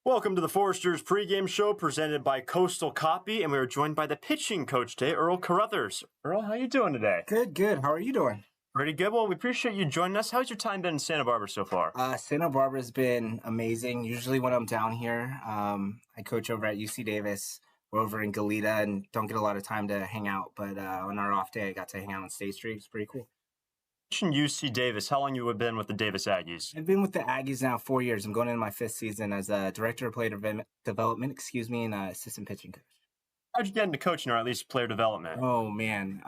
Welcome to the Foresters pregame show presented by Coastal Copy, and we are joined by the pitching coach today, Earl Carruthers. Earl, how you doing today? Good. How are you doing? Pretty good. Well, we appreciate you joining us. How's your time been in Santa Barbara so far? Santa Barbara's been amazing. Usually when I'm down here, I coach over at UC Davis. We're over in Goleta and don't get a lot of time to hang out, but on our off day, I got to hang out on State Street. It's pretty cool. UC Davis, how long you have been with the Davis Aggies? I've been with the Aggies now 4 years. I'm going into my fifth season as a director of player development, and assistant pitching coach. How'd you get into coaching, or at least player development? Oh, man.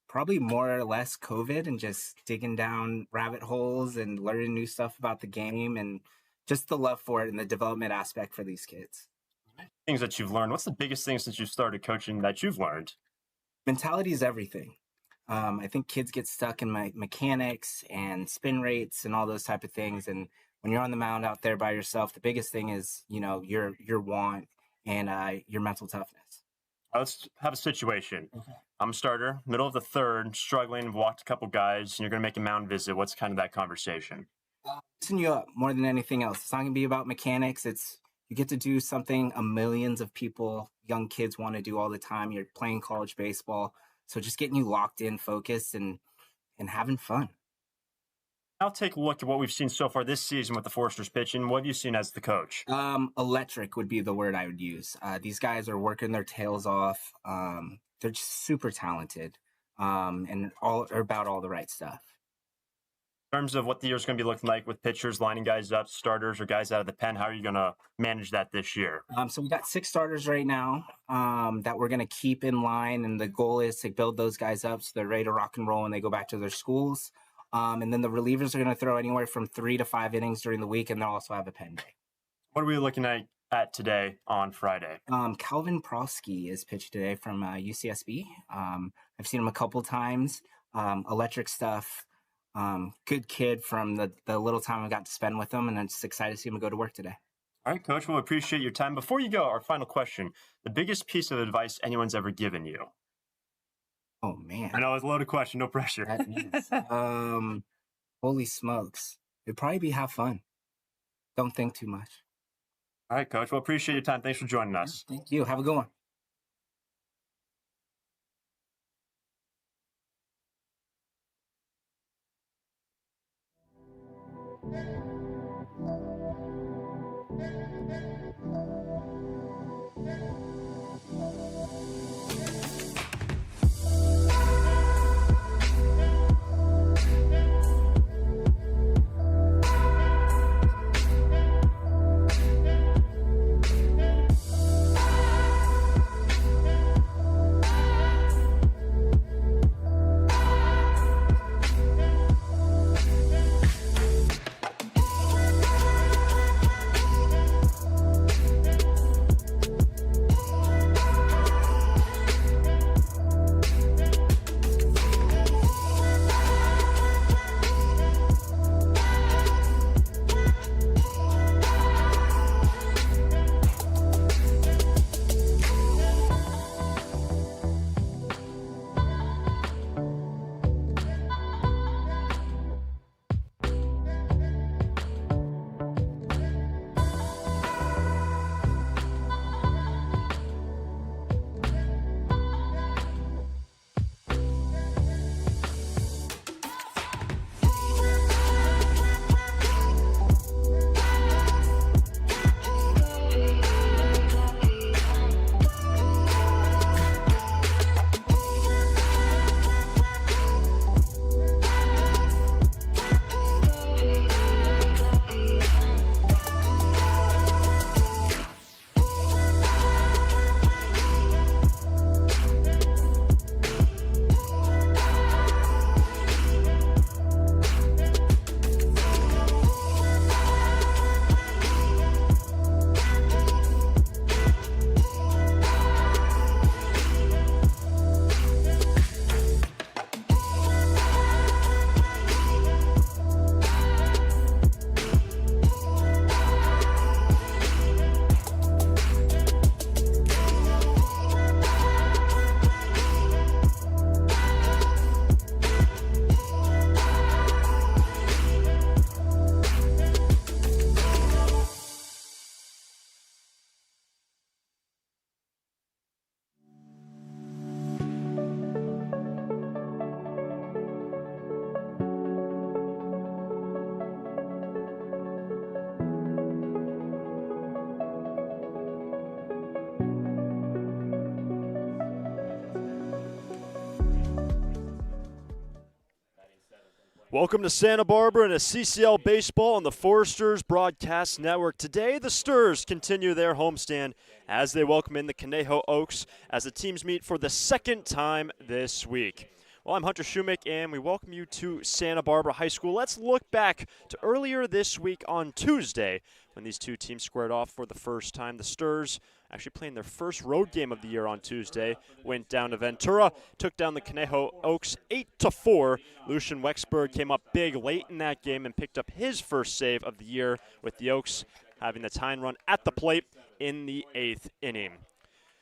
Probably more or less COVID and just digging down rabbit holes and learning new stuff about the game and just the love for it and the development aspect for these kids. Things that you've learned. What's the biggest thing since you started coaching that you've learned? Mentality is everything. I think kids get stuck in mechanics and spin rates and all those type of things. And when you're on the mound out there by yourself, the biggest thing is, your want and your mental toughness. Let's have a situation. Okay. I'm a starter, middle of the third, struggling, walked a couple guys, and you're going to make a mound visit. What's kind of that conversation? Listen you up more than anything else. It's not going to be about mechanics. You get to do something millions of people, young kids want to do all the time. You're playing college baseball. So just getting you locked in, focused, and having fun. I'll take a look at what we've seen so far this season with the Foresters pitching. What have you seen as the coach? Electric would be the word I would use. These guys are working their tails off. They're just super talented and are about all the right stuff. In terms of what the year's going to be looking like with pitchers lining guys up, starters or guys out of the pen, how are you going to manage that this year? So we got 6 starters right now that we're going to keep in line, and the goal is to build those guys up so they're ready to rock and roll when they go back to their schools. And then the relievers are going to throw anywhere from 3 to 5 innings during the week, and they'll also have a pen day. What are we looking at today on Friday? Calvin Prosky is pitched today from UCSB. I've seen him a couple times. Electric stuff. Good kid from the little time I got to spend with him, and I'm just excited to see him go to work today. All right, Coach, we'll appreciate your time. Before you go, our final question, the biggest piece of advice anyone's ever given you? Oh, man. I know it's a loaded question, no pressure. That is. Holy smokes. It'd probably be have fun. Don't think too much. All right, Coach, we'll appreciate your time. Thanks for joining us. Thank you. Have a good one. Welcome to Santa Barbara and a CCL Baseball on the Foresters Broadcast Network. Today, the Sturs continue their homestand as they welcome in the Conejo Oaks as the teams meet for the second time this week. Well, I'm Hunter Shumick, and we welcome you to Santa Barbara High School. Let's look back to earlier this week on Tuesday when these two teams squared off for the first time. The Sturs, actually playing their first road game of the year on Tuesday, went down to Ventura, took down the Conejo Oaks 8-4. Lucian Wexberg came up big late in that game and picked up his first save of the year, with the Oaks having the tying run at the plate in the 8th inning.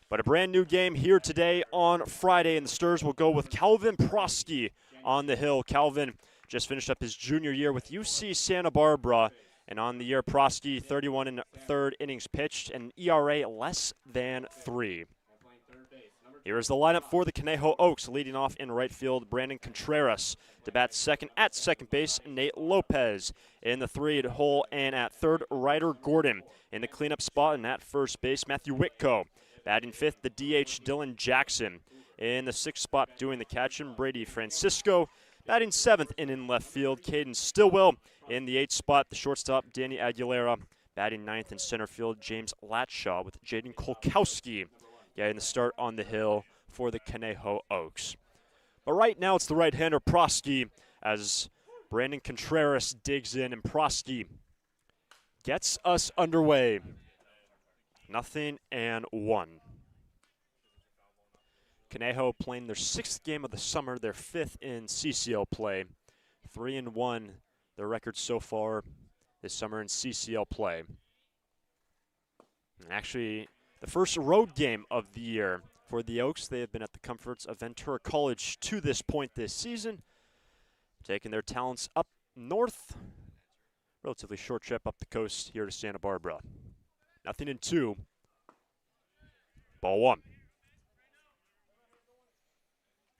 But a brand new game here today on Friday, and the Sturs will go with Calvin Prosky on the hill. Calvin just finished up his junior year with UC Santa Barbara, and on the year, Prosky 31 and third innings pitched and ERA less than 3. Here is the lineup for the Conejo Oaks. Leading off in right field, Brandon Contreras. To bat second at second base, Nate Lopez. In the 3-hole and at third, Ryder Gordon. In the cleanup spot and at first base, Matthew Whitco. Batting fifth, the DH, Dylan Jackson. In the 6th spot, doing the catching, Brady Francisco. Batting 7th in left field, Caden Stillwell. In the 8th spot, the shortstop, Danny Aguilera. Batting 9th in center field, James Latshaw with Jaden Kolkowski getting the start on the hill for the Conejo Oaks. But right now it's the right-hander Prosky as Brandon Contreras digs in, and Prosky gets us underway. 0-1. Conejo playing their 6th game of the summer, their 5th in CCL play. 3-1, their record so far this summer in CCL play. And actually, the first road game of the year for the Oaks. They have been at the comforts of Ventura College to this point this season, taking their talents up north. Relatively short trip up the coast here to Santa Barbara. 0-2. Ball one.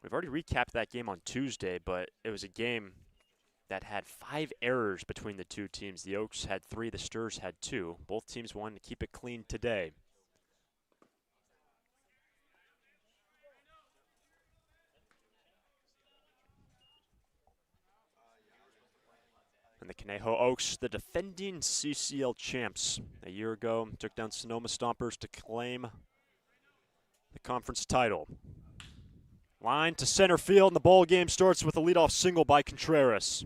We've already recapped that game on Tuesday, but it was a game that had 5 errors between the two teams. The Oaks had 3, the Sturs had 2. Both teams wanted to keep it clean today. And the Conejo Oaks, the defending CCL champs. A year ago, took down Sonoma Stompers to claim the conference title. Line to center field, and the ball game starts with a leadoff single by Contreras.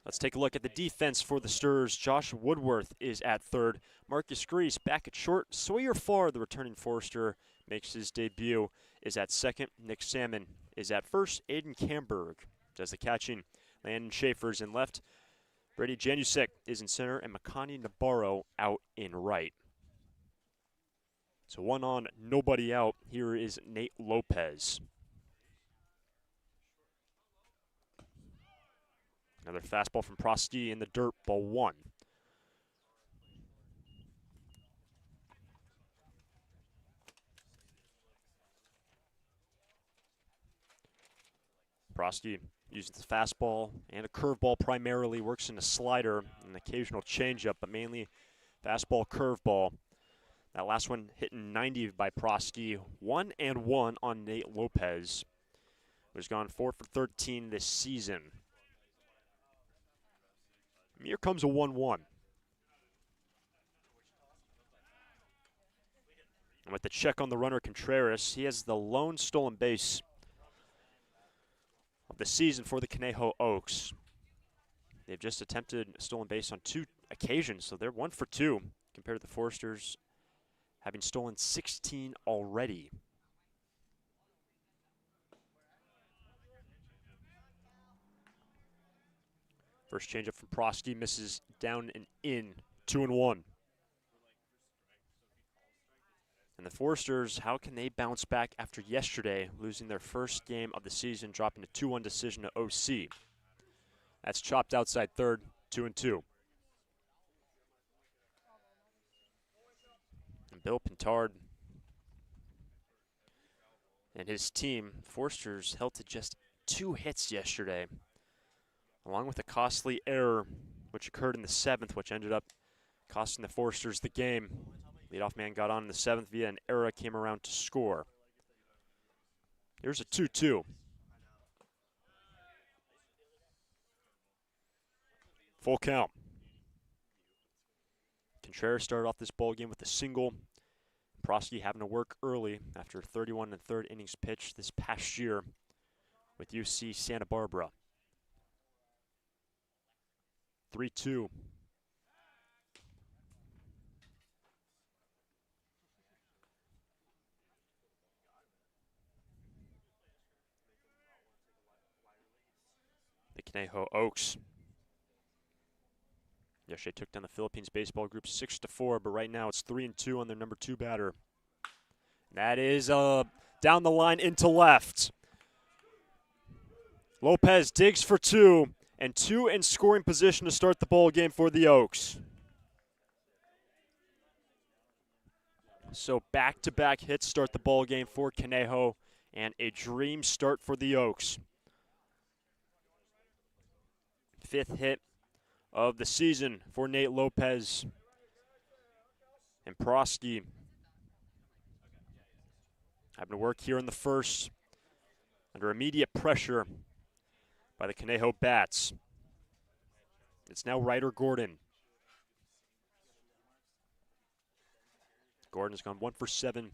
Let's take a look at the defense for the Sturs. Josh Woodworth is at third. Marcus Grease back at short. Sawyer Farr, the returning Forester, makes his debut, is at second. Nick Salmon is at first. Aiden Camberg does the catching. Landon Schaefer's in left. Brady Janusek is in center, and Makani Nabarro out in right. So 1 on, nobody out. Here is Nate Lopez. Another fastball from Prosky in the dirt, ball 1. Prosky uses the fastball and a curveball primarily, works in a slider, an occasional changeup, but mainly fastball, curveball. That last one hitting 90 by Prosky. 1-1 on Nate Lopez, who's gone 4 for 13 this season. Here comes a 1-1. And with the check on the runner, Contreras, he has the lone stolen base of the season for the Conejo Oaks. They've just attempted a stolen base on 2 occasions, so they're 1 for 2 compared to the Foresters having stolen 16 already. First changeup from Prosky misses down and in, 2-1. And the Foresters, how can they bounce back after yesterday, losing their first game of the season, dropping a 2-1 decision to OC? That's chopped outside third, 2-2. And Bill Pintard and his team, Foresters, held to just 2 hits yesterday, along with a costly error which occurred in the 7th, which ended up costing the Foresters the game. Leadoff man got on in the 7th via an error, came around to score. Here's a 2-2. Full count. Contreras started off this ball game with a single. Prosky having to work early after 31 and third innings pitched this past year with UC Santa Barbara. 3-2. The Conejo Oaks. Yesterday took down the Philippines baseball group 6-4, but right now it's 3-2 on their number 2 batter. That is down the line into left. Lopez digs for 2, and 2 in scoring position to start the ball game for the Oaks. So back-to-back hits start the ball game for Conejo, and a dream start for the Oaks. 5th hit of the season for Nate Lopez. And Prosky having to work here in the first under immediate pressure by the Conejo bats. It's now Ryder Gordon. Gordon's gone 1 for 7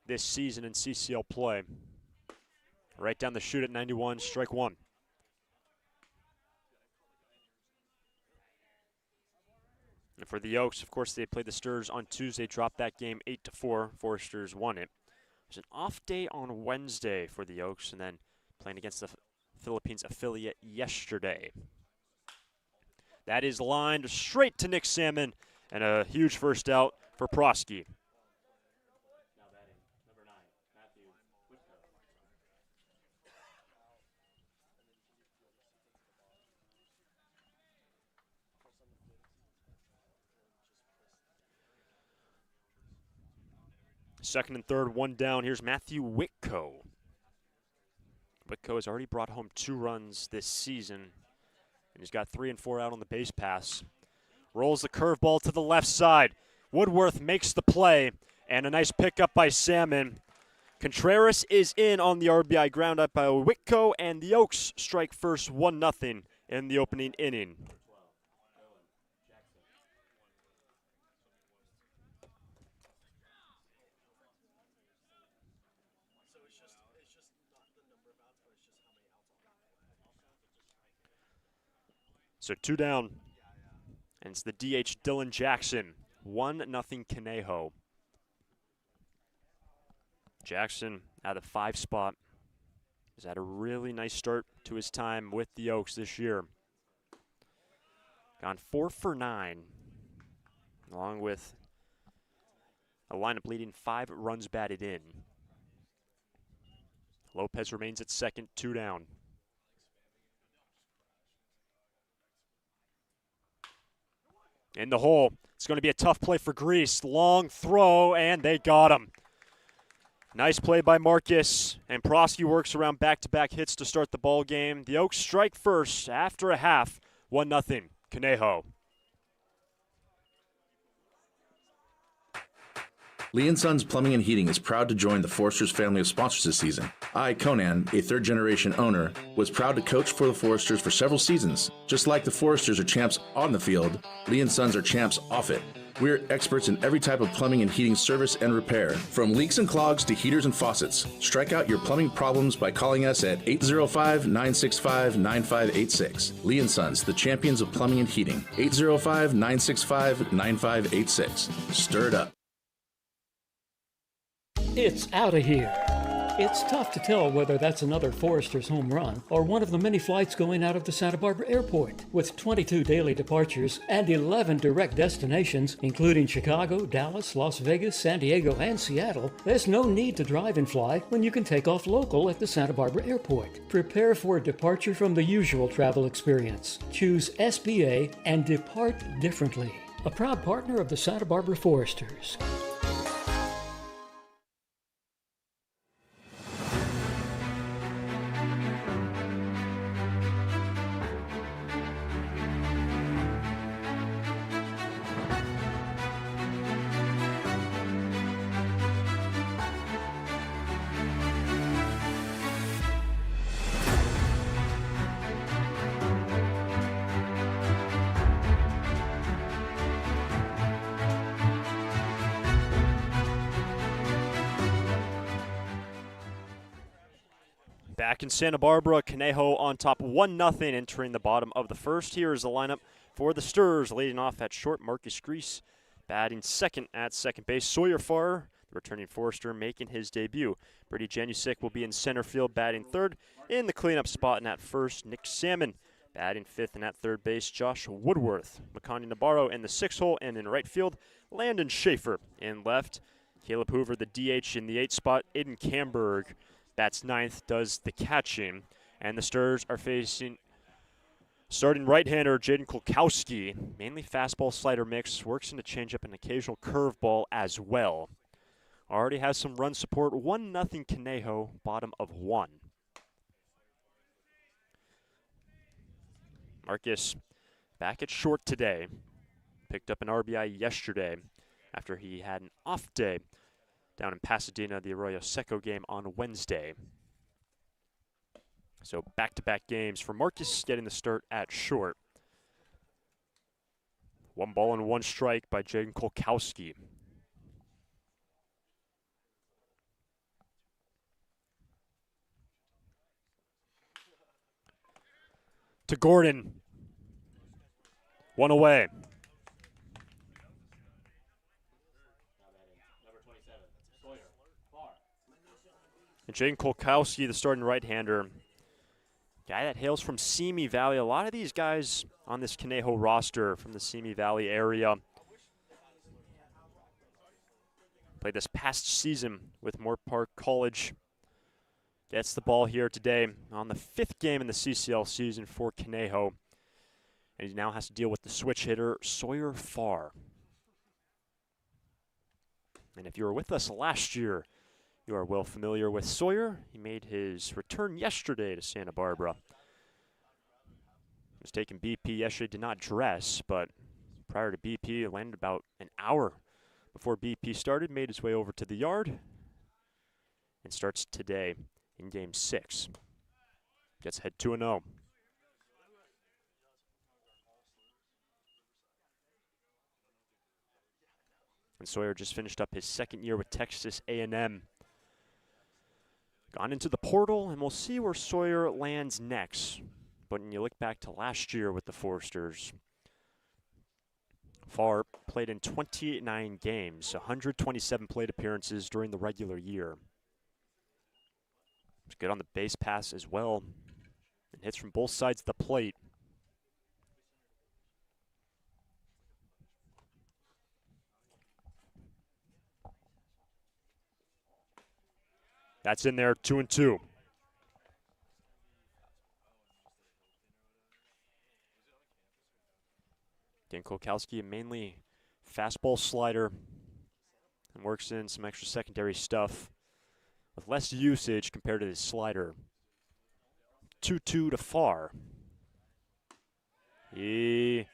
this season in CCL play. Right down the chute at 91, strike 1. And for the Oaks, of course, they played the Sturs on Tuesday, dropped that game 8-4. Foresters won it. It was an off day on Wednesday for the Oaks, and then playing against the Philippines affiliate yesterday. That is lined straight to Nick Salmon, and a huge first out for Prosky. Second and third, one down. Here's Matthew Whitco. Whitco has already brought home 2 runs this season, and he's got 3 and 4 out on the base pass. Rolls the curveball to the left side. Woodworth makes the play, and a nice pickup by Salmon. Contreras is in on the RBI ground up by Whitco, and the Oaks strike first 1-0 in the opening inning. So 2 down, and it's the DH Dylan Jackson. 1-0 Conejo. Jackson at the 5 spot has had a really nice start to his time with the Oaks this year. Gone 4 for 9, along with a lineup leading 5 runs batted in. Lopez remains at second, 2 down. In the hole. It's going to be a tough play for Grease. Long throw, and they got him. Nice play by Marcus, and Prosky works around back-to-back hits to start the ball game. The Oaks strike first after a half, 1-0 Conejo. Lee & Sons Plumbing and Heating is proud to join the Foresters family of sponsors this season. I, Conan, a third-generation owner, was proud to coach for the Foresters for several seasons. Just like the Foresters are champs on the field, Lee & Sons are champs off it. We're experts in every type of plumbing and heating service and repair, from leaks and clogs to heaters and faucets. Strike out your plumbing problems by calling us at 805-965-9586. Lee & Sons, the champions of plumbing and heating. 805-965-9586. Stir it up. It's out of here. It's tough to tell whether that's another Foresters home run or one of the many flights going out of the Santa Barbara airport. With 22 daily departures and 11 direct destinations, including Chicago, Dallas, Las Vegas, San Diego, and Seattle, there's no need to drive and fly when you can take off local at the Santa Barbara airport. Prepare for a departure from the usual travel experience. Choose SBA and depart differently. A proud partner of the Santa Barbara Foresters. Back in Santa Barbara, Conejo on top 1-0 entering the bottom of the first. Here is the lineup for the Sturs. Leading off at short, Marcus Grease. Batting second at second base, Sawyer Farr, the returning Forester, making his debut. Brady Janusik will be in center field, batting third. In the cleanup spot and at first, Nick Salmon. Batting fifth and at third base, Josh Woodworth. Makani Navarro in the sixth hole, and in right field, Landon Schaefer. In left, Caleb Hoover, the DH in the eighth spot. Aiden Camberg bats ninth, does the catching. And the Sturs are facing starting right-hander Jaden Kulkowski. Mainly fastball slider mix, works into changeup and occasional curveball as well. Already has some run support, 1-0 Conejo, bottom of 1. Marcus back at short today. Picked up an RBI yesterday after he had an off day down in Pasadena, the Arroyo Seco game on Wednesday. So back-to-back games for Marcus, getting the start at short. 1 ball and 1 strike by Jaden Kulkowski. To Gordon. 1 away. And Jaden Kulkowski, the starting right-hander. Guy that hails from Simi Valley. A lot of these guys on this Conejo roster from the Simi Valley area. Played this past season with Moore Park College. Gets the ball here today on the 5th game in the CCL season for Conejo. And he now has to deal with the switch hitter, Sawyer Farr. And if you were with us last year, you are well familiar with Sawyer. He made his return yesterday to Santa Barbara. He was taking BP yesterday, did not dress, but prior to BP, landed about an hour before BP started, made his way over to the yard, and starts today in Game 6. Gets ahead 2-0. And Sawyer just finished up his second year with Texas A&M. Gone into the portal, and we'll see where Sawyer lands next. But when you look back to last year with the Foresters, Farr played in 29 games, 127 plate appearances during the regular year. He's good on the base pass as well, and hits from both sides of the plate. That's in there, 2-2. Dan Kulkowski, mainly fastball slider, and works in some extra secondary stuff with less usage compared to his slider. 2-2 to Farr. He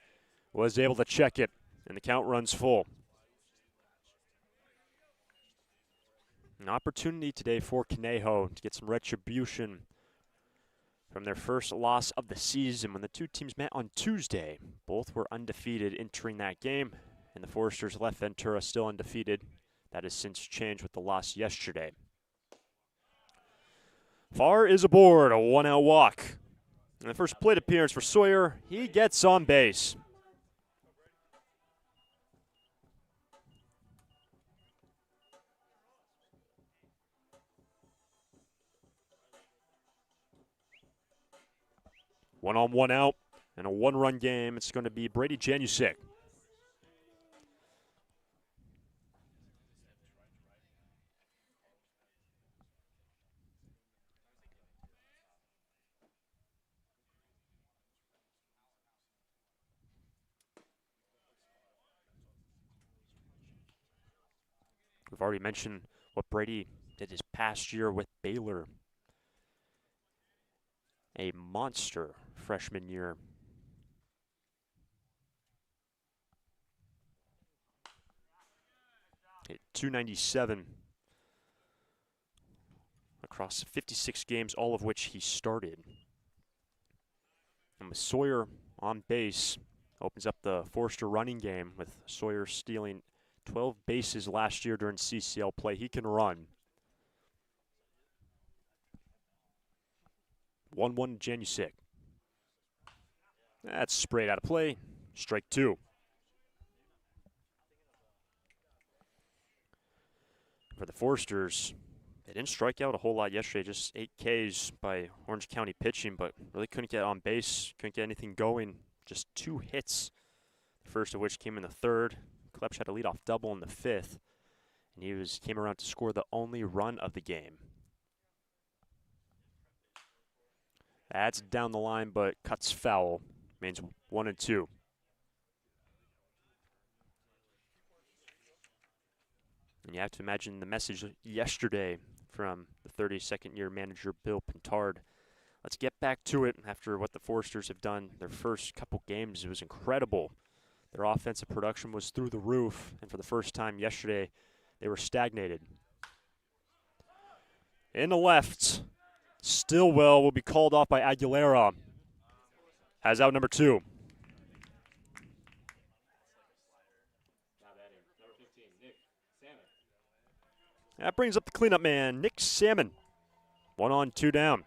was able to check it, and the count runs full. An opportunity today for Conejo to get some retribution from their first loss of the season when the two teams met on Tuesday. Both were undefeated entering that game, and the Foresters left Ventura still undefeated. That has since changed with the loss yesterday. Farr is aboard, a 1-out walk. And the first plate appearance for Sawyer, he gets on base. One on, one out, and a 1-run game. It's going to be Brady Janusik. We've already mentioned what Brady did his past year with Baylor. A monster freshman year. Hit .297 across 56 games, all of which he started. And with Sawyer on base, opens up the Forester running game with Sawyer stealing 12 bases last year during CCL play. He can run. 1-1 Janusik. That's sprayed out of play. Strike 2. For the Foresters, they didn't strike out a whole lot yesterday, just 8 Ks by Orange County pitching, but really couldn't get on base, couldn't get anything going. Just 2 hits, the first of which came in the 3rd. Klepsch had a leadoff double in the 5th, and he came around to score the only run of the game. That's down the line, but cuts foul. Remains 1-2. And you have to imagine the message yesterday from the 32nd year manager Bill Pintard. Let's get back to it after what the Foresters have done their first couple games. It was incredible. Their offensive production was through the roof, and for the first time yesterday, they were stagnated. In the left, Stillwell will be called off by Aguilera. Has out number 2. That brings up the cleanup man, Nick Salmon. 1 on, 2 down.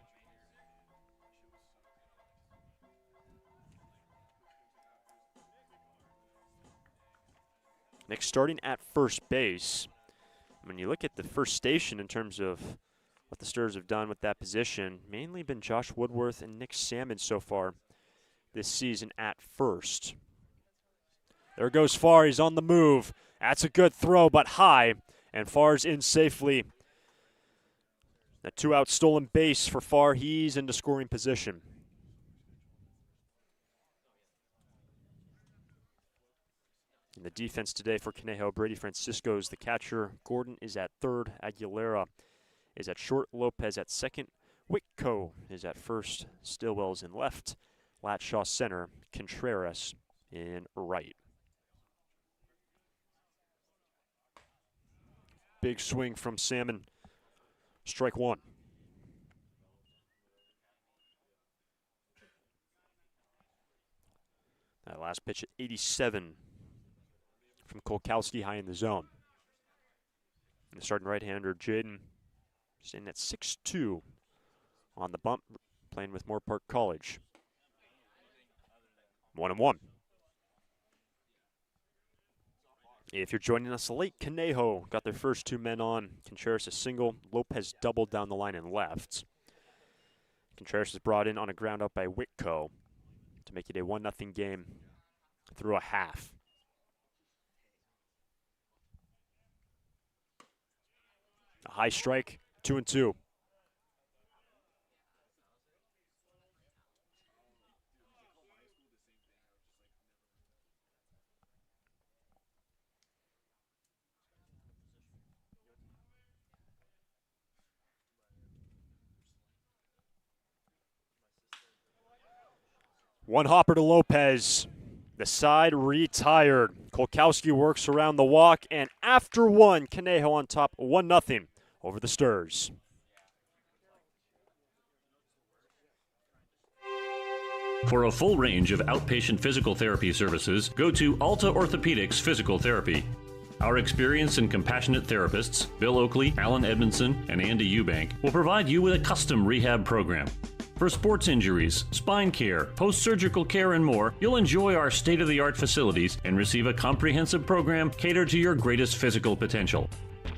Nick starting at first base. When you look at the first station in terms of what the Stars have done with that position, mainly been Josh Woodworth and Nick Salmon so far this season at first. There goes Farr, he's on the move. That's a good throw, but high, and Farr's in safely. A 2-out stolen base for Farr, he's into scoring position. In the defense today for Conejo, Brady Francisco is the catcher. Gordon is at 3rd. Aguilera is at short. Lopez at 2nd. Whitco is at 1st. Stillwell's in left. Latshaw center. Contreras in right. Big swing from Salmon. Strike 1. That last pitch at 87 from Kolkowski, high in the zone. And the starting right-hander, Jaden, staying at 6'2", on the bump, playing with Moore Park College. 1-1. If you're joining us late, Conejo got their first 2 men on. Contreras a single. Lopez doubled down the line and left. Contreras is brought in on a ground out by Whitco to make it a 1-0 game through a half. A high strike, 2-2. One hopper to Lopez. The side retired. Kolkowski works around the walk, and after 1, Conejo on top 1-0 over the Stars. For a full range of outpatient physical therapy services, go to Alta Orthopedics Physical Therapy. Our experienced and compassionate therapists, Bill Oakley, Alan Edmondson, and Andy Eubank, will provide you with a custom rehab program. For sports injuries, spine care, post-surgical care, and more, you'll enjoy our state-of-the-art facilities and receive a comprehensive program catered to your greatest physical potential.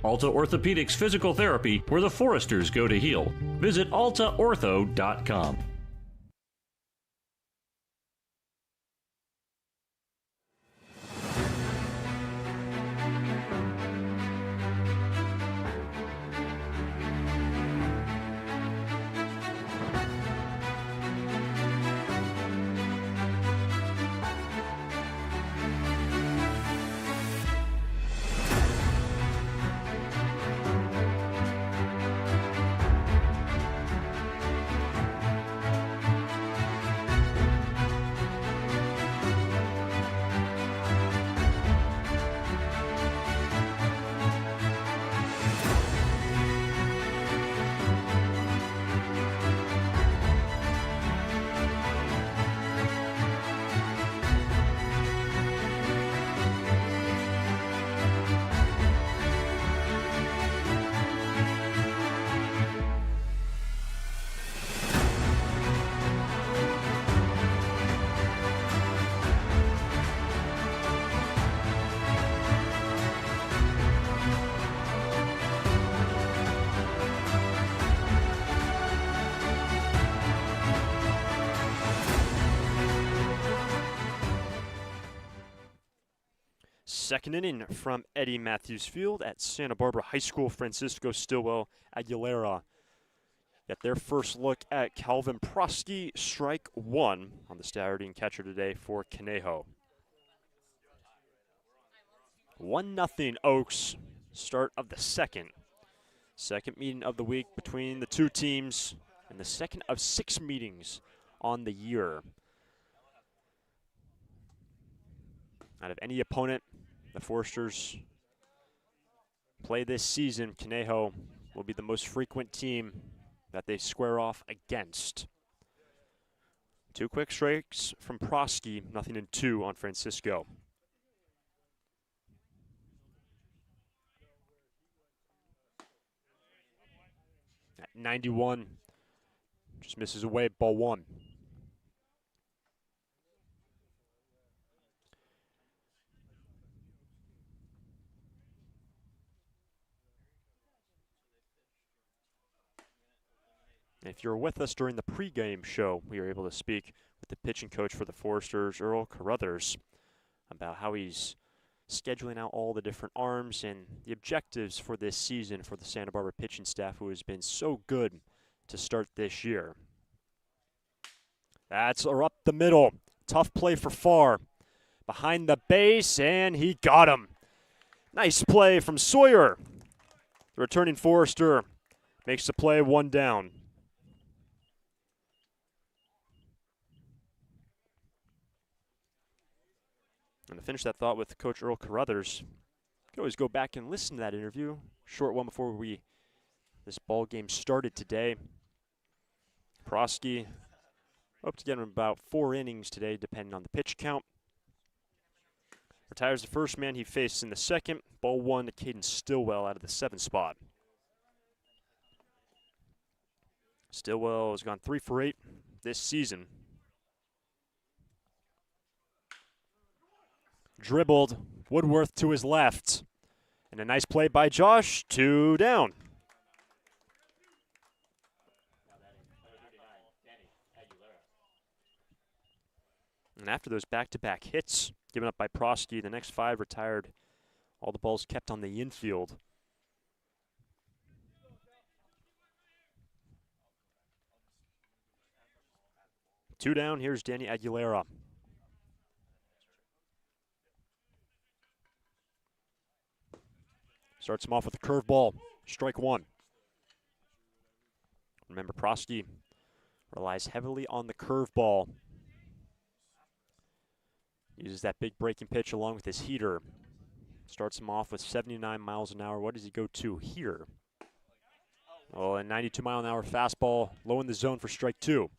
Alta Orthopedics Physical Therapy, where the Foresters go to heal. Visit altaortho.com. Second inning from Eddie Matthews Field at Santa Barbara High School. Francisco Stillwell Aguilera get their first look at Calvin Prosky. Strike one on the starting catcher today for Conejo. 1-0 Oaks, start of the second. Second meeting of the week between the two teams and the second of 6 meetings on the year. Out of any opponent the Foresters play this season, Conejo will be the most frequent team that they square off against. 2 quick strikes from Prosky, 0-2 on Francisco. At 91, just misses away, ball 1. If you're with us during the pregame show, we were able to speak with the pitching coach for the Foresters, Earl Carruthers, about how he's scheduling out all the different arms and the objectives for this season for the Santa Barbara pitching staff, who has been so good to start this year. That's up the middle. Tough play for Farr. Behind the base, and he got him. Nice play from Sawyer. The returning Forester makes the play, 1 down. And to finish that thought with Coach Earl Carruthers, you can always go back and listen to that interview. Short one before this ball game started today. Prosky hope to get him about 4 innings today, depending on the pitch count. Retires the first man he faced in the second. Ball 1 to Caden Stillwell out of the 7th spot. Stillwell has gone 3 for 8 this season. Dribbled, Woodworth to his left. And a nice play by Josh, 2 down. And after those back-to-back hits given up by Prosky, the next 5 retired. All the balls kept on the infield. Two down, here's Danny Aguilera. Starts him off with a curveball, strike 1. Remember, Prosky relies heavily on the curveball. Uses that big breaking pitch along with his heater. Starts him off with 79 miles an hour. What does he go to here? Oh, a 92-mile-an-hour fastball, low in the zone for strike 2.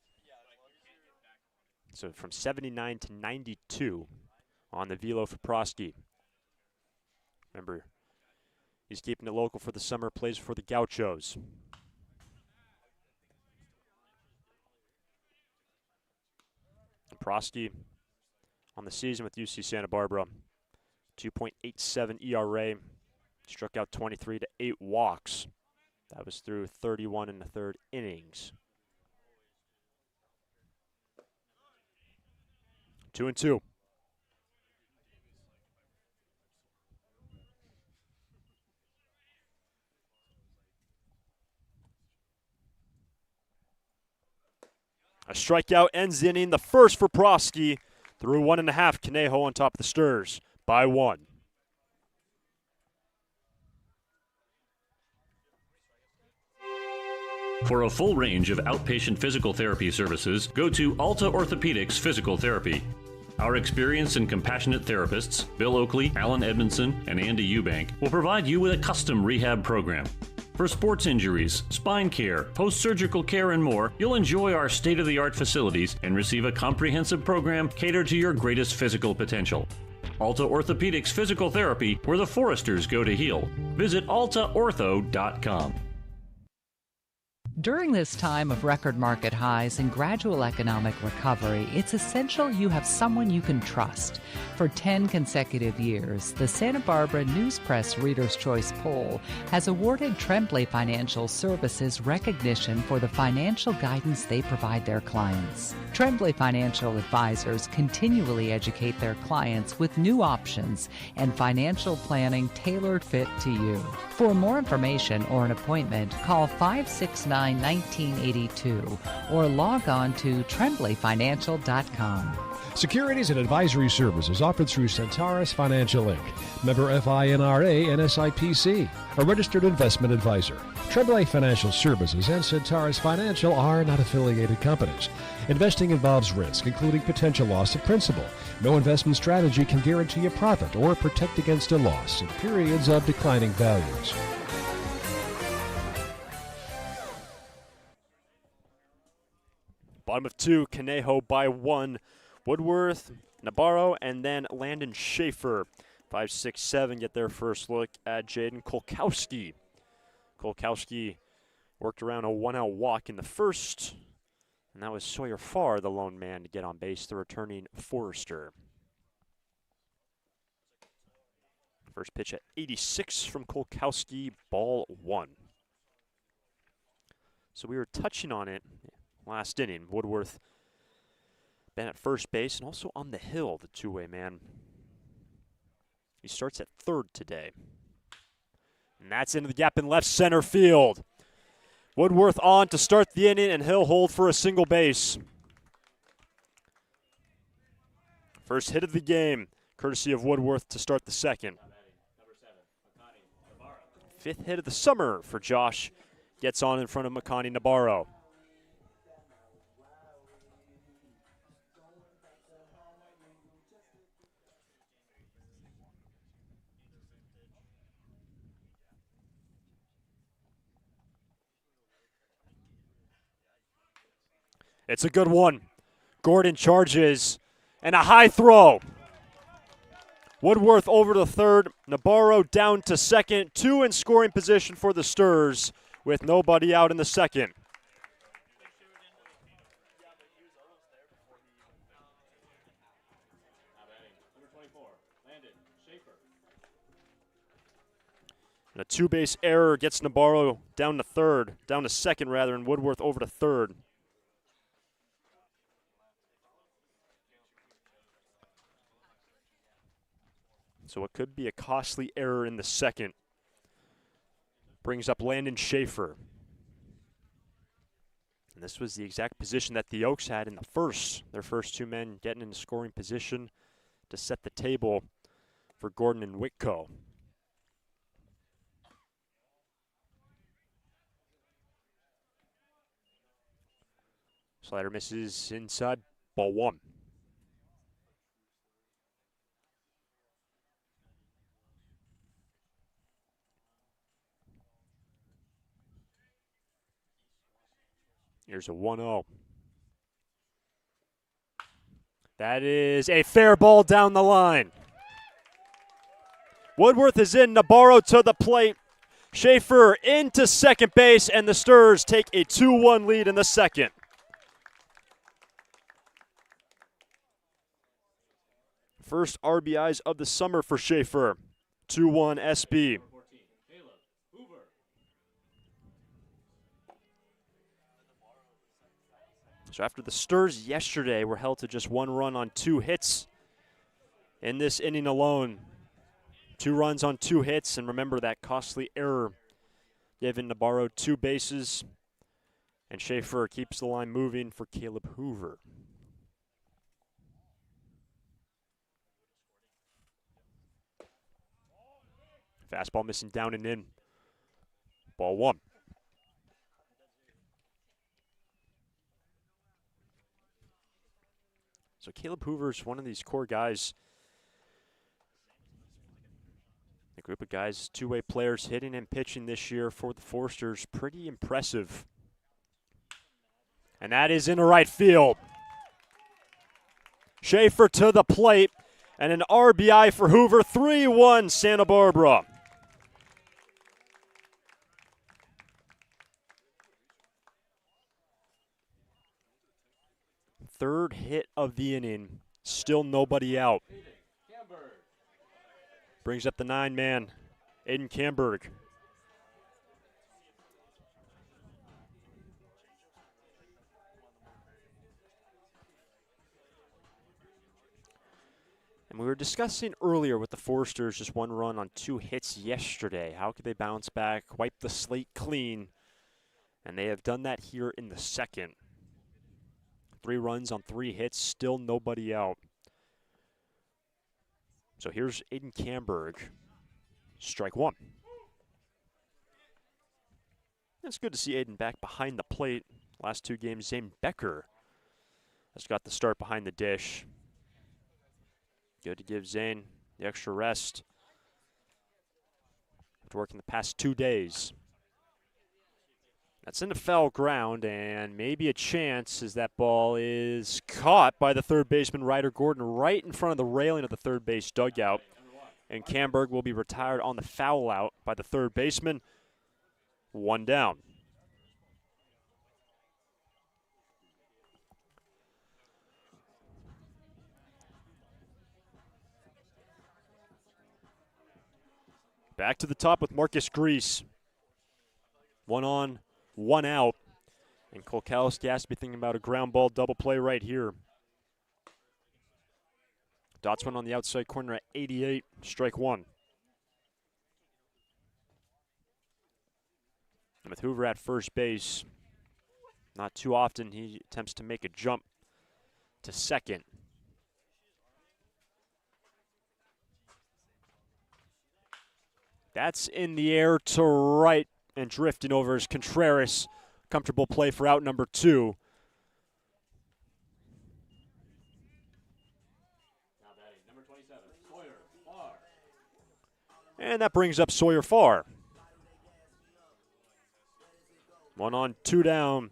So from 79 to 92 on the velo for Prosky. Remember, he's keeping it local for the summer, plays for the Gauchos. And Prosky on the season with UC Santa Barbara, 2.87 ERA, struck out 23 to 8 walks. That was through 31 1/3 innings. 2-2. A strikeout ends the inning, the first for Prosky. Through 1.5, Conejo on top of the Sturs by 1. For a full range of outpatient physical therapy services, go to Alta Orthopedics Physical Therapy. Our experienced and compassionate therapists, Bill Oakley, Alan Edmondson, and Andy Eubank, will provide you with a custom rehab program. For sports injuries, spine care, post-surgical care, and more, you'll enjoy our state-of-the-art facilities and receive a comprehensive program catered to your greatest physical potential. Alta Orthopedics Physical Therapy, where the Foresters go to heal. Visit altaortho.com. During this time of record market highs and gradual economic recovery, it's essential you have someone you can trust. For 10 consecutive years, the Santa Barbara News Press Reader's Choice Poll has awarded Tremblay Financial Services recognition for the financial guidance they provide their clients. Tremblay Financial Advisors continually educate their clients with new options and financial planning tailored fit to you. For more information or an appointment, call 569-1982 or log on to tremblayfinancial.com. Securities and advisory services offered through Centaurus Financial Inc., member FINRA and SIPC, a registered investment advisor. Tremblay Financial Services and Centaurus Financial are not affiliated companies. Investing involves risk, including potential loss of principal. No investment strategy can guarantee a profit or protect against a loss in periods of declining values. Bottom of 2, Conejo by 1. Woodworth, Nabarro, and then Landon Schaefer. 5, 6, 7 get their first look at Jaden Kolkowski. Kolkowski worked around a 1-out walk in the first, and that was Sawyer Farr, the lone man, to get on base, the returning Forrester. First pitch at 86 from Kolkowski, ball 1. So we were touching on it last inning. Woodworth been at first base and also on the hill, the two-way man. He starts at third today. And that's into the gap in left center field. Woodworth on to start the inning, and he'll hold for a single base. First hit of the game, courtesy of Woodworth to start the second. Fifth hit of the summer for Josh. Gets on in front of Makani Nabarro. It's a good one. Gordon charges, and a high throw. Woodworth over to third, Nabarro down to second. 2 in scoring position for the Sturs with nobody out in the second. And a two-base error gets Nabarro down to second rather, and Woodworth over to third. So it could be a costly error in the second. Brings up Landon Schaefer. And this was the exact position that the Oaks had in the first. Their first two men getting into scoring position to set the table for Gordon and Whitco. Slider misses inside, ball 1. Here's a 1-0. That is a fair ball down the line. Woodworth is in, Nabarro to the plate. Schaefer into second base, and the Sturs take a 2-1 lead in the second. First RBIs of the summer for Schaefer. 2-1 SB. So after the Sturs yesterday were held to just 1 run on 2 hits in this inning alone. 2 runs on 2 hits, and remember that costly error giving Nabarro 2 bases, and Schaefer keeps the line moving for Caleb Hoover. Fastball missing down and in. Ball 1. So Caleb Hoover's one of these core guys. A group of guys, two-way players hitting and pitching this year for the Forsters. Pretty impressive. And that is in the right field. Schaefer to the plate, and an RBI for Hoover. 3-1 Santa Barbara. third hit of the inning. Still nobody out. Brings up the 9-man, Aiden Camberg. And we were discussing earlier with the Forsters, just 1 run on 2 hits yesterday. How could they bounce back, wipe the slate clean? And they have done that here in the second. 3 runs on 3 hits, still nobody out. So here's Aiden Camberg, strike 1. It's good to see Aiden back behind the plate. Last 2 games, Zane Becker has got the start behind the dish. Good to give Zane the extra rest after working the past 2 days. That's in the foul ground, and maybe a chance as that ball is caught by the third baseman, Ryder Gordon, right in front of the railing of the third base dugout. And Camberg will be retired on the foul out by the third baseman. 1 down. Back to the top with Marcus Grease. 1 on, 1 out. And Kolkowski has to be thinking about a ground ball double play right here. Dots one on the outside corner at 88, strike 1. And with Hoover at first base, not too often he attempts to make a jump to second. That's in the air to right and drifting over is Contreras. Comfortable play for out number 2. And that brings up Sawyer Farr. 1 on, 2 down.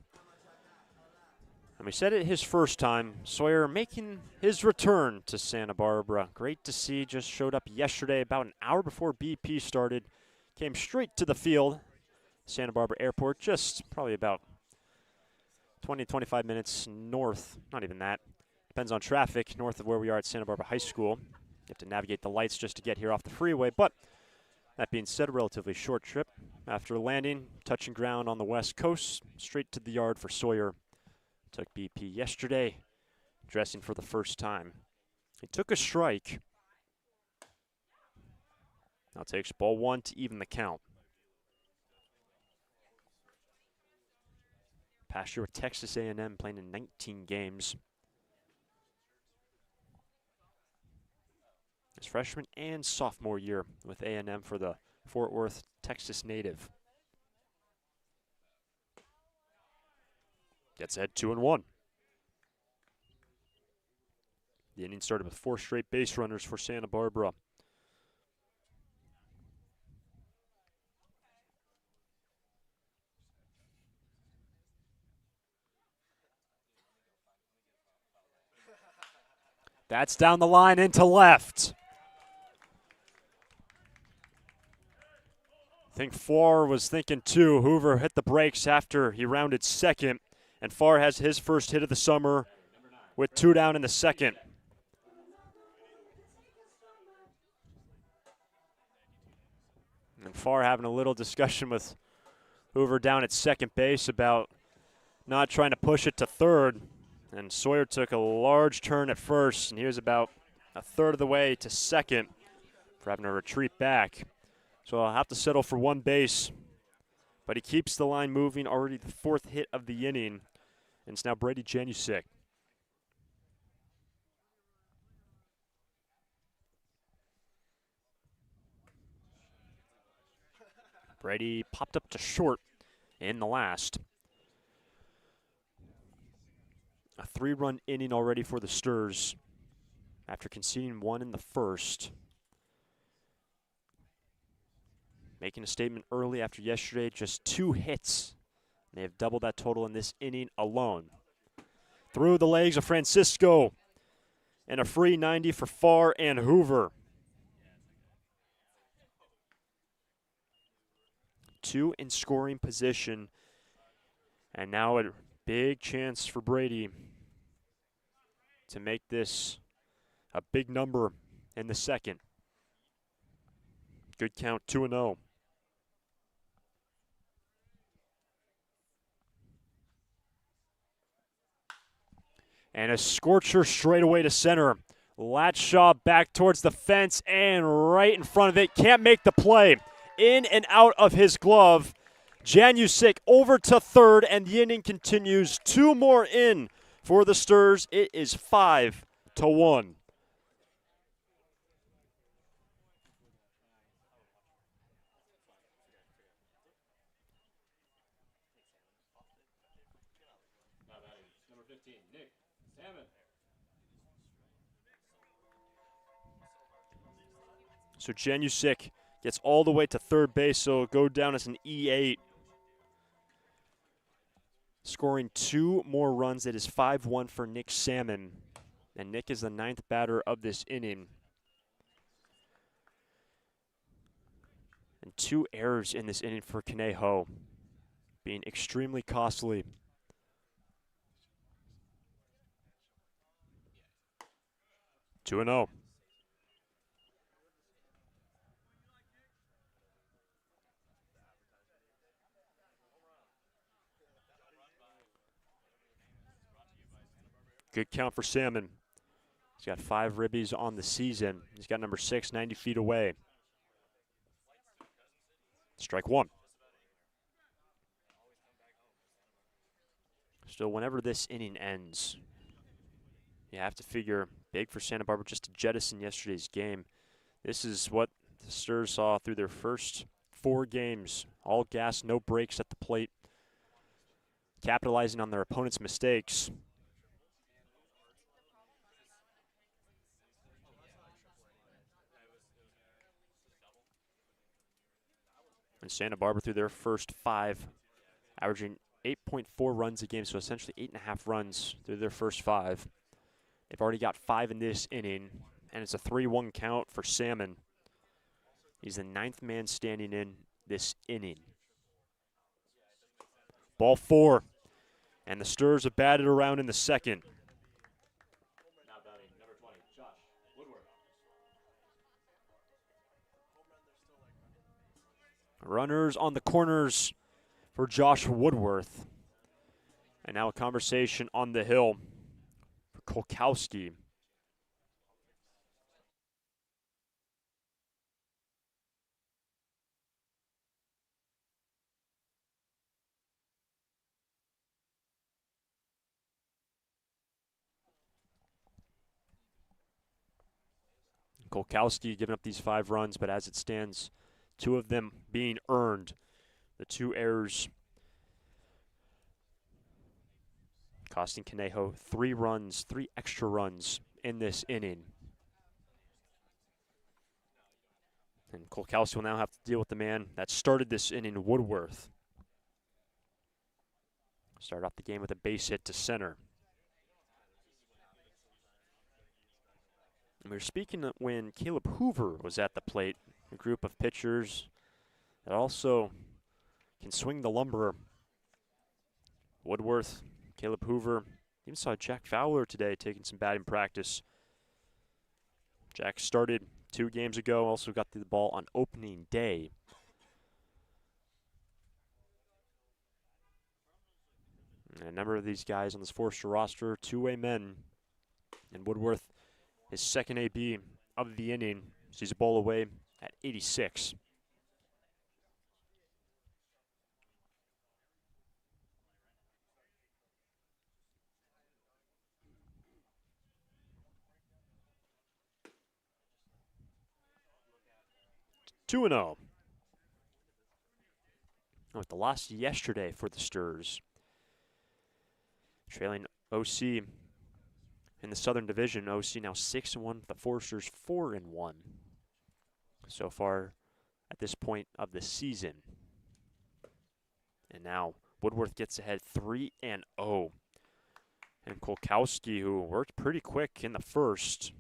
And we said it his first time. Sawyer making his return to Santa Barbara. Great to see. Just showed up yesterday about an hour before BP started. Came straight to the field. Santa Barbara Airport, just probably about 20, 25 minutes north. Not even that. Depends on traffic north of where we are at Santa Barbara High School. You have to navigate the lights just to get here off the freeway. But that being said, a relatively short trip. After landing, touching ground on the west coast, straight to the yard for Sawyer. Took BP yesterday, dressing for the first time. He took a strike. Now takes ball 1 to even the count. Past year with Texas A&M, playing in 19 games. His freshman and sophomore year with A&M for the Fort Worth, Texas native. Gets ahead 2-1. The inning started with 4 straight base runners for Santa Barbara. That's down the line into left. I think Farr was thinking too. Hoover hit the brakes after he rounded second. And Farr has his first hit of the summer with 2 down in the second. And Farr having a little discussion with Hoover down at second base about not trying to push it to third. And Sawyer took a large turn at first, and he was about a third of the way to second for having to retreat back. So I'll have to settle for 1 base. But he keeps the line moving, already the 4th hit of the inning. And it's now Brady Janusik. Brady popped up to short in the last. A 3-run inning already for the Sturs after conceding 1 in the first. Making a statement early after yesterday, just 2 hits. They have doubled that total in this inning alone. Through the legs of Francisco, and a free 90 for Farr and Hoover. 2 in scoring position, and now a big chance for Brady to make this a big number in the second. Good count, 2-0. And a scorcher straight away to center. Latshaw back towards the fence and right in front of it. Can't make the play. In and out of his glove. Janusik over to third, and the inning continues. 2 more in for the Sturs. It is 5-1. So Janusik gets all the way to third base, so it'll go down as an E8. Scoring 2 more runs. It is 5-1 for Nick Salmon. And Nick is the 9th batter of this inning. And 2 errors in this inning for Conejo, being extremely costly. Two and 0. Good count for Salmon. He's got 5 ribbies on the season. He's got number 6, 90 feet away. Strike 1. Still, whenever this inning ends, you have to figure big for Santa Barbara just to jettison yesterday's game. This is what the Sturs saw through their first 4 games. All gas, no breaks at the plate. Capitalizing on their opponent's mistakes. And Santa Barbara through their first 5, averaging 8.4 runs a game, so essentially 8.5 runs through their first 5. They've already got 5 in this inning, and it's a 3-1 count for Salmon. He's the 9th man standing in this inning. Ball 4, and the Sturs have batted around in the second. Now batting number 20, Josh Woodward. Runners on the corners for Josh Woodworth. And now a conversation on the hill for Kolkowski. Kolkowski giving up these 5 runs, but as it stands, 2 of them being earned. The 2 errors costing Conejo 3 runs, 3 extra runs in this inning. And Kolkowski will now have to deal with the man that started this inning, Woodworth. Started off the game with a base hit to center. And we were speaking when Caleb Hoover was at the plate, a group of pitchers that also can swing the lumber. Woodworth, Caleb Hoover, even saw Jack Fowler today taking some batting practice. Jack started 2 games ago, also got the ball on opening day. And a number of these guys on this Forster roster, 2-way men. And Woodworth, his second AB of the inning, sees a ball away at 86. Two and 0. With the loss yesterday for the Sturs, trailing OC in the Southern Division. OC now 6-1. The Forsters 4-1 so far at this point of the season. And now Woodworth gets ahead 3-0. And Kolkowski, who worked pretty quick in the first,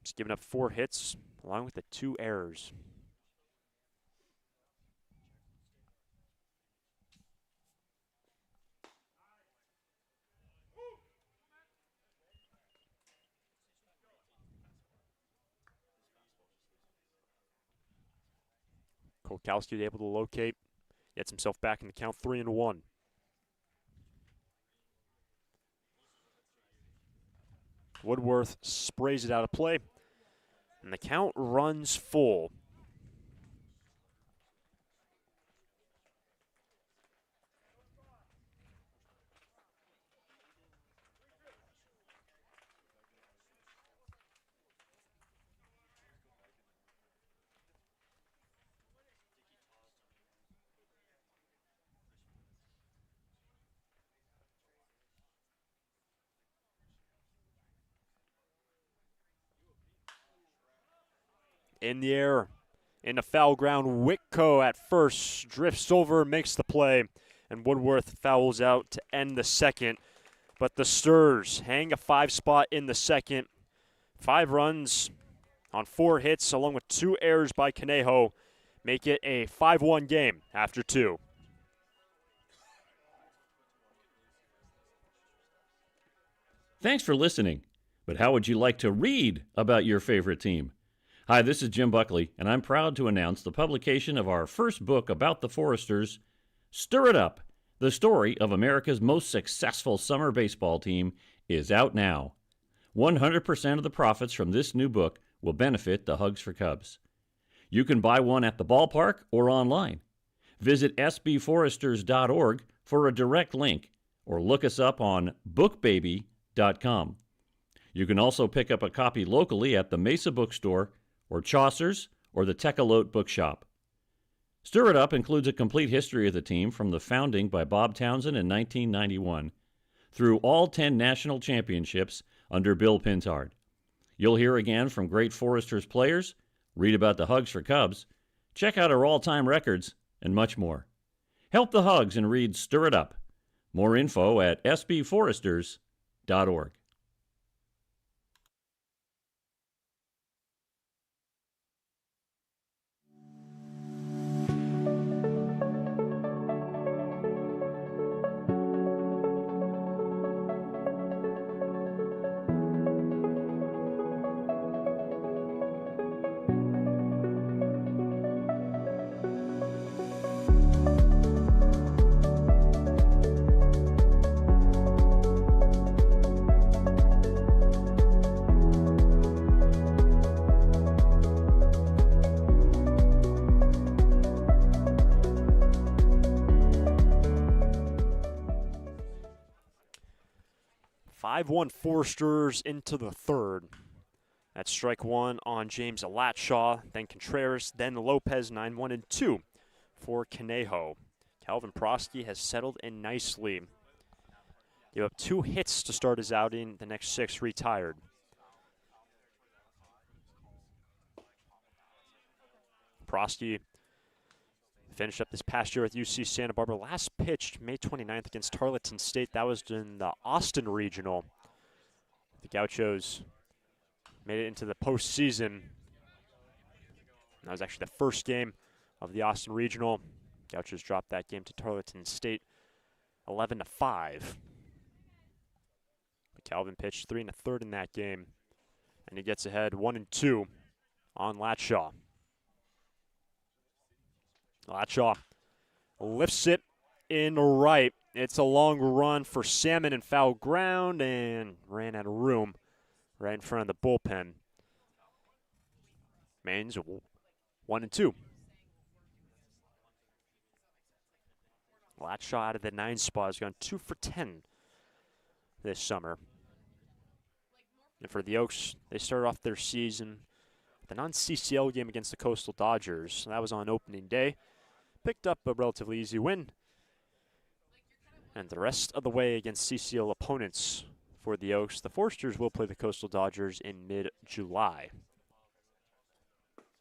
he's given up 4 hits along with the 2 errors. Kolkowski able to locate, gets himself back in the count 3-1. Woodworth sprays it out of play, and the count runs full. In the air, in the foul ground, Whitco at first drifts over, makes the play, and Woodworth fouls out to end the second. But the Sturs hang a 5 spot in the second. 5 runs on 4 hits, along with 2 errors by Conejo, make it a 5-1 game after 2. Thanks for listening. But how would you like to read about your favorite team? Hi, this is Jim Buckley, and I'm proud to announce the publication of our first book about the Foresters, Stir It Up, the story of America's most successful summer baseball team, is out now. 100% of the profits from this new book will benefit the Hugs for Cubs. You can buy one at the ballpark or online. Visit sbforesters.org for a direct link, or look us up on bookbaby.com. You can also pick up a copy locally at the Mesa Bookstore or Chaucer's or the Tecolote Bookshop. Stir It Up includes a complete history of the team from the founding by Bob Townsend in 1991 through all 10 national championships under Bill Pintard. You'll hear again from great Foresters players, read about the Hugs for Cubs, check out our all-time records, and much more. Help the Hugs and read Stir It Up. More info at sbforesters.org. One Foresters into the third. That's strike one on James Alatshaw, then Contreras, then Lopez, 9-1 and 2 for Conejo. Calvin Prosky has settled in nicely. Gave up 2 hits to start his outing, the next 6 retired. Prosky finished up this past year with UC Santa Barbara. Last pitched May 29th against Tarleton State. That was in the Austin Regional. The Gauchos made it into the postseason. That was actually the first game of the Austin Regional. Gauchos dropped that game to Tarleton State 11-5. But Calvin pitched 3 1/3 in that game, and he gets ahead 1-2 on Latshaw. Latshaw lifts it in right. It's a long run for Salmon in foul ground and ran out of room right in front of the bullpen. Mains 1-2. Latshaw out of the 9 spot has gone 2 for 10 this summer. And for the Oaks, they started off their season with a non-CCL game against the Coastal Dodgers. That was on opening day. Picked up a relatively easy win. And the rest of the way against CCL opponents for the Oaks. The Foresters will play the Coastal Dodgers in mid-July.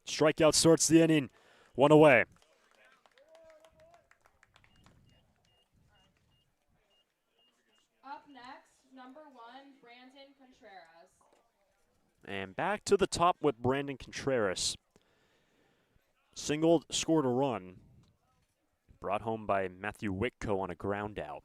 Strikeout starts the inning. 1 away. Up next, number 1, Brandon Contreras. And back to the top with Brandon Contreras. Singled, scored a run. Brought home by Matthew Whitco on a ground out.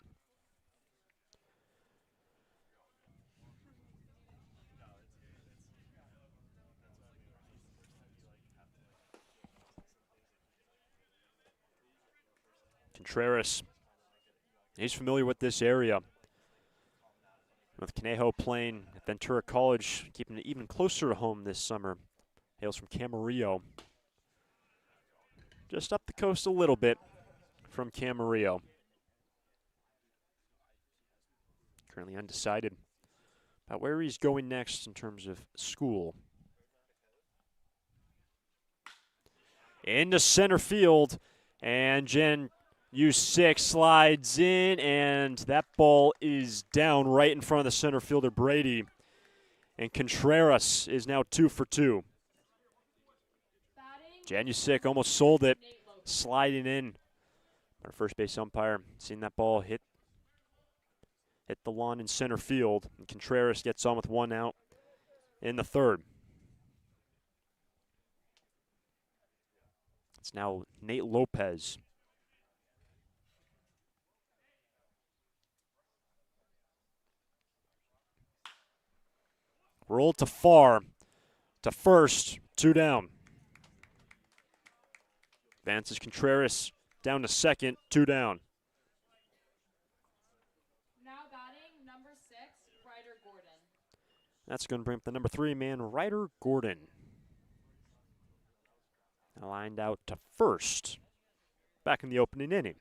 Contreras, he's familiar with this area. With Conejo playing at Ventura College, keeping it even closer to home this summer. Hails from Camarillo. Just up the coast a little bit from Camarillo. Currently undecided about where he's going next in terms of school. Into center field, and Jen U6 slides in, and that ball is down right in front of the center fielder, Brady. And Contreras is now 2 for 2. Jan U6 almost sold it, sliding in. Our first base umpire seen that ball hit the lawn in center field, and Contreras gets on with 1 out in the third. It's now Nate Lopez. Rolled to far, to first, 2 down. Advances Contreras down to second, 2 down. Now batting number 6, Ryder Gordon. That's going to bring up the number 3 man, Ryder Gordon. Lined out to first, back in the opening inning.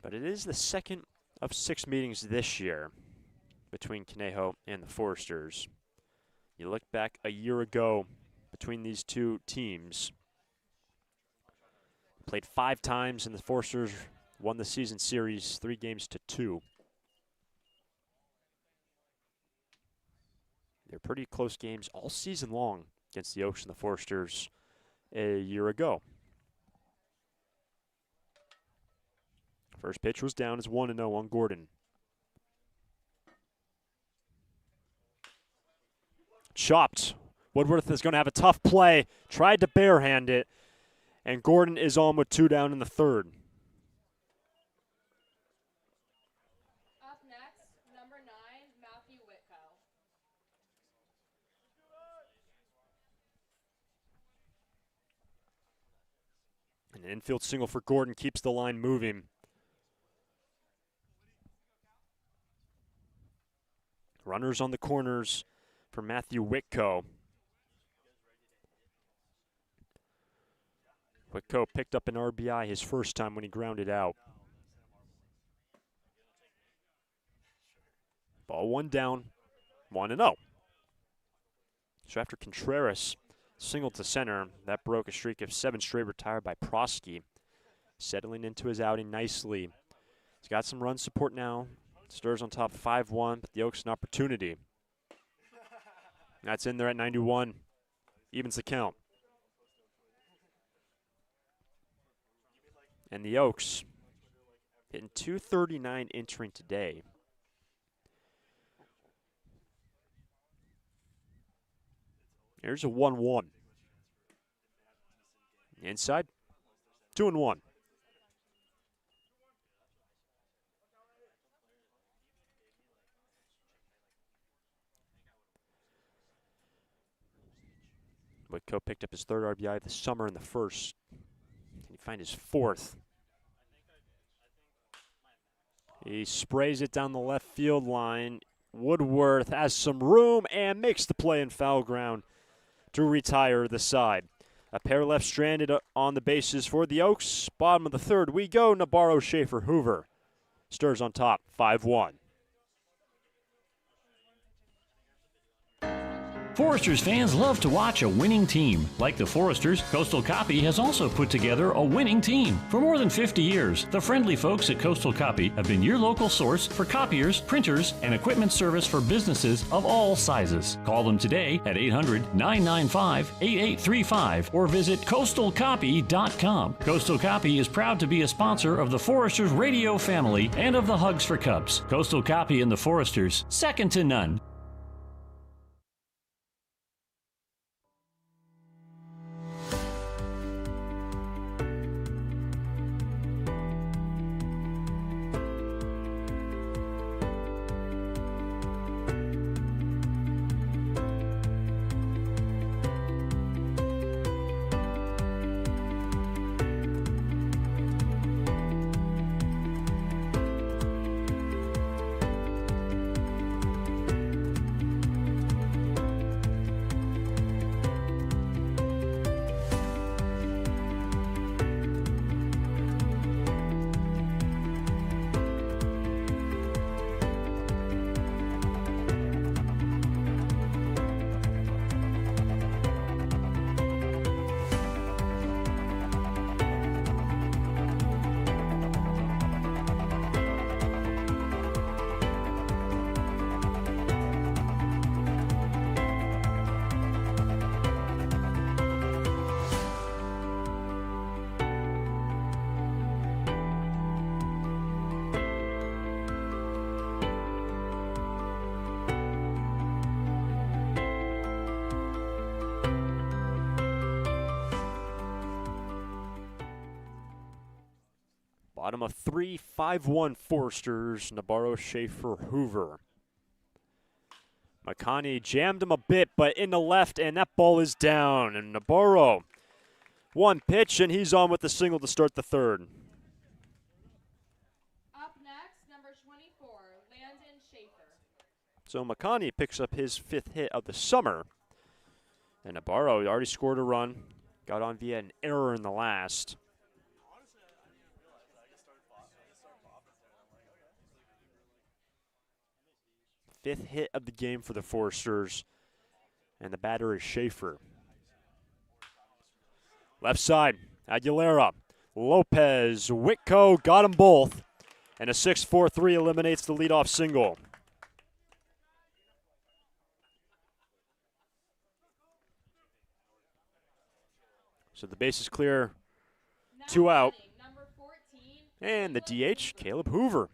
But it is the second of 6 meetings this year between Conejo and the Foresters. You look back a year ago between these two teams. Played 5 times, and the Foresters won the season series 3-2. They're pretty close games all season long against the Oaks and the Foresters a year ago. First pitch was down, is 1-0 on Gordon. Chopped. Woodworth is going to have a tough play. Tried to barehand it, and Gordon is on with 2 down in the third. Up next, number 9, Matthew Whitco. An infield single for Gordon keeps the line moving. Runners on the corners for Matthew Whitco. Whitco picked up an RBI his first time when he grounded out. Ball 1 down, 1-0. So after Contreras singled to center, that broke a streak of 7 straight retired by Prosky. Settling into his outing nicely. He's got some run support now. Sturs on top 5-1, but the Oaks an opportunity. That's in there at 91. Evens the count. And the Oaks hitting .239 entering today. Here's a 1-1. Inside, 2-1. Whitco picked up his 3rd RBI this summer in the first. Can he find his 4th? He sprays it down the left field line. Woodworth has some room and makes the play in foul ground to retire the side. A pair left stranded on the bases for the Oaks. Bottom of the third we go. Nabarro, Schaefer, Hoover. Sturs on top, 5-1. Foresters fans love to watch a winning team. Like the Foresters, Coastal Copy has also put together a winning team. For more than 50 years, the friendly folks at Coastal Copy have been your local source for copiers, printers, and equipment service for businesses of all sizes. Call them today at 800-995-8835 or visit coastalcopy.com. Coastal Copy is proud to be a sponsor of the Foresters radio family and of the Hugs for Cubs. Coastal Copy and the Foresters, second to none. Bottom of 3, 5-1 Forsters, Nabarro, Schaefer, Hoover. Makani jammed him a bit, but in the left, and that ball is down. And Nabarro, one pitch, and he's on with the single to start the third. Up next, number 24, Landon Schaefer. So Makani picks up his 5th hit of the summer. And Nabarro already scored a run, got on via an error in the last. Fifth hit of the game for the Forsters, and the batter is Schaefer. Left side, Aguilera, Lopez, Whitco got them both, and a 6-4-3 eliminates the leadoff single. So the base is clear, Now 2 out, batting, number 14, and the DH, Caleb Hoover.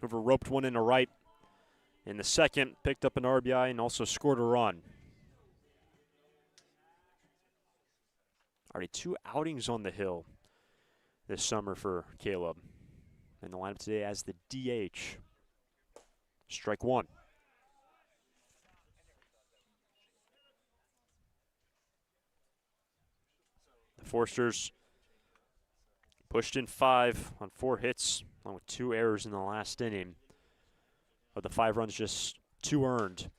Hoover roped one into right in the second, picked up an RBI, and also scored a run. Already 2 outings on the hill this summer for Caleb. In the lineup today as the DH. Strike one. The Forsters pushed in 5 on 4 hits, along with 2 errors in the last inning. But the 5 runs, just 2 earned.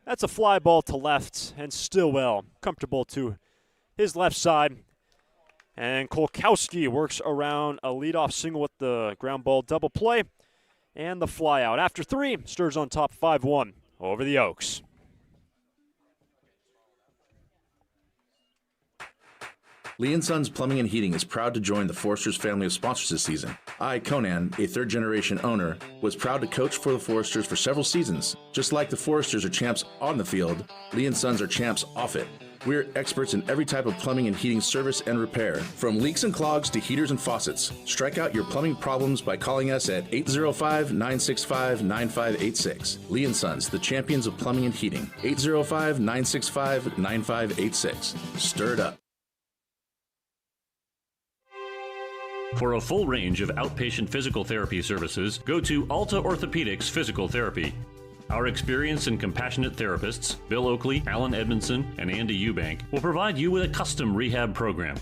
That's a fly ball to left, and Stillwell comfortable to his left side. And Kolkowski works around a leadoff single with the ground ball double play and the fly out. After 3, Sturs on top 5-1 over the Oaks. Lee & Sons Plumbing and Heating is proud to join the Foresters family of sponsors this season. I, Conan, a third-generation owner, was proud to coach for the Foresters for several seasons. Just like the Foresters are champs on the field, Lee & Sons are champs off it. We're experts in every type of plumbing and heating service and repair, from leaks and clogs to heaters and faucets. Strike out your plumbing problems by calling us at 805-965-9586. Lee & Sons, the champions of plumbing and heating. 805-965-9586. Stir it up. For a full range of outpatient physical therapy services, go to Alta Orthopedics Physical Therapy. Our experienced and compassionate therapists, Bill Oakley, Alan Edmondson, and Andy Eubank, will provide you with a custom rehab program.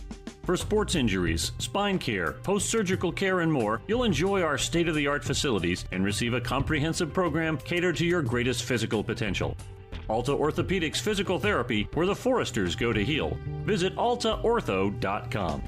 For sports injuries, spine care, post-surgical care, and more, you'll enjoy our state-of-the-art facilities and receive a comprehensive program catered to your greatest physical potential. Alta Orthopedics Physical Therapy, where the Foresters go to heal. Visit altaortho.com.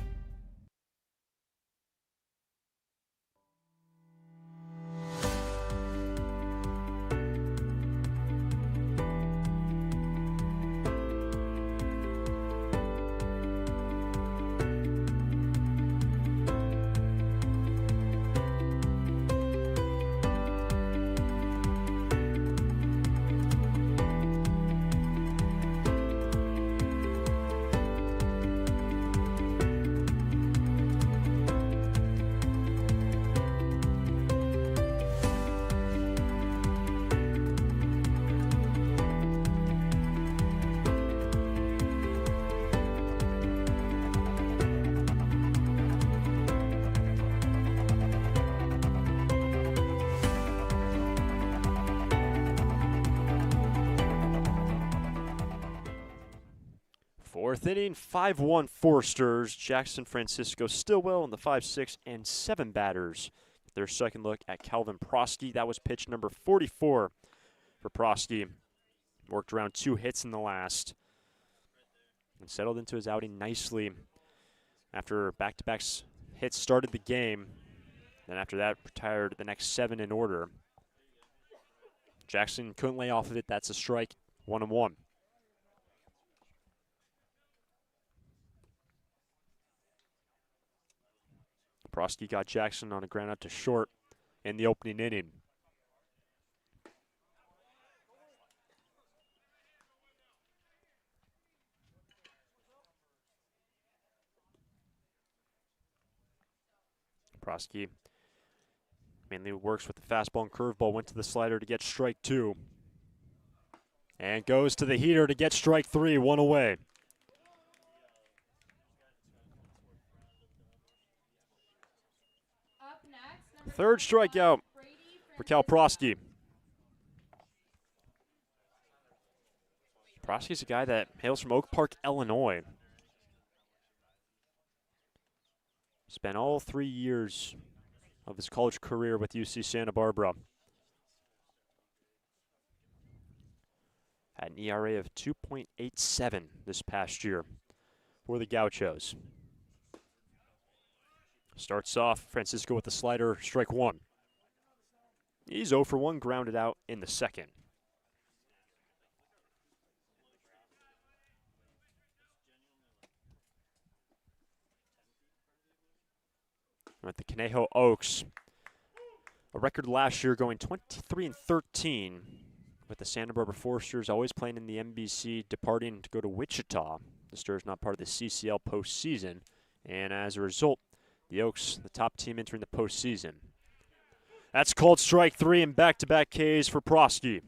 Fourth inning, 5-1 Forsters. Jackson Francisco Stillwell and the 5, 6, and 7 batters. Their second look at Calvin Prosky. That was pitch number 44 for Prosky. Worked around 2 hits in the last. And settled into his outing nicely after back-to-back hits started the game. Then after that, retired the next 7 in order. Jackson couldn't lay off of it. That's a strike, 1-1. Prosky got Jackson on a ground out to short in the opening inning. Prosky mainly works with the fastball and curveball, went to the slider to get strike 2. And goes to the heater to get strike 3, 1 away. Third strikeout for Cal Prosky. Prosky's a guy that hails from Oak Park, Illinois. Spent all 3 years of his college career with UC Santa Barbara. Had an ERA of 2.87 this past year for the Gauchos. Starts off Francisco with the slider, strike one. He's 0 for 1, grounded out in the second. At the Conejo Oaks, a record last year going 23-13 with the Santa Barbara Foresters always playing in the MBC, departing to go to Wichita. The Stars not part of the CCL postseason, and as a result, the Oaks, the top team entering the postseason. That's called strike three and back-to-back Ks for Prosky.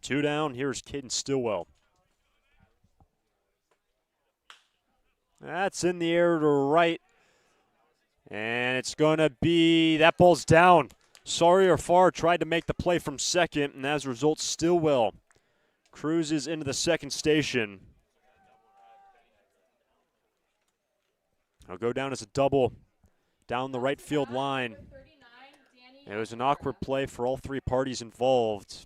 Two down, here's Caden Stillwell. That's in the air to right. And it's going to be, that ball's down. Sawyer Farr tried to make the play from second, and as a result, Stillwell cruises into the second station. It'll go down as a double down the right field line. It was an awkward play for all three parties involved.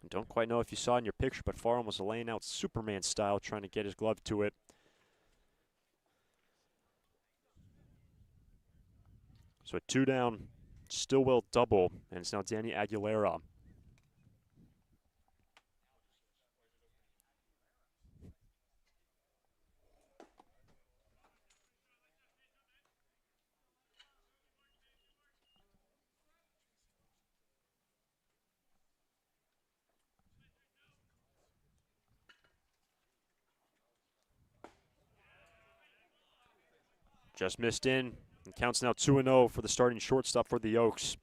Don't quite know if you saw in your picture, but Farr was laying out Superman style, trying to get his glove to it. So a two down, Stillwell double, and it's now Danny Aguilera. Just missed in. And counts now 2-0 for the starting shortstop for the Oaks.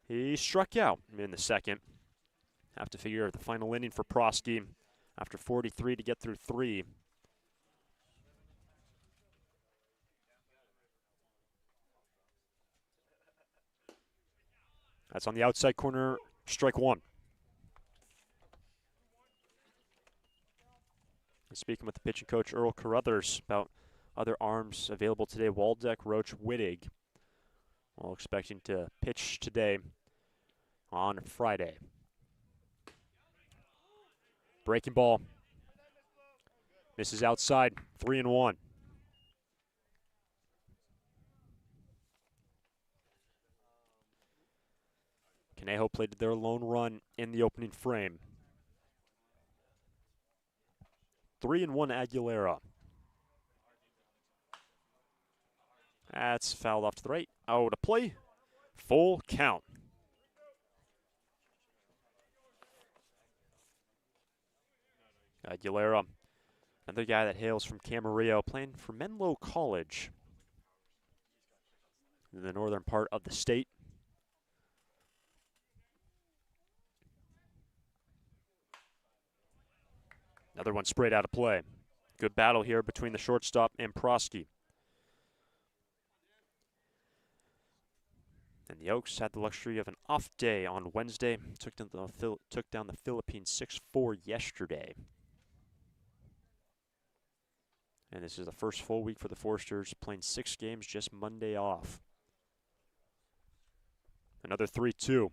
He struck out in the second. Have to figure out the final inning for Prosky after 43 to get through 3. That's on the outside corner, strike one. Speaking with the pitching coach Earl Carruthers about other arms available today, Waldeck, Roach, Wittig. All expecting to pitch today on Friday. Breaking ball. Misses outside, 3-1. Conejo played their lone run in the opening frame. 3-1 Aguilera. That's fouled off to the right. Out of play. Full count. Aguilera, another guy that hails from Camarillo, playing for Menlo College in the northern part of the state. Another one sprayed out of play. Good battle here between the shortstop and Prosky. And the Oaks had the luxury of an off day on Wednesday. Took down the Philippines 6-4 yesterday. And this is the first full week for the Foresters, playing 6 games, just Monday off. Another 3-2.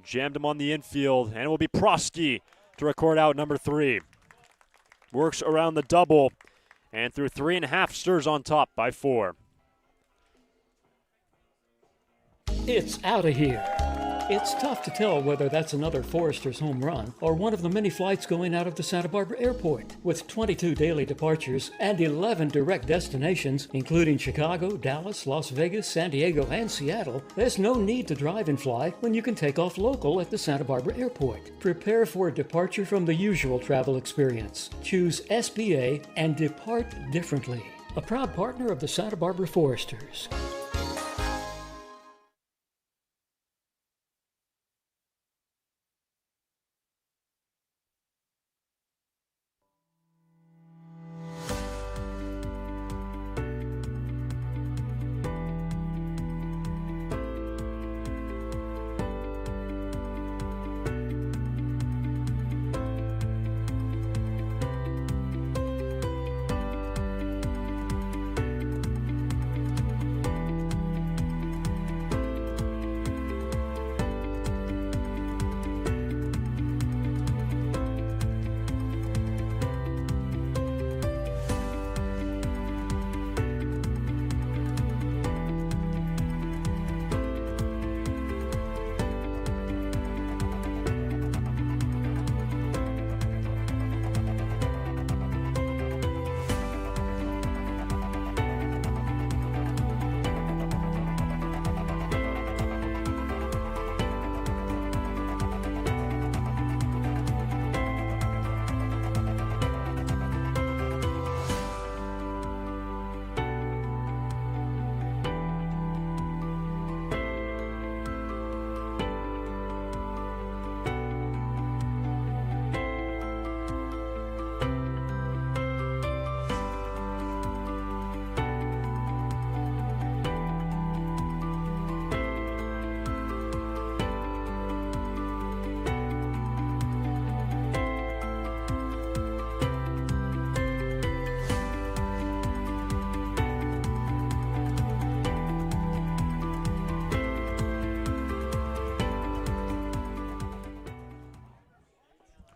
Jammed him on the infield, and it will be Prosky to record out number 3. Works around the double, and through 3.5, Stars on top by 4. It's out of here. It's tough to tell whether that's another Forester's home run or one of the many flights going out of the Santa Barbara airport. With 22 daily departures and 11 direct destinations, including Chicago, Dallas, Las Vegas, San Diego, and Seattle, there's no need to drive and fly when you can take off local at the Santa Barbara airport. Prepare for a departure from the usual travel experience. Choose SBA and depart differently. A proud partner of the Santa Barbara Foresters.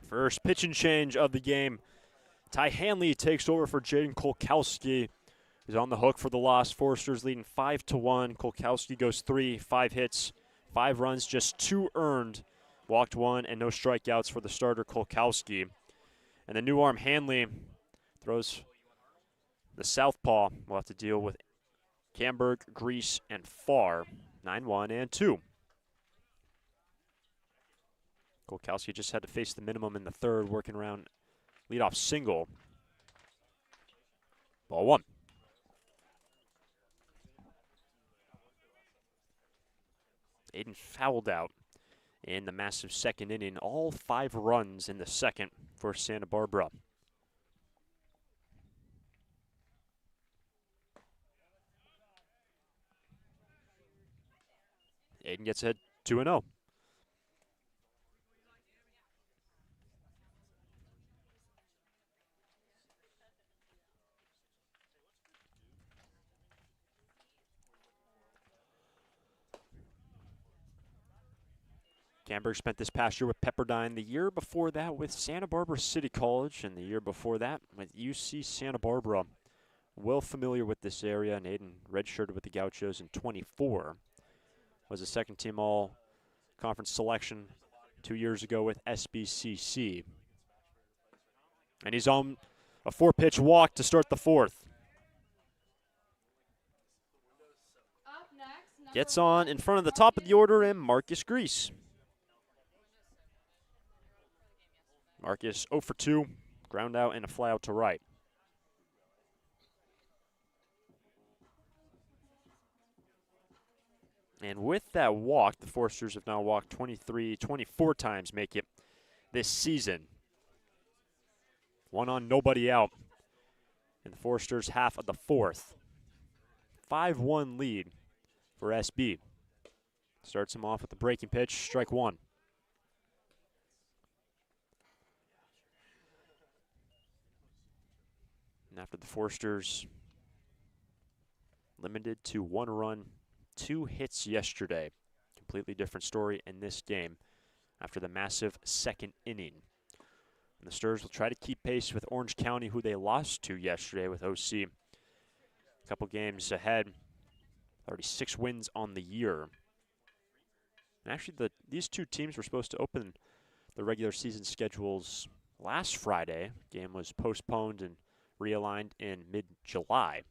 First pitch and change of the game. Ty Hanley takes over for Jaden Kolkowski. He's on the hook for the loss. Foresters leading 5-1. Kolkowski goes 5 hits, 5 runs, just 2 earned. Walked 1 and no strikeouts for the starter Kolkowski. And the new arm Hanley throws the southpaw. We'll have to deal with Camberg, Grease, and Farr. 9-1 and 2. Kolkowski just had to face the minimum in the third, working around leadoff single. Ball 1. Aiden fouled out in the massive second inning. All 5 runs in the second for Santa Barbara. Aiden gets ahead 2-0. Camberg spent this past year with Pepperdine, the year before that with Santa Barbara City College, and the year before that with UC Santa Barbara. Well familiar with this area, and Aiden redshirted with the Gauchos in 24. Was a second-team all-conference selection 2 years ago with SBCC. And he's on a 4-pitch walk to start the 4th. Up next, Gets on in front of the top of the order, and Marcus Grease. Marcus 0 for 2, ground out and a fly out to right. And with that walk, the Foresters have now walked 24 times, make it this season. 1 on, nobody out. And the Foresters half of the 4th. 5-1 lead for SB. Starts him off with the breaking pitch, strike 1. And after the Foresters limited to 1 run, 2 hits yesterday. Completely different story in this game after the massive second inning. And the Stars will try to keep pace with Orange County, who they lost to yesterday with OC. A couple games ahead, already 6 wins on the year. And actually, these two teams were supposed to open the regular season schedules last Friday. Game was postponed and realigned in mid-July.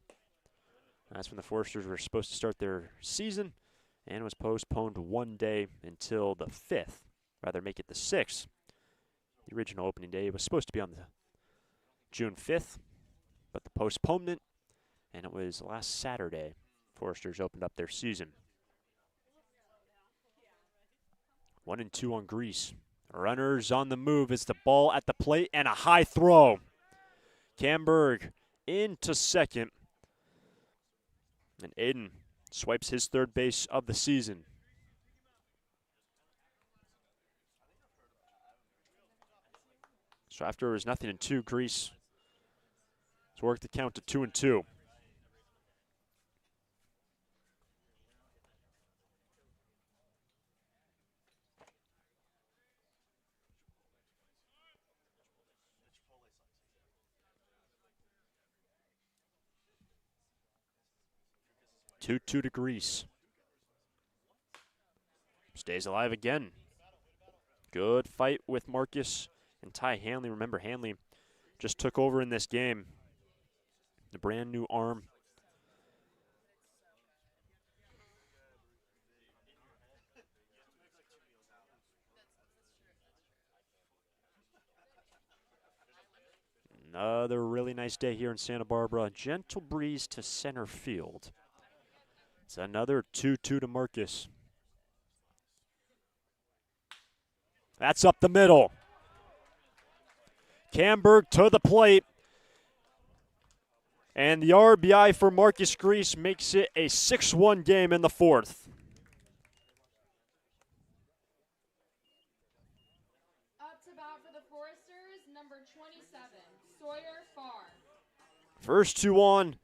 That's when the Foresters were supposed to start their season, and was postponed one day until the 5th. Rather, make it the 6th. The original opening day was supposed to be on the June 5th, but the postponement, and it was last Saturday, Foresters opened up their season. 1-2 on Grease. Runners on the move is the ball at the plate and a high throw. Camberg into second. And Aiden swipes his third base of the season. So after it was 0-2, Grease has worked the count to 2-2. Two to Grease. Stays alive again. Good fight with Marcus and Ty Hanley. Remember, Hanley just took over in this game. The brand new arm. Another really nice day here in Santa Barbara. Gentle breeze to center field. It's another 2-2 to Marcus. That's up the middle. Camberg to the plate. And the RBI for Marcus Grease makes it a 6-1 game in the 4th. Up to bat for the Foresters, number 27, Sawyer Farr. First 2 on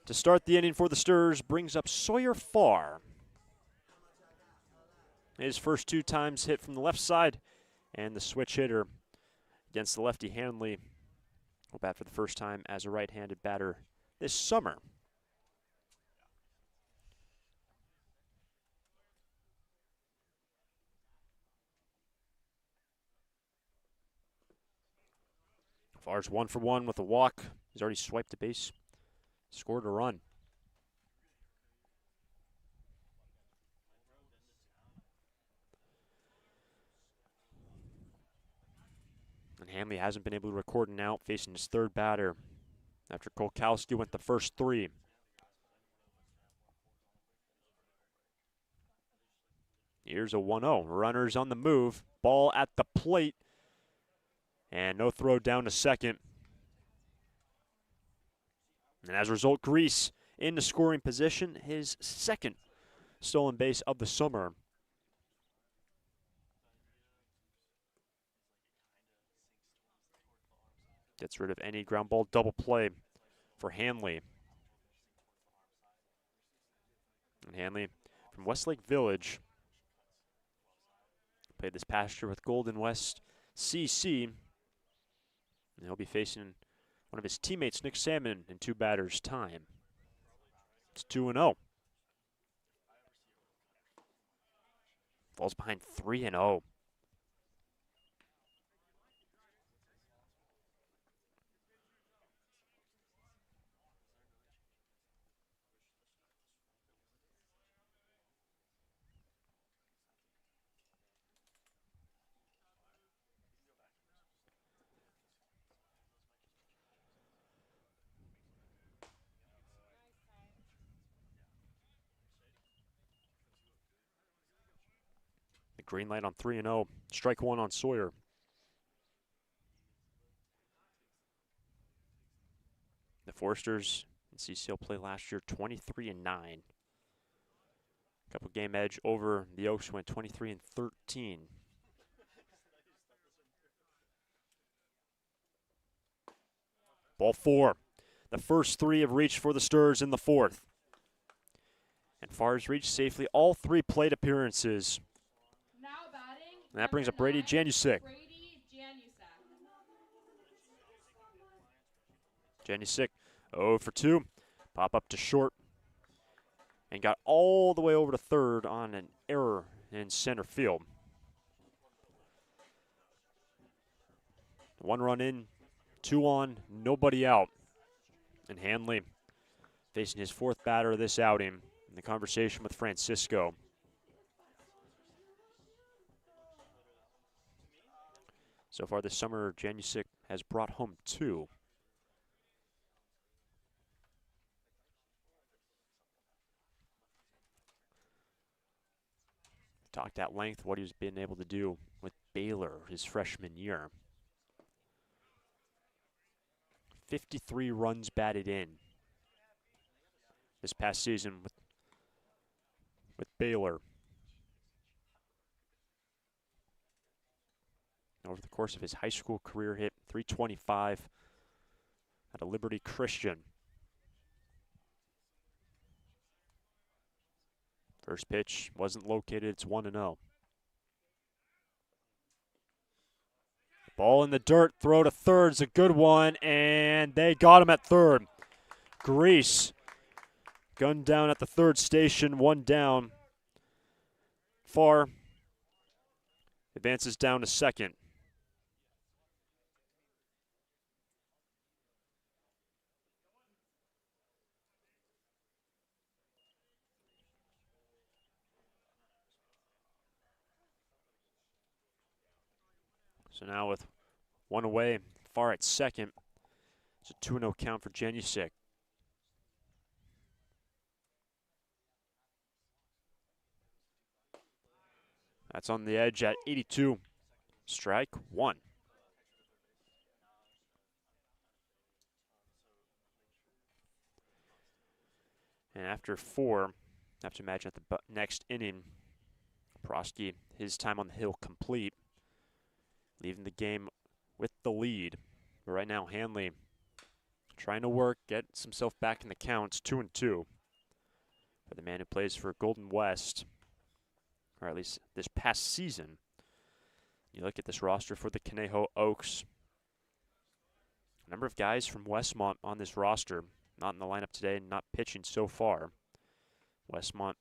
to start the inning for the Sturs brings up Sawyer Farr. His first 2 times hit from the left side, and the switch hitter against the lefty Hanley will bat for the first time as a right-handed batter this summer. Farr's 1 for 1 with a walk. He's already swiped a base, scored a run. And Hanley hasn't been able to record an out, facing his third batter after Kolkowski went the first 3. Here's a 1-0. Runners on the move. Ball at the plate. And no throw down to second. And as a result, Grease in the scoring position, his second stolen base of the summer. Gets rid of any ground ball double play for Hanley. And Hanley from Westlake Village played this past year with Golden West CC. And he'll be facing one of his teammates, Nick Salmon, in 2 batters' time. It's 2-0. Falls behind 3-0. Green light on 3-0. Strike 1 on Sawyer. The Foresters in CCL play last year 23-9. Couple game edge over the Oaks, went 23-13. Ball 4. The first 3 have reached for the Sturs in the 4th. And Farr's reached safely all 3 plate appearances. Now batting. And that brings up Brady Janusik. Janusik 0 for 2. Pop up to short. And got all the way over to third on an error in center field. 1 run in, 2 on, nobody out. And Hanley facing his 4th batter of this outing in the conversation with Francisco. So far this summer, Janusic has brought home 2. Talked at length what he's been able to do with Baylor his freshman year. 53 runs batted in this past season with Baylor. Over the course of his high school career, hit .325 at a Liberty Christian. First pitch wasn't located. It's 1-0. Ball in the dirt, throw to third is a good one, and they got him at third. Grease gunned down at the third station, 1 down. Farr advances down to second. So now with 1 away, Farr at second. It's a 2-0 count for Janusic. That's on the edge at 82. Strike 1. And after 4, I have to imagine at the next inning, Prosky, his time on the hill complete, leaving the game with the lead. But right now, Hanley trying to work, get himself back in the counts, 2-2 for the man who plays for Golden West, or at least this past season. You look at this roster for the Conejo Oaks. A number of guys from Westmont on this roster, not in the lineup today, not pitching so far. Westmont,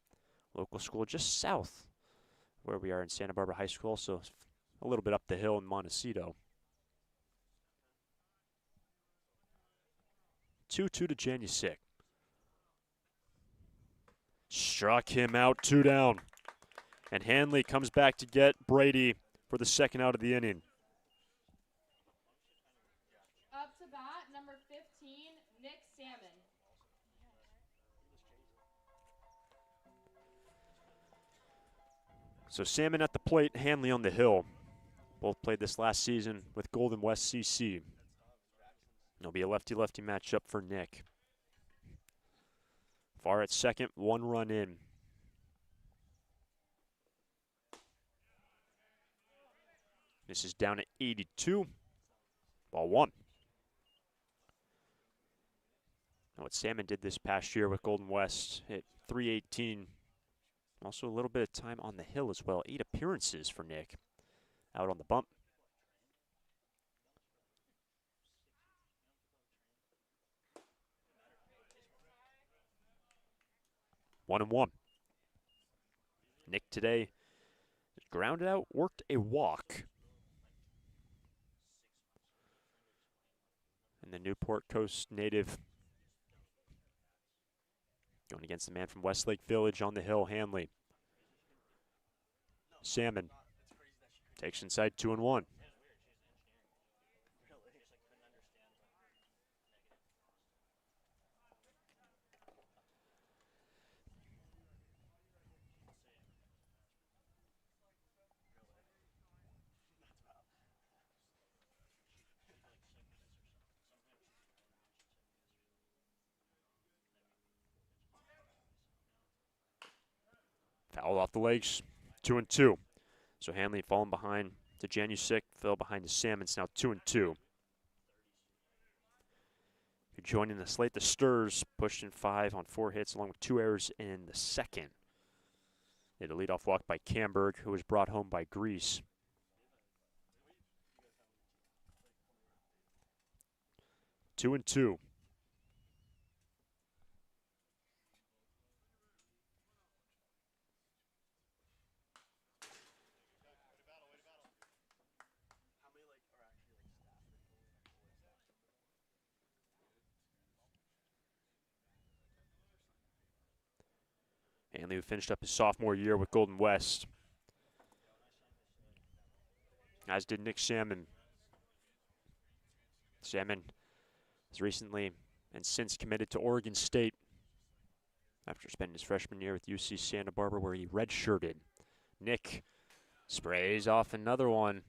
local school just south where we are in Santa Barbara High School, so a little bit up the hill in Montecito. 2-2 to Janusic. Struck him out, 2 down. And Hanley comes back to get Brady for the second out of the inning. Up to bat, number 15, Nick Salmon. So Salmon at the plate, Hanley on the hill. Both played this last season with Golden West CC. It'll be a lefty-lefty matchup for Nick. Farr at second, 1 run in. This is down at 82. Ball 1. Now what Salmon did this past year with Golden West, hit .318. Also a little bit of time on the hill as well. 8 appearances for Nick out on the bump. One and one. Nick today grounded out, worked a walk. And the Newport Coast native going against the man from Westlake Village on the hill, Hanley. Salmon takes inside 2-1. Foul off the legs, 2-2. So Hanley falling behind to Janusic, fell behind to Salmon. It's now 2-2. If you're joining the slate, the Sturs pushed in 5 on 4 hits, along with 2 errors in the second. They had a leadoff walk by Camberg, who was brought home by Grease. 2-2. Hanley, who finished up his sophomore year with Golden West, as did Nick Salmon. Salmon has recently and since committed to Oregon State after spending his freshman year with UC Santa Barbara, where he redshirted. Nick sprays off another one.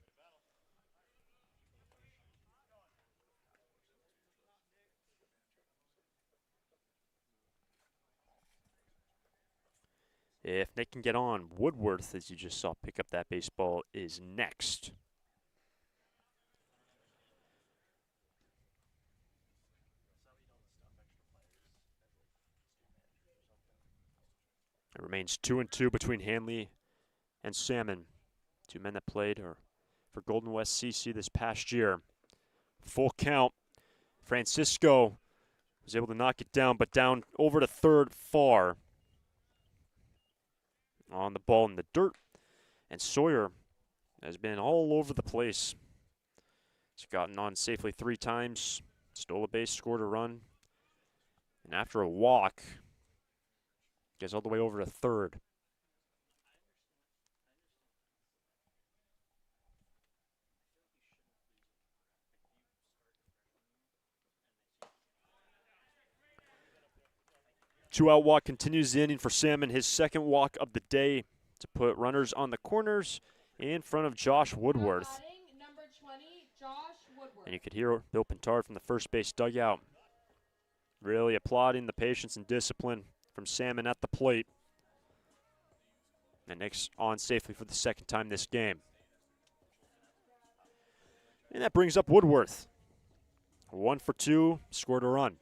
If Nick can get on, Woodworth, as you just saw pick up that baseball, is next. It remains 2-2 between Hanley and Salmon. Two men that played for Golden West CC this past year. Full count. Francisco was able to knock it down, but down over to third far. On the ball in the dirt. And Sawyer has been all over the place. He's gotten on safely 3 times, stole a base, scored a run. And after a walk, gets all the way over to third. Two-out walk continues the inning for Salmon, his second walk of the day to put runners on the corners in front of Josh Woodworth. Number 20, Josh Woodworth. And you could hear Bill Pintard from the first base dugout really applauding the patience and discipline from Salmon at the plate. And Nick's on safely for the second time this game. And that brings up Woodworth. 1 for 2, scored a run.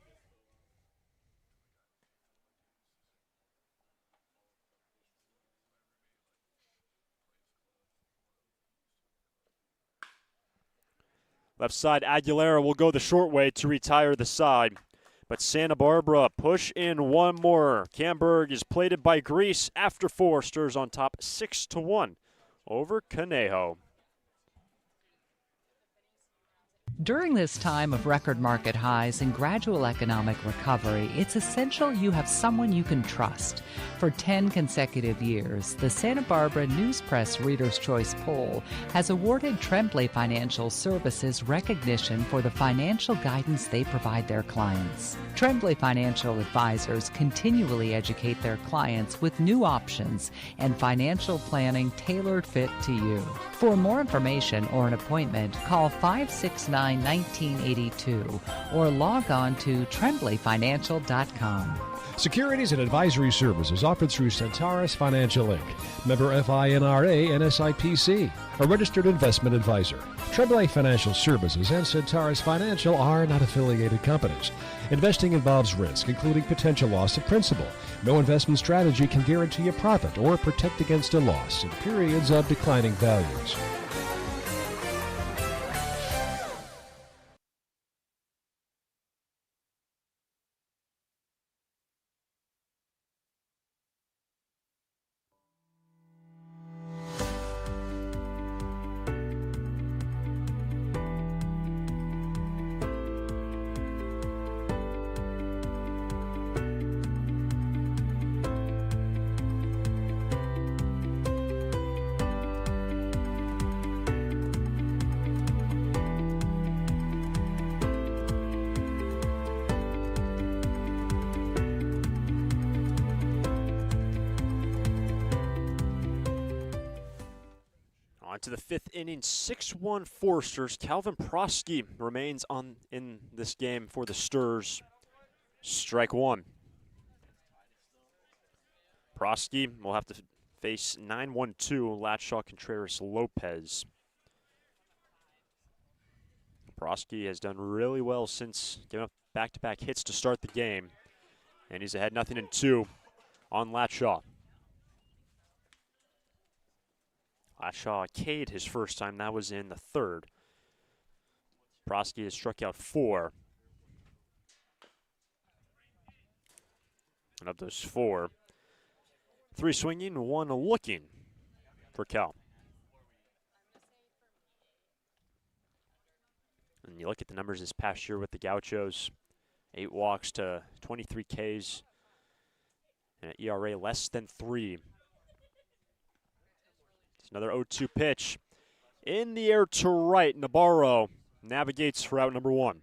Left side, Aguilera will go the short way to retire the side. But Santa Barbara push in one more. Camberg is plated by Grease after 4, stirs on top 6-1 over Conejo. During this time of record market highs and gradual economic recovery, it's essential you have someone you can trust. For 10 consecutive years, the Santa Barbara News Press Reader's Choice Poll has awarded Tremblay Financial Services recognition for the financial guidance they provide their clients. Tremblay Financial Advisors continually educate their clients with new options and financial planning tailored fit to you. For more information or an appointment, call 569-1982 or log on to tremblayfinancial.com. Securities and advisory services offered through Centaurus Financial Inc., member FINRA and SIPC, a registered investment advisor. Tremblay Financial Services and Centaurus Financial are not affiliated companies. Investing involves risk, including potential loss of principal. No investment strategy can guarantee a profit or protect against a loss in periods of declining values. On to the 5th inning, 6-1 Foresters. Calvin Prosky remains in this game for the Sturs. Strike 1. Prosky will have to face 9-1-2 Latshaw Contreras Lopez. Prosky has done really well since giving up back-to-back hits to start the game. And he's ahead 0-2 on Latshaw. Latshaw Cade his first time. That was in the 3rd. Prosky has struck out 4. And of those 4, 3 swinging, 1 looking for Cal. And you look at the numbers this past year with the Gauchos, 8 walks to 23 Ks. and an ERA less than 3. It's another 0-2 pitch. In the air to right, Navarro navigates route number 1.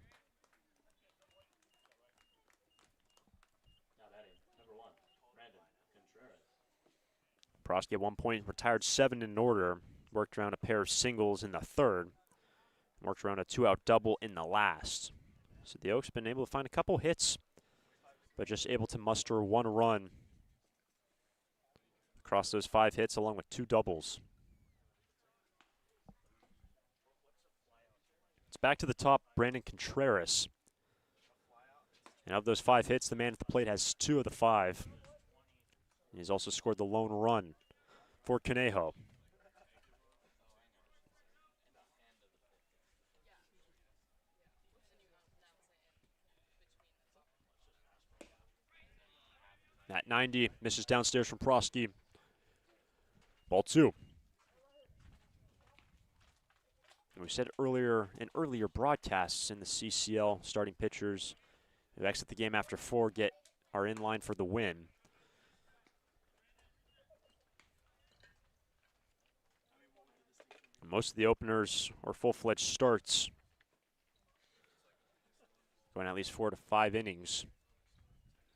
Prosky at one point retired 7 in order, worked around a pair of singles in the 3rd, worked around a 2-out double in the last. So the Oaks been able to find a couple hits, but just able to muster 1 run across those 5 hits along with 2 doubles. It's back to the top, Brandon Contreras. And of those 5 hits, the man at the plate has 2 of the 5. He's also scored the lone run for Conejo. At 90, misses downstairs from Prosky. Ball 2. And we said earlier in earlier broadcasts in the CCL, starting pitchers who exit the game after 4 are in line for the win. Most of the openers or full-fledged starts going at least 4 to 5 innings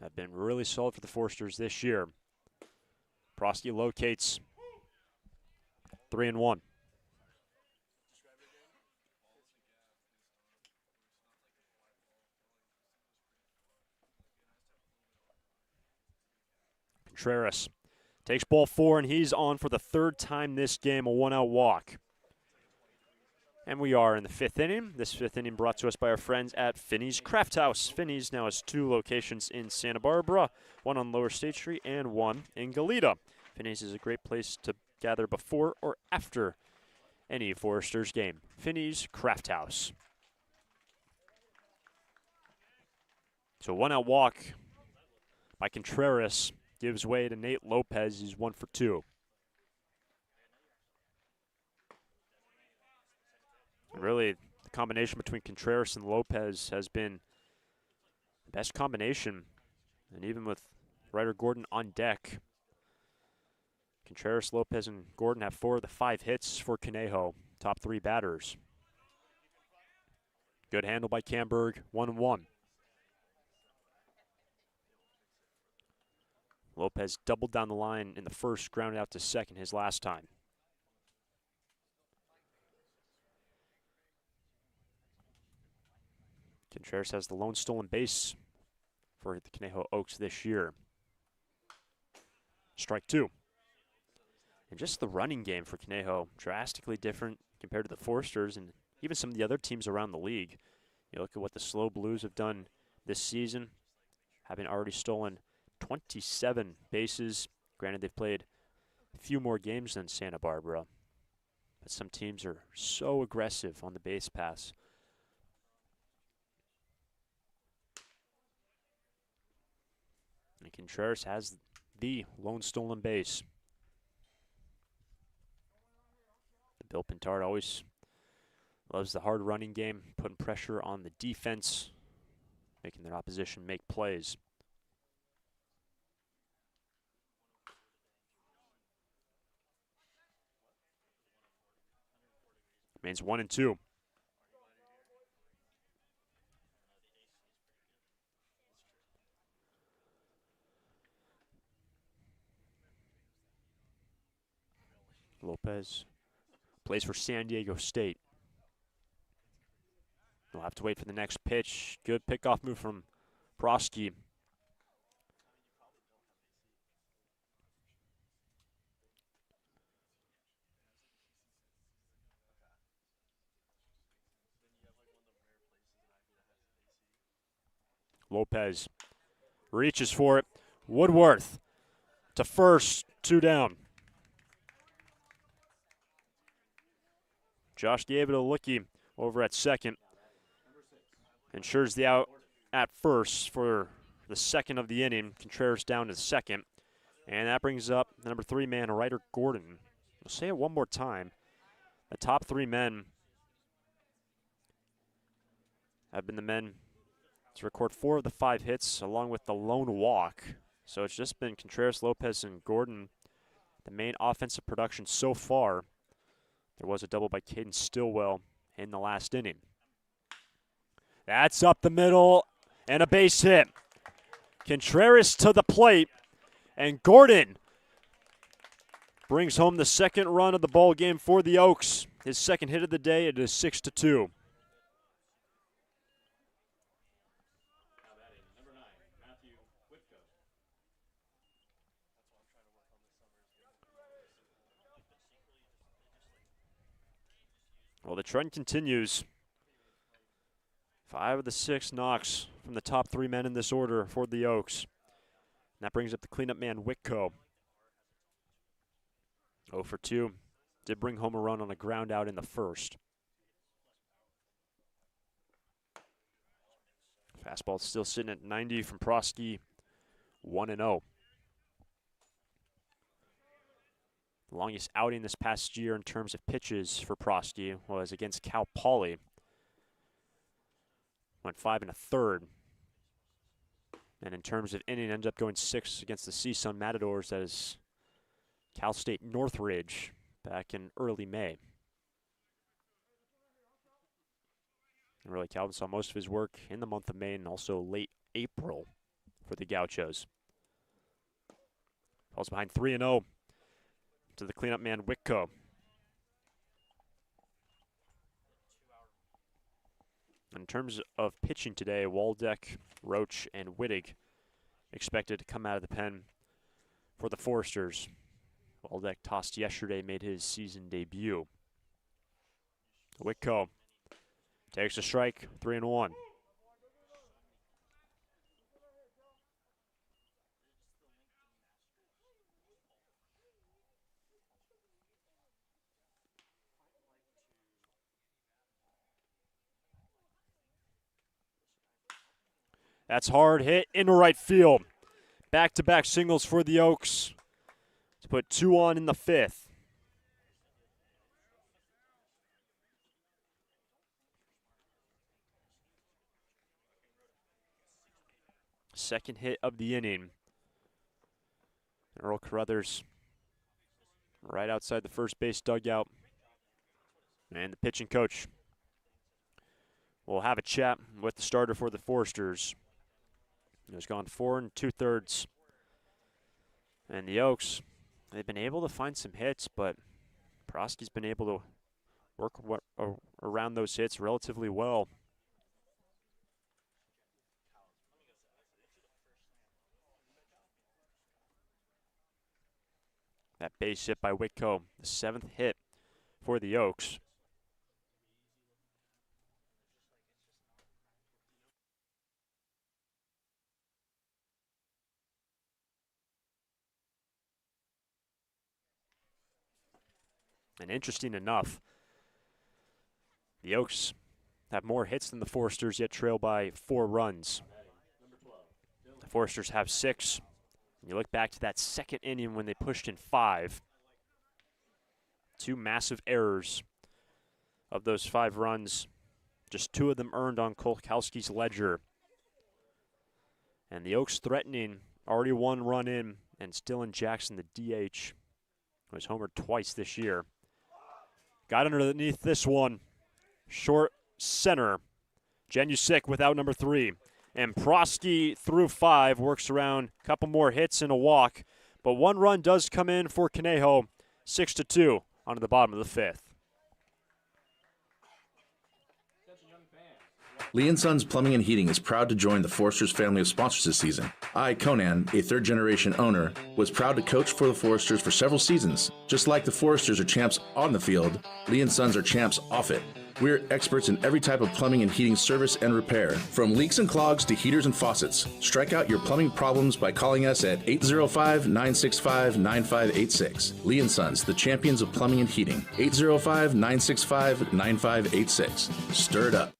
have been really solid for the Forsters this year. Prosky locates 3-1. Contreras takes ball 4, and he's on for the 3rd time this game, a 1-out walk. And we are in the 5th inning. This 5th inning brought to us by our friends at Finney's Craft House. Finney's now has 2 locations in Santa Barbara, 1 on Lower State Street and 1 in Goleta. Finney's is a great place to gather before or after any Foresters game. Finney's Craft House. So 1-out walk by Contreras gives way to Nate Lopez. He's 1 for 2. Really, the combination between Contreras and Lopez has been the best combination. And even with Ryder Gordon on deck, Contreras, Lopez, and Gordon have 4 of the 5 hits for Conejo, top 3 batters. Good handle by Camberg, 1-1. Lopez doubled down the line in the 1st, grounded out to 2nd his last time. Contreras has the lone stolen base for the Conejo Oaks this year. Strike 2. And just the running game for Conejo, drastically different compared to the Foresters and even some of the other teams around the league. You look at what the Slow Blues have done this season, having already stolen 27 bases. Granted, they've played a few more games than Santa Barbara, but some teams are so aggressive on the base pass. And Contreras has the lone stolen base. Bill Pintard always loves the hard running game, putting pressure on the defense, making their opposition make plays. Remains 1-2. Lopez plays for San Diego State. We'll have to wait for the next pitch. Good pickoff move from Prosky. Lopez reaches for it. Woodworth to first, 2 down. Josh gave it a lookie over at 2nd. Ensures the out at first for the 2nd of the inning. Contreras down to 2nd. And that brings up the number 3 man, Ryder Gordon. I'll say it one more time. The top 3 men have been the men to record 4 of the 5 hits, along with the lone walk So it's just been Contreras, Lopez, and Gordon, the main offensive production so far. There was a double by Caden Stillwell in the last inning. That's up the middle and a base hit. Contreras to the plate, and Gordon brings home the second run of the ball game for the Oaks. His second hit of the day. It is 6-2. Well, the trend continues. 5 of the 6 knocks from the top 3 men in this order for the Oaks. And that brings up the cleanup man, Whitco. 0 for 2. Did bring home a run on a ground out in the first. Fastball still sitting at 90 from Prosky, 1-0. The longest outing this past year in terms of pitches for Prosky was against Cal Poly. Went 5 1/3. And in terms of inning, ended up going 6 against the CSUN Matadors. That is Cal State Northridge back in early May. And really, Calvin saw most of his work in the month of May and also late April for the Gauchos. Falls behind 3-0 to the cleanup man, Whitco. In terms of pitching today, Waldeck, Roach, and Wittig expected to come out of the pen for the Foresters. Waldeck tossed yesterday, made his season debut. Whitco takes a strike, 3-1. That's hard hit into right field. Back-to-back singles for the Oaks to put 2 on in the 5th. Second hit of the inning. Earl Carruthers right outside the first base dugout. And the pitching coach will have a chat with the starter for the Foresters. He's gone 4 2/3. And the Oaks, they've been able to find some hits, but Prosky's been able to work around those hits relatively well. That base hit by Whitco, the 7th hit for the Oaks. And interesting enough, the Oaks have more hits than the Foresters, yet trail by 4 runs. The Foresters have 6. And you look back to that second inning when they pushed in 5. 2 massive errors. Of those 5 runs, just 2 of them earned on Kolkowski's ledger. And the Oaks threatening, already 1 run in, and Dylan Jackson, the DH, who has homered twice this year. Got underneath this one. Short center. Janusik without number 3. And Prosky through 5 works around a couple more hits and a walk. But 1 run does come in for Conejo. 6-2 onto the bottom of the 5th. Lee & Sons Plumbing and Heating is proud to join the Foresters family of sponsors this season. I, Conan, a third-generation owner, was proud to coach for the Foresters for several seasons. Just like the Foresters are champs on the field, Lee & Sons are champs off it. We're experts in every type of plumbing and heating service and repair, from leaks and clogs to heaters and faucets. Strike out your plumbing problems by calling us at 805-965-9586. Lee & Sons, the champions of plumbing and heating. 805-965-9586. Stir it up.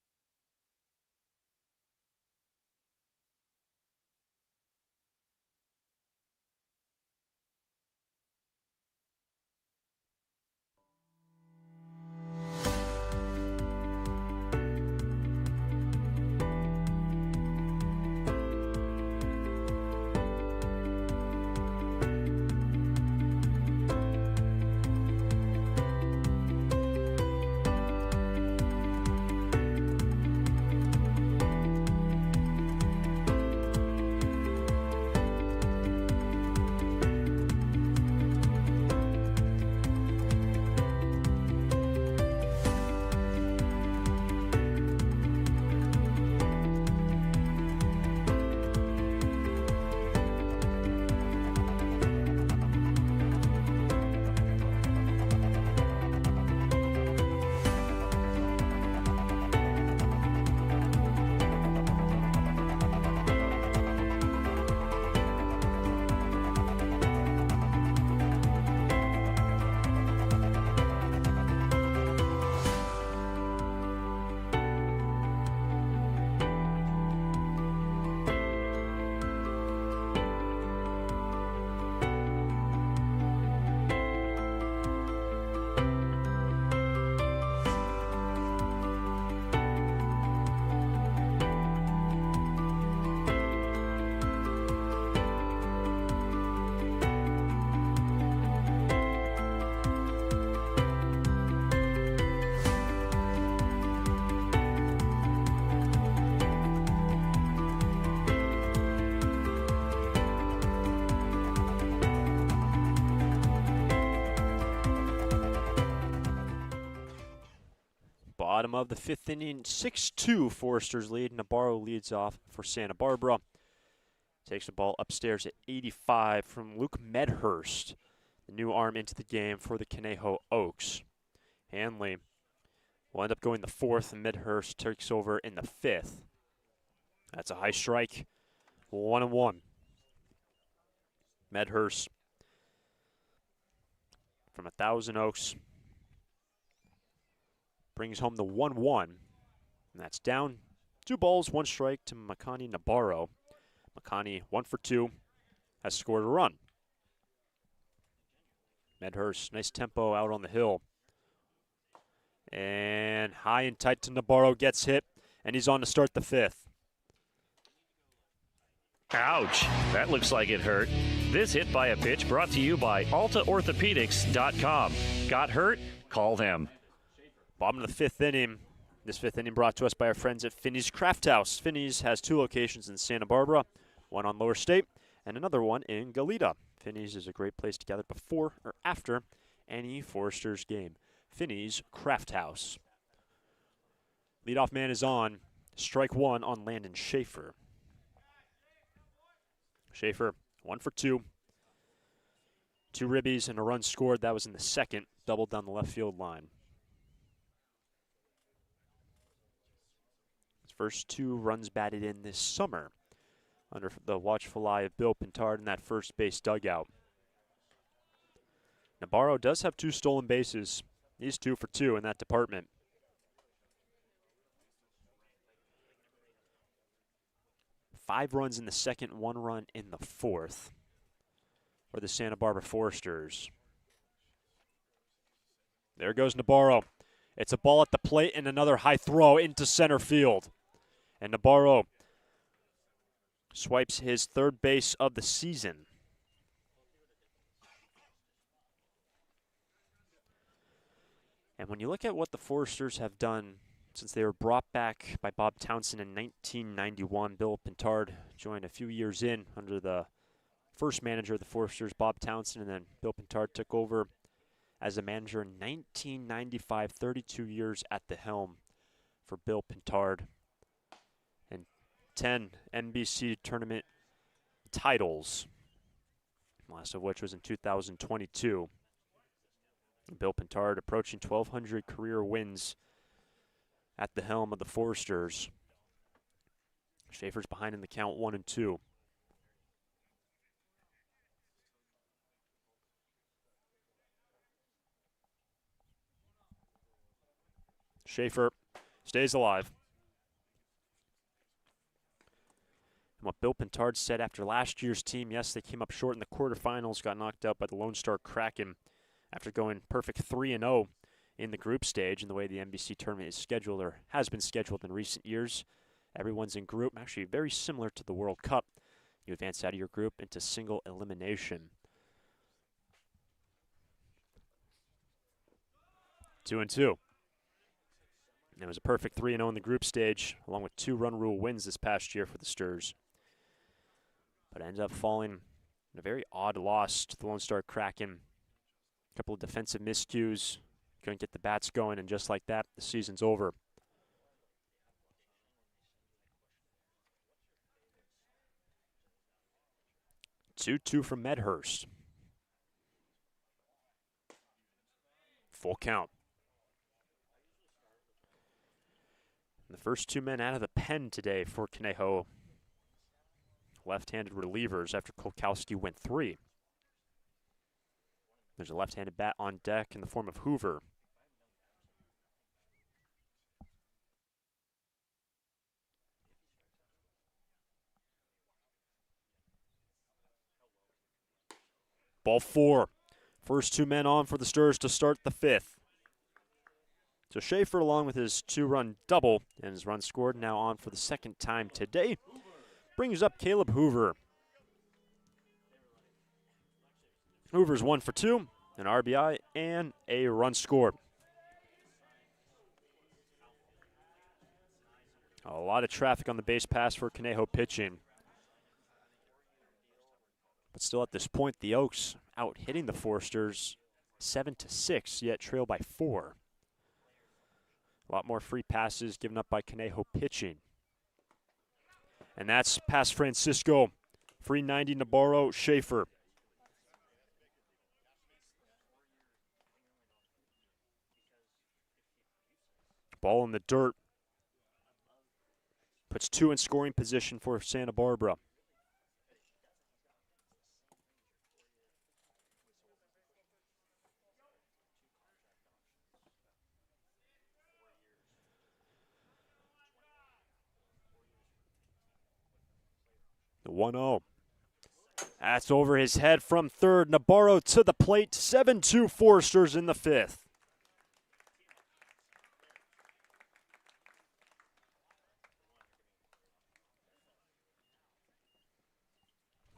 Bottom of the fifth inning, 6-2 Foresters lead. Nabarro leads off for Santa Barbara. Takes the ball upstairs at 85 from Luke Medhurst, the new arm into the game for the Conejo Oaks. Hanley will end up going the fourth, and Medhurst takes over in the fifth. That's a high strike, 1-1. Medhurst from Thousand Oaks brings home the 1-1, and that's down 2 balls, 1 strike to Makani Nabarro. Makani, 1 for 2, has scored a run. Medhurst, nice tempo out on the hill. And high and tight to Nabarro, gets hit, and he's on to start the fifth. Ouch, that looks like it hurt. This hit by a pitch brought to you by AltaOrthopedics.com. Got hurt? Call them. Bottom of the fifth inning. This fifth inning brought to us by our friends at Finney's Craft House. Finney's has 2 locations in Santa Barbara, one on Lower State and another one in Goleta. Finney's is a great place to gather before or after any Foresters game. Finney's Craft House. Leadoff man is on. Strike 1 on Landon Schaefer. Schaefer, 1 for 2. 2 ribbies and a run scored. That was in the second. Doubled down the left field line. His first 2 runs batted in this summer under the watchful eye of Bill Pintard in that first base dugout. Nabarro does have 2 stolen bases. He's 2 for 2 in that department. Five runs in the second, 1 run in the fourth for the Santa Barbara Foresters. There goes Nabarro. It's a ball at the plate and another high throw into center field. And Nabarro swipes his 3rd base of the season. And when you look at what the Foresters have done since they were brought back by Bob Townsend in 1991, Bill Pintard joined a few years in under the first manager of the Foresters, Bob Townsend, and then Bill Pintard took over as a manager in 1995, 32 years at the helm for Bill Pintard, and 10 NBC tournament titles, last of which was in 2022. Bill Pintard approaching 1,200 career wins at the helm of the Foresters. Schaefer's behind in the count, 1-2. Schaefer stays alive. And what Bill Pintard said after last year's team, yes, they came up short in the quarterfinals, got knocked out by the Lone Star Kraken after going perfect 3-0 in the group stage, and the way the NBC tournament is scheduled, or has been scheduled in recent years. Everyone's in group, actually very similar to the World Cup. You advance out of your group into single elimination. 2-2. And it was a perfect 3-0 in the group stage, along with 2 run rule wins this past year for the Sturs. But it ended up falling in a very odd loss to the Lone Star Kraken. A couple of defensive miscues. Couldn't get the bats going, and just like that, the season's over. Two from Medhurst. Full count. And the first 2 men out of the pen today for Conejo. Left-handed relievers after Kolkowski went 3. There's a left-handed bat on deck in the form of Hoover. Ball 4. First 2 men on for the Sturs to start the 5th. So Schaefer, along with his 2-run double and his run scored, now on for the 2nd time today, brings up Caleb Hoover. Hoover's 1 for 2, an RBI, and a run scored. A lot of traffic on the base pass for Conejo pitching. But still at this point, the Oaks out hitting the Foresters 7-6, yet trail by 4. A lot more free passes given up by Conejo pitching. And that's past Francisco. Free 90 Navarro, Schaefer. Ball in the dirt. Puts 2 in scoring position for Santa Barbara. The 1-0. That's over his head from third. Navarro to the plate. 7-2 Foresters in the 5th.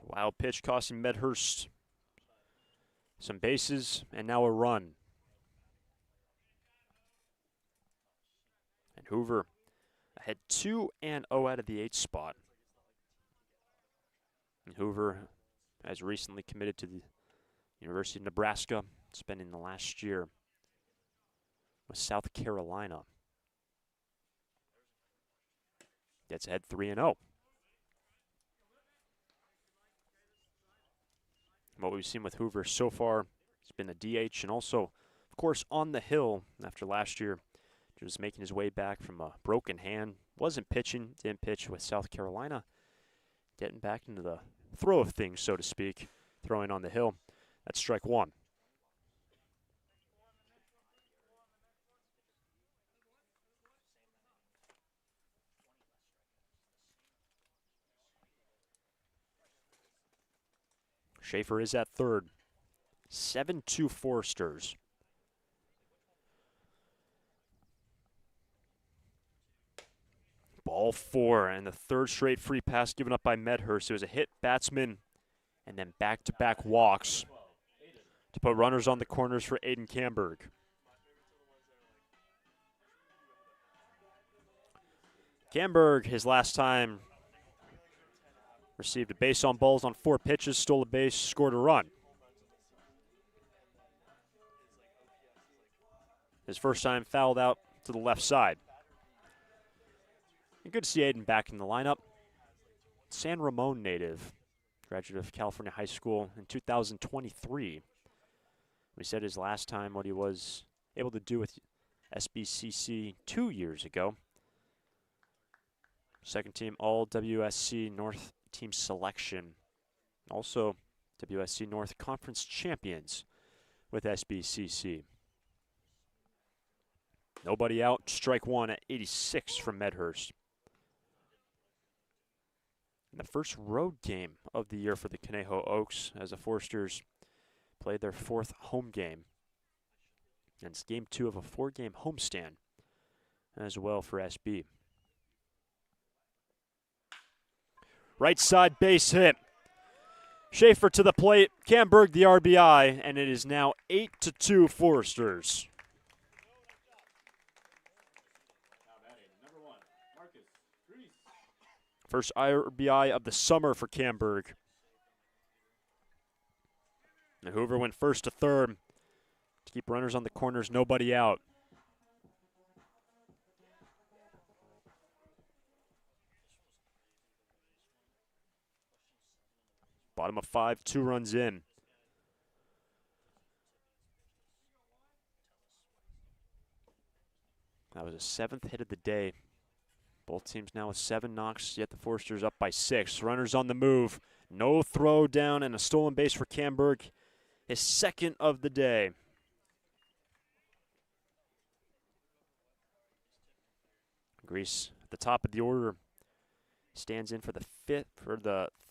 Wild pitch costing Medhurst some bases and now a run. And Hoover ahead 2-0 out of the 8th spot. And Hoover has recently committed to the University of Nebraska, spending the last year with South Carolina. Gets ahead 3-0. What we've seen with Hoover so far has been a DH and also, of course, on the hill after last year. He was making his way back from a broken hand. Wasn't pitching, didn't pitch with South Carolina. Getting back into the throw of things, so to speak, throwing on the hill. That's strike 1. Schaefer is at third. 7-2 Foresters. Ball 4, and the third straight free pass given up by Medhurst. It was a hit batsman, and then back-to-back walks to put runners on the corners for Aiden Camberg. Camberg, his last time, received a base on balls on 4 pitches, stole a base, scored a run. His first time fouled out to the left side. And good to see Aiden back in the lineup. San Ramon native, graduate of California High School in 2023. We said his last time what he was able to do with SBCC 2 years ago. Second team All WSC North team selection. Also WSC North Conference champions with SBCC. Nobody out, strike 1 at 86 from Medhurst. And the first road game of the year for the Conejo Oaks as the Foresters played their 4th home game. And it's game 2 of a 4-game homestand as well for SB. Right side base hit. Schaefer to the plate, Camberg the RBI, and it is now 8-2 Foresters. First RBI of the summer for Camberg. And Hoover went first to third to keep runners on the corners, nobody out. Bottom of 5, 2 runs in. That was a 7th hit of the day. Both teams now with 7 knocks, yet the Foresters up by 6. Runners on the move. No throw down and a stolen base for Camberg. His 2nd of the day. Grease at the top of the order. Stands in for the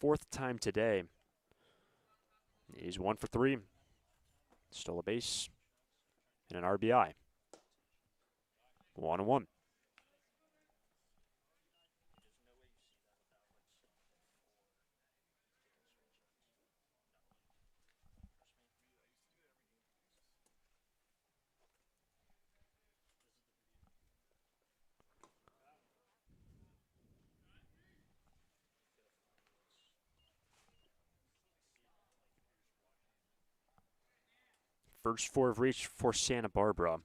4th time today. He's 1 for 3. Stole a base and an RBI. 1-1. First 4 have reached for Santa Barbara.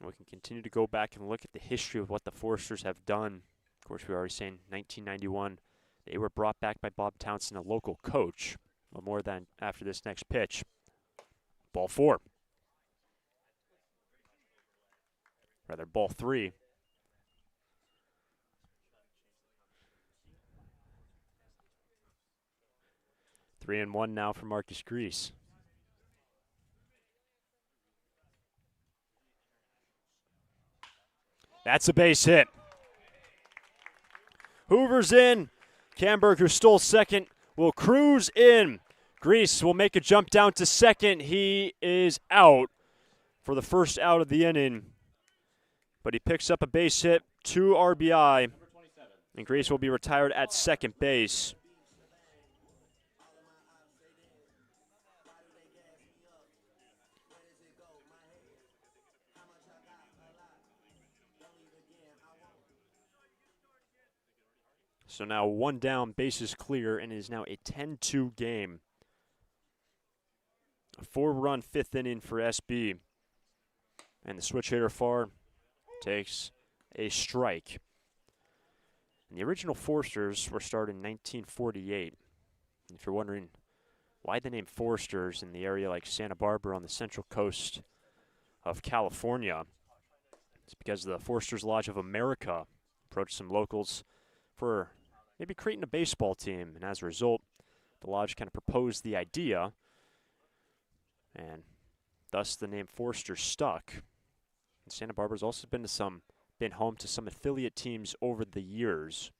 We can continue to go back and look at the history of what the Foresters have done. Of course, we were already saying 1991, they were brought back by Bob Townsend, a local coach. But more than after this next pitch. Ball 4. Rather, ball 3. Three and one now for Marcus Grease. That's a base hit. Hoover's in. Camberg, who stole second, will cruise in. Grease will make a jump down to second. He is out for the first out of the inning. But he picks up a base hit, 2 RBI, and Grease will be retired at second base. So now 1 down, bases clear, and it is now a 10-2 game. A 4-run 5th inning for SB. And the switch hitter Farr takes a strike. And the original Foresters were started in 1948. And if you're wondering why the name Foresters in the area like Santa Barbara on the central coast of California, it's because the Foresters Lodge of America approached some locals for maybe creating a baseball team. And as a result, the lodge kind of proposed the idea, and thus the name Foresters stuck. And Santa Barbara's also been home to some affiliate teams over the years.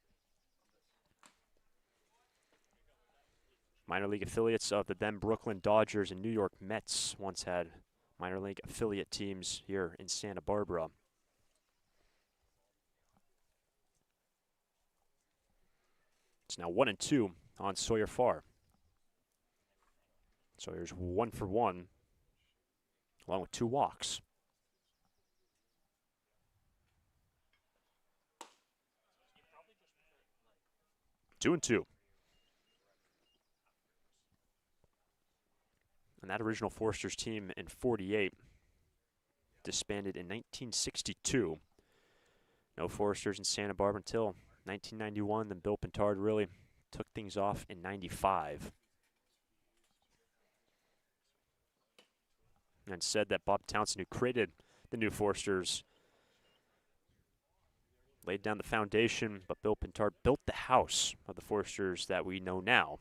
Minor league affiliates of the then Brooklyn Dodgers and New York Mets once had minor league affiliate teams here in Santa Barbara. It's now 1-2 on Sawyer Farr. Sawyer's 1 for 1, along with 2 walks. 2-2. And that original Foresters team in 48 disbanded in 1962. No Foresters in Santa Barbara until 1991. Then Bill Pintard really took things off in 95. And said that Bob Townsend, who created the new Foresters, laid down the foundation, but Bill Pintard built the house of the Foresters that we know now.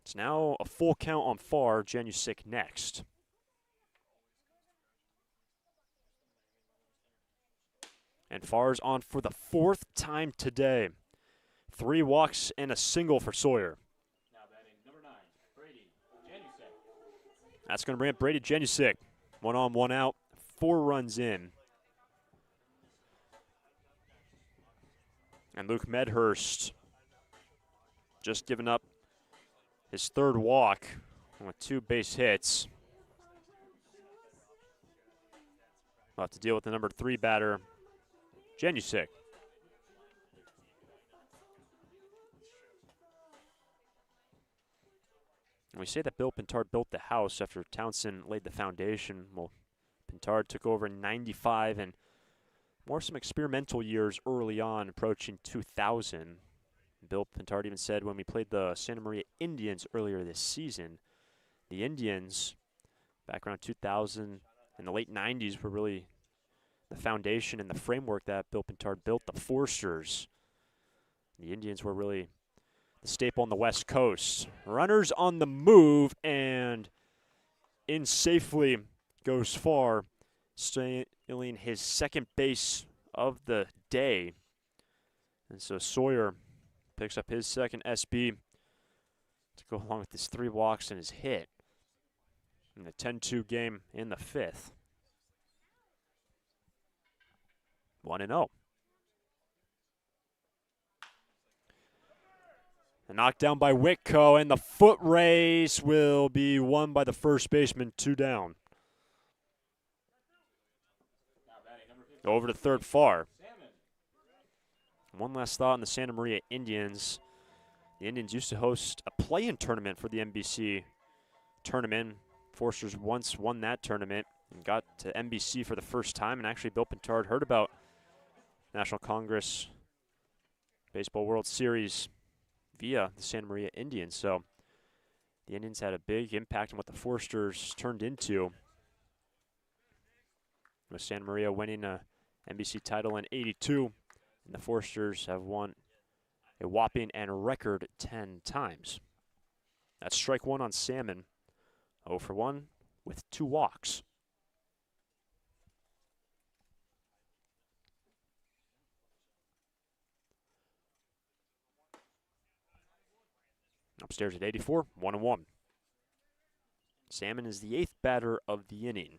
It's now a full count on Farr, Janusik next. And Farr's on for the 4th time today. 3 walks and a single for Sawyer. Now batting number 9, Brady Janusik. That's going to bring up Brady Janusik. 1 on, 1 out, 4 runs in. And Luke Medhurst just giving up his 3rd walk with 2 base hits. We'll have to deal with the number 3 batter, Janusik. And we say that Bill Pintard built the house after Townsend laid the foundation. Well, Pintard took over in 95 and more some experimental years early on, approaching 2000. Bill Pintard even said when we played the Santa Maria Indians earlier this season, the Indians, back around 2000 and the late 90s, were really the foundation and the framework that Bill Pintard built the Foresters. The Indians were really the staple on the West Coast. Runners on the move, and in safely goes Farr, stealing his 2nd base of the day. And so Sawyer picks up his 2nd SB to go along with his 3 walks and his hit in the 10-2 game in the 5th. 1-0. A knockdown by Whitco, and the foot race will be won by the first baseman, 2 down. Over to 3rd, Farr. One last thought on the Santa Maria Indians. The Indians used to host a play-in tournament for the NBC tournament. Foresters once won that tournament. and got to NBC for the first time. And actually, Bill Pintard heard about National Congress Baseball World Series via the Santa Maria Indians. So the Indians had a big impact on what the Foresters turned into, with Santa Maria winning a NBC title in '82, and the Foresters have won a whopping and record 10 times. That's strike one on Salmon, 0 for 1 with 2 walks. Upstairs at 84, 1-1. Salmon is the 8th batter of the inning.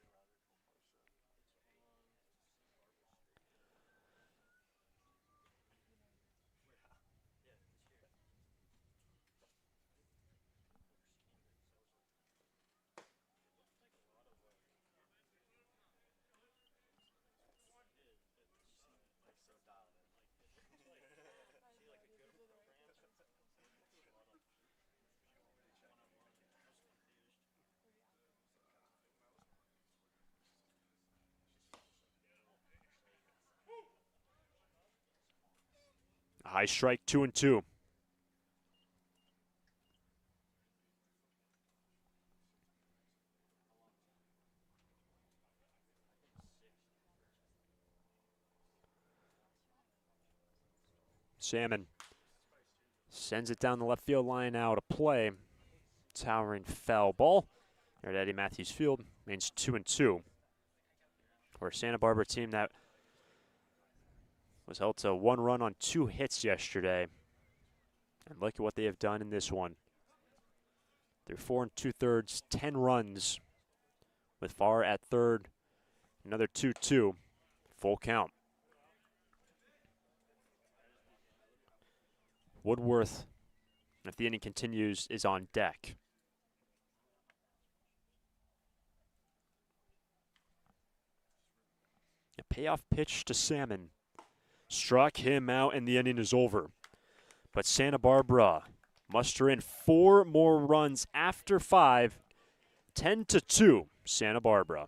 A high strike, 2-2. Salmon sends it down the left field line out of play. Towering foul ball. There at Eddie Matthews Field, means 2-2. For a Santa Barbara team that was held to 1 run on 2 hits yesterday. And look at what they have done in this one. Through 4 2/3, 10 runs with Farr at third. Another 2-2, full count. Woodworth, if the inning continues, is on deck. A payoff pitch to Salmon. Struck him out and the inning is over. But Santa Barbara muster in 4 more runs after 5. 10-2, Santa Barbara.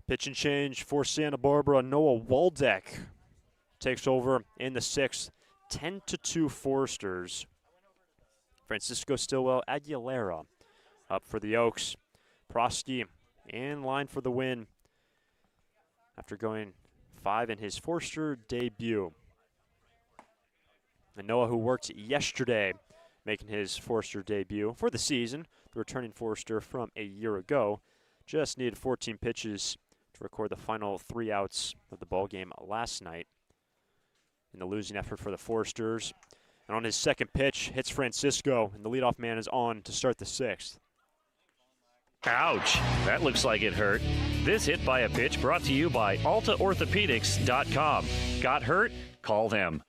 Pitch and change for Santa Barbara. Noah Waldeck takes over in the 6th. 10-2 Foresters. Francisco Stillwell Aguilera up for the Oaks. Prosky in line for the win after going 5 in his Forster debut. And Noah, who worked yesterday, making his Forster debut for the season, the returning Forster from a year ago, just needed 14 pitches to record the final 3 outs of the ball game last night in the losing effort for the Forsters. And on his second pitch, hits Francisco, and the leadoff man is on to start the 6th. Ouch, that looks like it hurt. This hit by a pitch brought to you by AltaOrthopedics.com. Got hurt? Call them.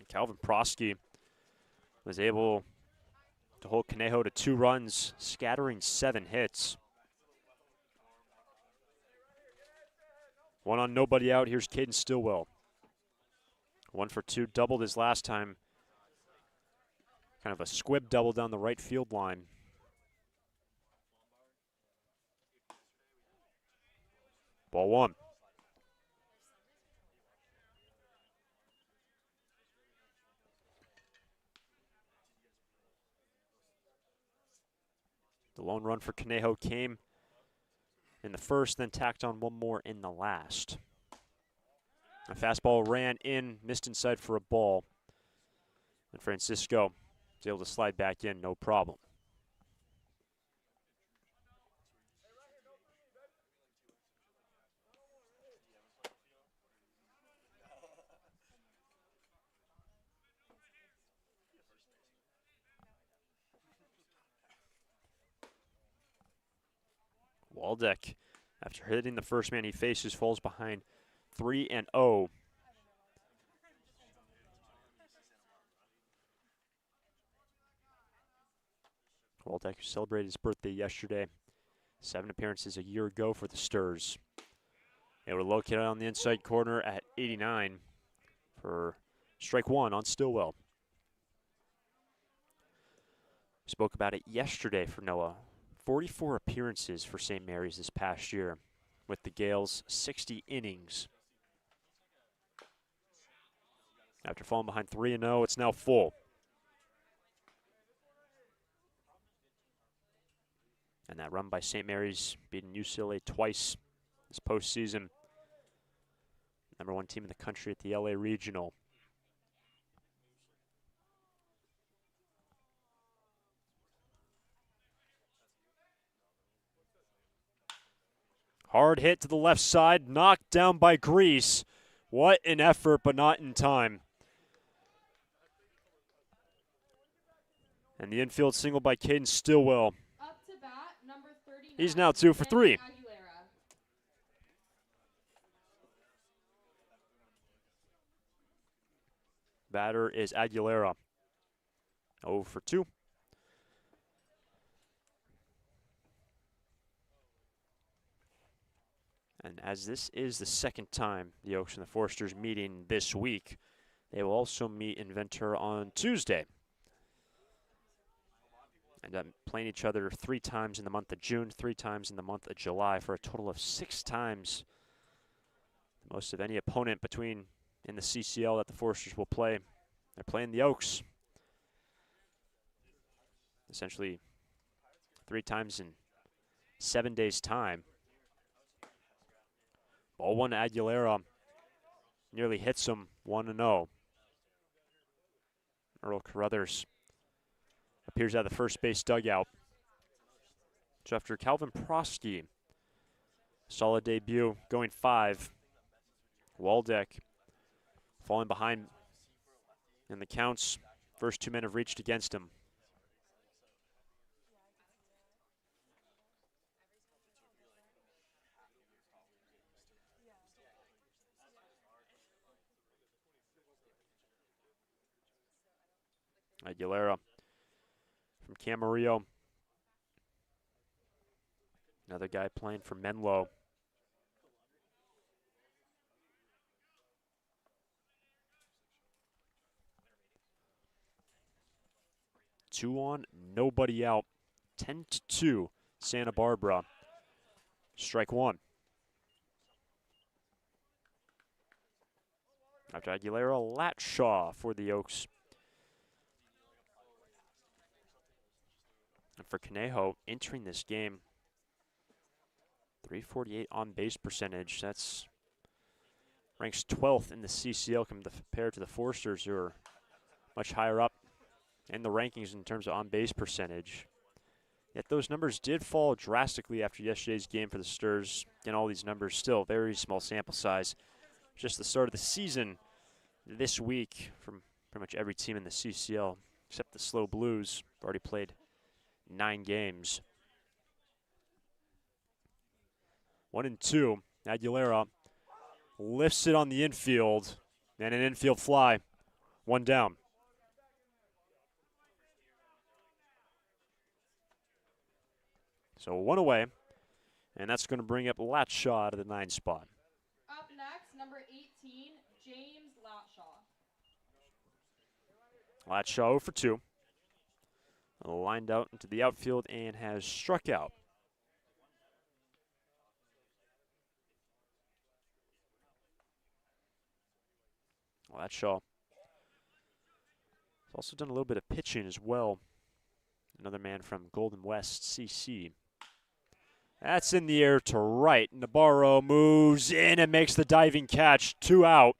And Calvin Prosky was able to hold Conejo to 2 runs, scattering 7 hits. 1 on, nobody out. Here's Caden Stillwell. 1 for 2, doubled his last time. Kind of a squib double down the right field line. Ball 1. The lone run for Conejo came in the first, then tacked on 1 more in the last. A fastball ran in, missed inside for a ball. And Francisco was able to slide back in, no problem. Waldeck, after hitting the first man he faces, falls behind 3-0. Waldeck, who celebrated his birthday yesterday, 7 appearances a year ago for the Sturs. They were located on the inside corner at 89 for strike 1 on Stillwell. Spoke about it yesterday for Noah. 44 appearances for St. Mary's this past year, with the Gales 60 innings. After falling behind 3-0, it's now full. And that run by St. Mary's, beating UCLA twice this postseason. #1 team in the country at the LA Regional. Hard hit to the left side, knocked down by Grease. What an effort, but not in time. And the infield single by Caden Stillwell. Up to bat, number 39. He's now 2 for 3. Aguilera. Batter is Aguilera. 0 for 2. And as this is the second time the Oaks and the Foresters meeting this week, they will also meet in Ventura on Tuesday. End up playing each other 3 times in the month of June, 3 times in the month of July, for a total of 6 times. The most of any opponent between in the CCL that the Foresters will play. They're playing the Oaks. Essentially 3 times in 7 days' time. Ball 1 to Aguilera. Nearly hits him 1-0. Earl Carruthers appears at the first base dugout. So after Calvin Prosky, solid debut, going 5. Waldeck falling behind in the counts. First 2 men have reached against him. Aguilera from Camarillo. Another guy playing for Menlo. Two on, nobody out. 10-2, Santa Barbara. Strike 1. After Aguilera, Latshaw for the Oaks. And for Conejo, entering this game, .348 on base percentage. That's ranks 12th in the CCL compared to the Forsters, who are much higher up in the rankings in terms of on-base percentage. Yet those numbers did fall drastically after yesterday's game for the Sturs. And all these numbers still very small sample size. Just the start of the season this week from pretty much every team in the CCL, except the Slow Blues. Have already played 9 games. 1-2. Aguilera lifts it on the infield, and an infield fly. 1 down. So 1 away, and that's going to bring up Latshaw to the 9 spot. Up next, number 18, James Latshaw. Latshaw 0 for 2. Lined out into the outfield and has struck out. Latshaw has also done a little bit of pitching as well. Another man from Golden West CC. That's in the air to right. Navarro moves in and makes the diving catch. 2 out.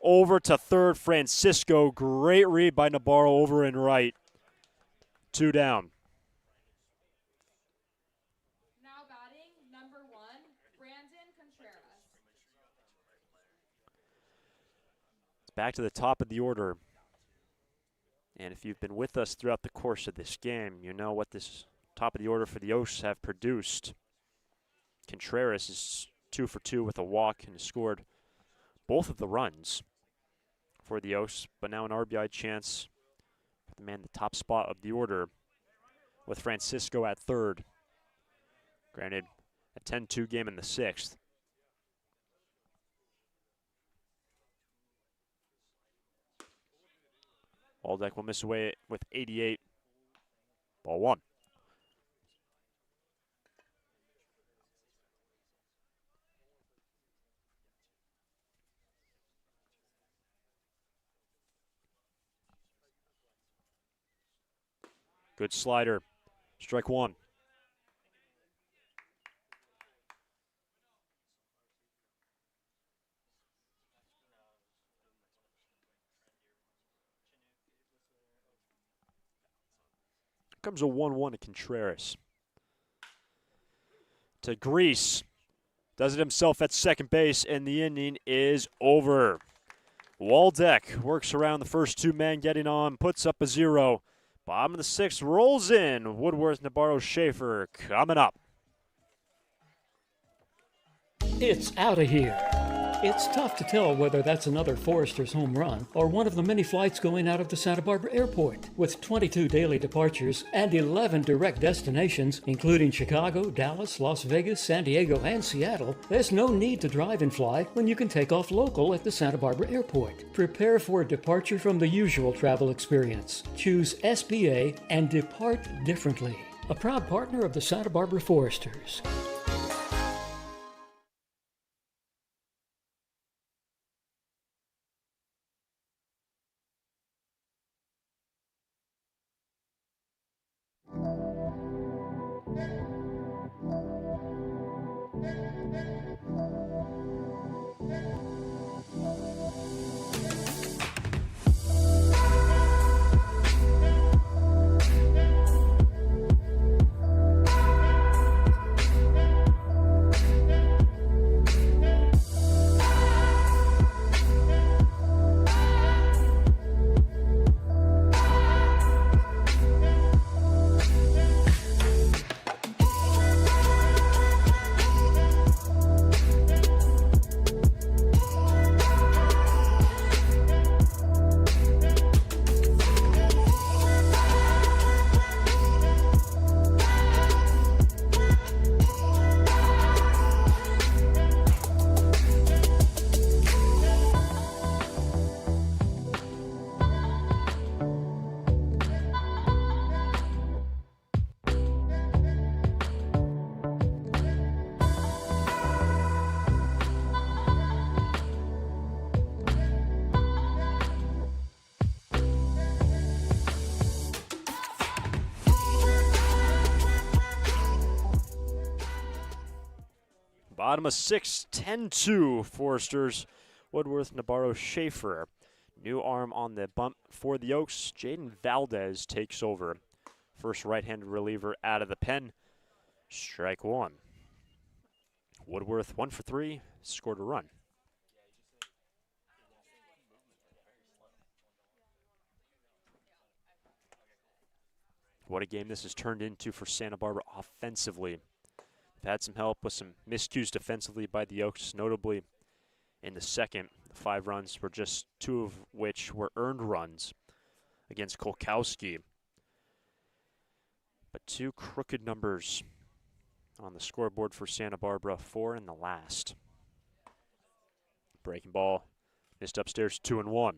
Over to third, Francisco. Great read by Navarro over and right. 2 down. Now batting, number 1, Brandon Contreras. It's back to the top of the order. And if you've been with us throughout the course of this game, you know what this top of the order for the Oaks have produced. Contreras is 2 for 2 with a walk and has scored both of the runs for the Oaks, but now an RBI chance for the man in the top spot of the order with Francisco at third. Granted, a 10-2 game in the 6th. Waldeck will miss away with 88. Ball 1. Good slider. Strike 1. Comes a 1-1 to Contreras. To Grease. Does it himself at second base, and the inning is over. Waldeck works around the first 2 men getting on, puts up a 0. Bottom of the 6th rolls in. Woodworth, Navarro, Schaefer coming up. It's out of here. It's tough to tell whether that's another Foresters home run or one of the many flights going out of the Santa Barbara airport. With 22 daily departures and 11 direct destinations, including Chicago, Dallas, Las Vegas, San Diego, and Seattle, there's no need to drive and fly when you can take off local at the Santa Barbara airport. Prepare for a departure from the usual travel experience. Choose SBA and depart differently. A proud partner of the Santa Barbara Foresters. Bottom of 6, 10-2 Foresters. Woodworth, Navarro, Schaefer. New arm on the bump for the Oaks. Jaden Valdez takes over. First right-handed reliever out of the pen. Strike one. Woodworth 1 for 3, scored a run. What a game this has turned into for Santa Barbara offensively. They've had some help with some miscues defensively by the Oaks, notably in the second. The 5 runs were just 2 of which were earned runs against Kolkowski. But 2 crooked numbers on the scoreboard for Santa Barbara, 4 in the last. Breaking ball, missed upstairs, 2-1.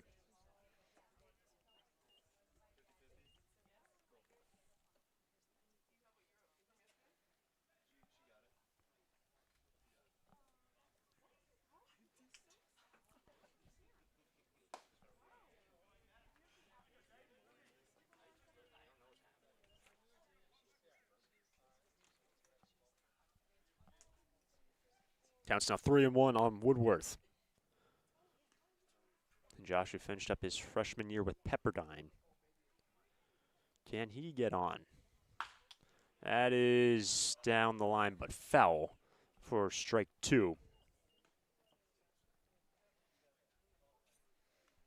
Counts now 3-1 on Woodworth. And Joshua finished up his freshman year with Pepperdine. Can he get on? That is down the line, but foul for strike 2.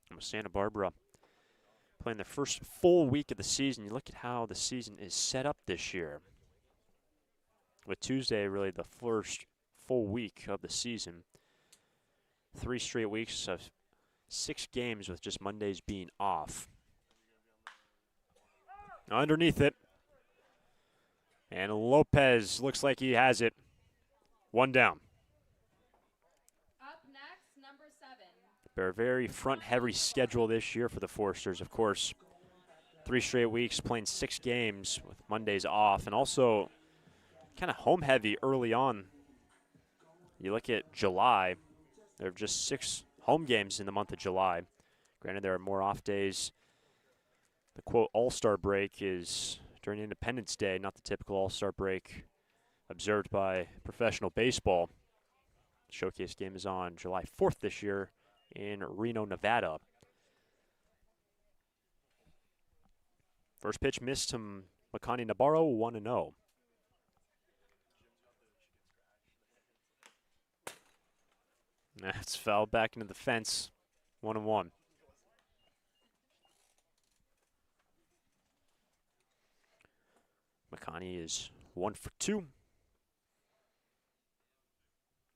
And with Santa Barbara playing the first full week of the season, you look at how the season is set up this year. With Tuesday really the first full week of the season. 3 straight weeks of 6 games with just Mondays being off. Underneath it. And Lopez looks like he has it. 1 down. Up next, number 7. They're a very front-heavy schedule this year for the Foresters, of course. 3 straight weeks playing 6 games with Mondays off, and also kind of home-heavy early on. You look at July, there are just 6 home games in the month of July. Granted, there are more off days. The quote all-star break is during Independence Day, not the typical all-star break observed by professional baseball. The showcase game is on July 4th this year in Reno, Nevada. First pitch missed to Makani Navarro, 1-0. That's fouled back into the fence, 1-1. Makani is 1 for 2.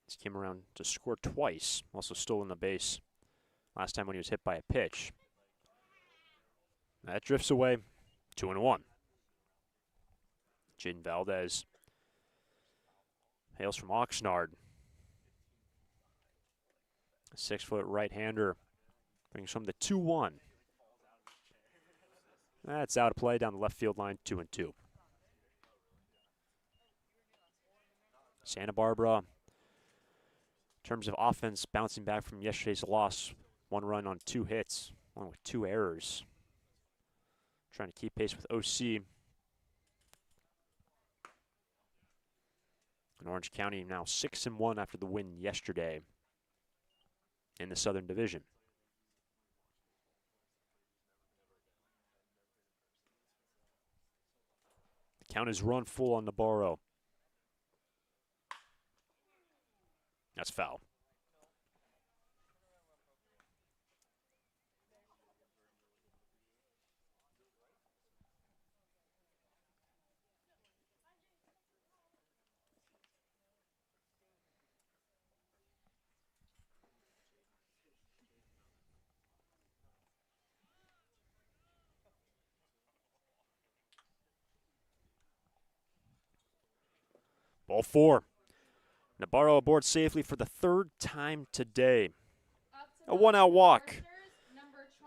He's came around to score twice, also stolen the base last time when he was hit by a pitch. That drifts away, 2-1. Jaden Valdez hails from Oxnard. A 6-foot right-hander brings home the 2-1. That's out of play down the left field line, 2-2. Santa Barbara, in terms of offense, bouncing back from yesterday's loss. 1 run on 2 hits, along with 2 errors. Trying to keep pace with OC. And Orange County now 6-1 after the win yesterday in the Southern Division. The count is run full on Navarro. That's foul. Ball 4. Navarro aboard safely for the 3rd time today. A 1-out walk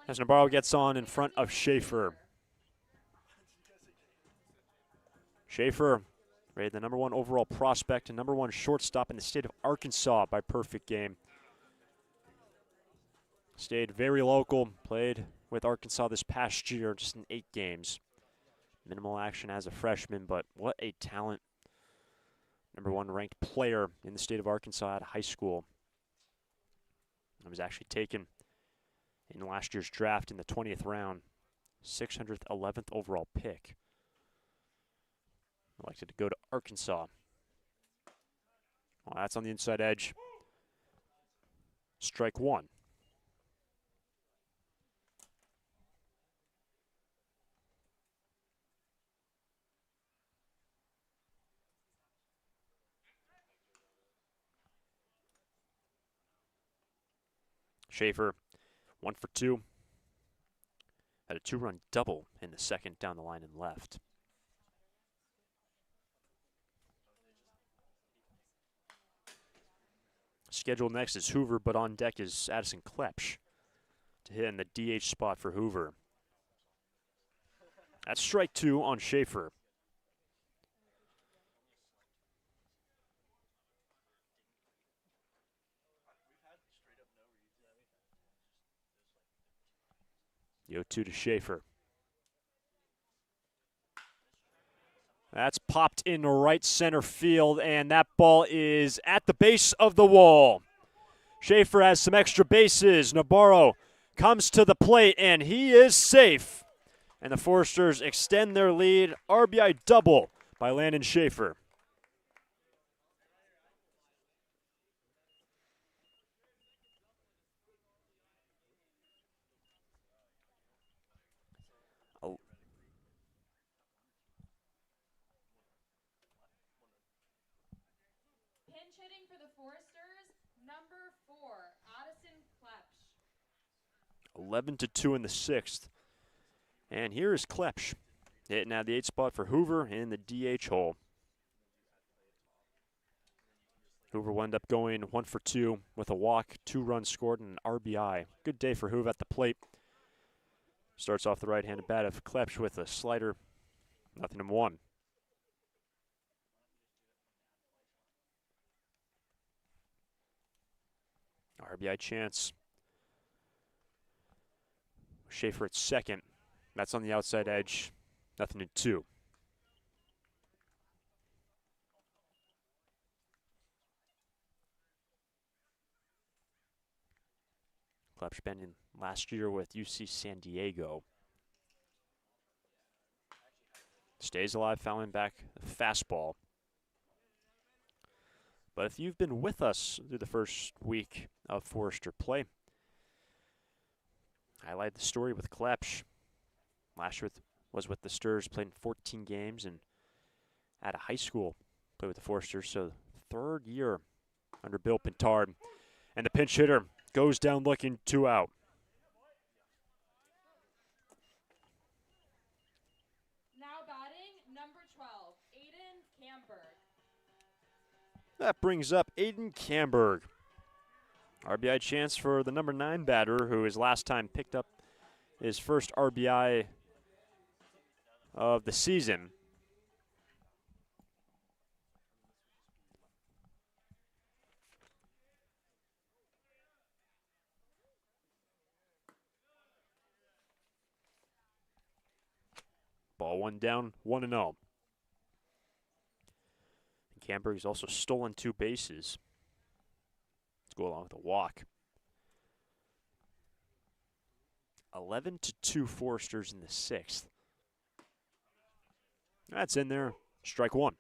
as Navarro gets on in front of Schaefer. Schaefer, rated the #1 overall prospect and #1 shortstop in the state of Arkansas by perfect game. Stayed very local, played with Arkansas this past year, just in 8 games. Minimal action as a freshman, but what a talent #1 ranked player in the state of Arkansas out of high school. He was actually taken in last year's draft in the 20th round, 611th overall pick. Elected to go to Arkansas. Well, that's on the inside edge. Strike one. Schaefer, 1 for 2. Had a 2-run double in the second down the line and left. Scheduled next is Hoover, but on deck is Addison Klepsch to hit in the DH spot for Hoover. That's strike 2 on Schaefer. The 0-2 to Schaefer. That's popped in right center field, and that ball is at the base of the wall. Schaefer has some extra bases. Navarro comes to the plate, and he is safe. And the Foresters extend their lead. RBI double by Landon Schaefer. Pinch hitting for the Foresters, #4, Addison Klepsch. 11-2 in the 6th. And here is Klepsch hitting out the 8th spot for Hoover in the DH hole. Hoover wound up going 1 for 2 with a walk, 2 runs scored, and an RBI. Good day for Hoover at the plate. Starts off the right-handed bat of Klepsch with a slider, 0-1. RBI chance. Schaefer at second. That's on the outside edge. 0-2. Klepsch been in last year with UC San Diego. Stays alive, fouling back the fastball. But if you've been with us through the first week of Forester play, highlight the story with Klepsch. Last year was with the Sturs, played in 14 games, and at a high school, played with the Foresters. So 3rd year under Bill Pintard. And the pinch hitter goes down looking, 2 out. Now batting, #12, Aiden Camberg. That brings up Aiden Camberg. RBI chance for the #9 batter, who his last time picked up his first RBI of the season. Ball 1 down, 1-0. Camberg's also stolen 2 bases. Let's go along with a walk. 11-2 Foresters in the 6th. That's in there. Strike 1.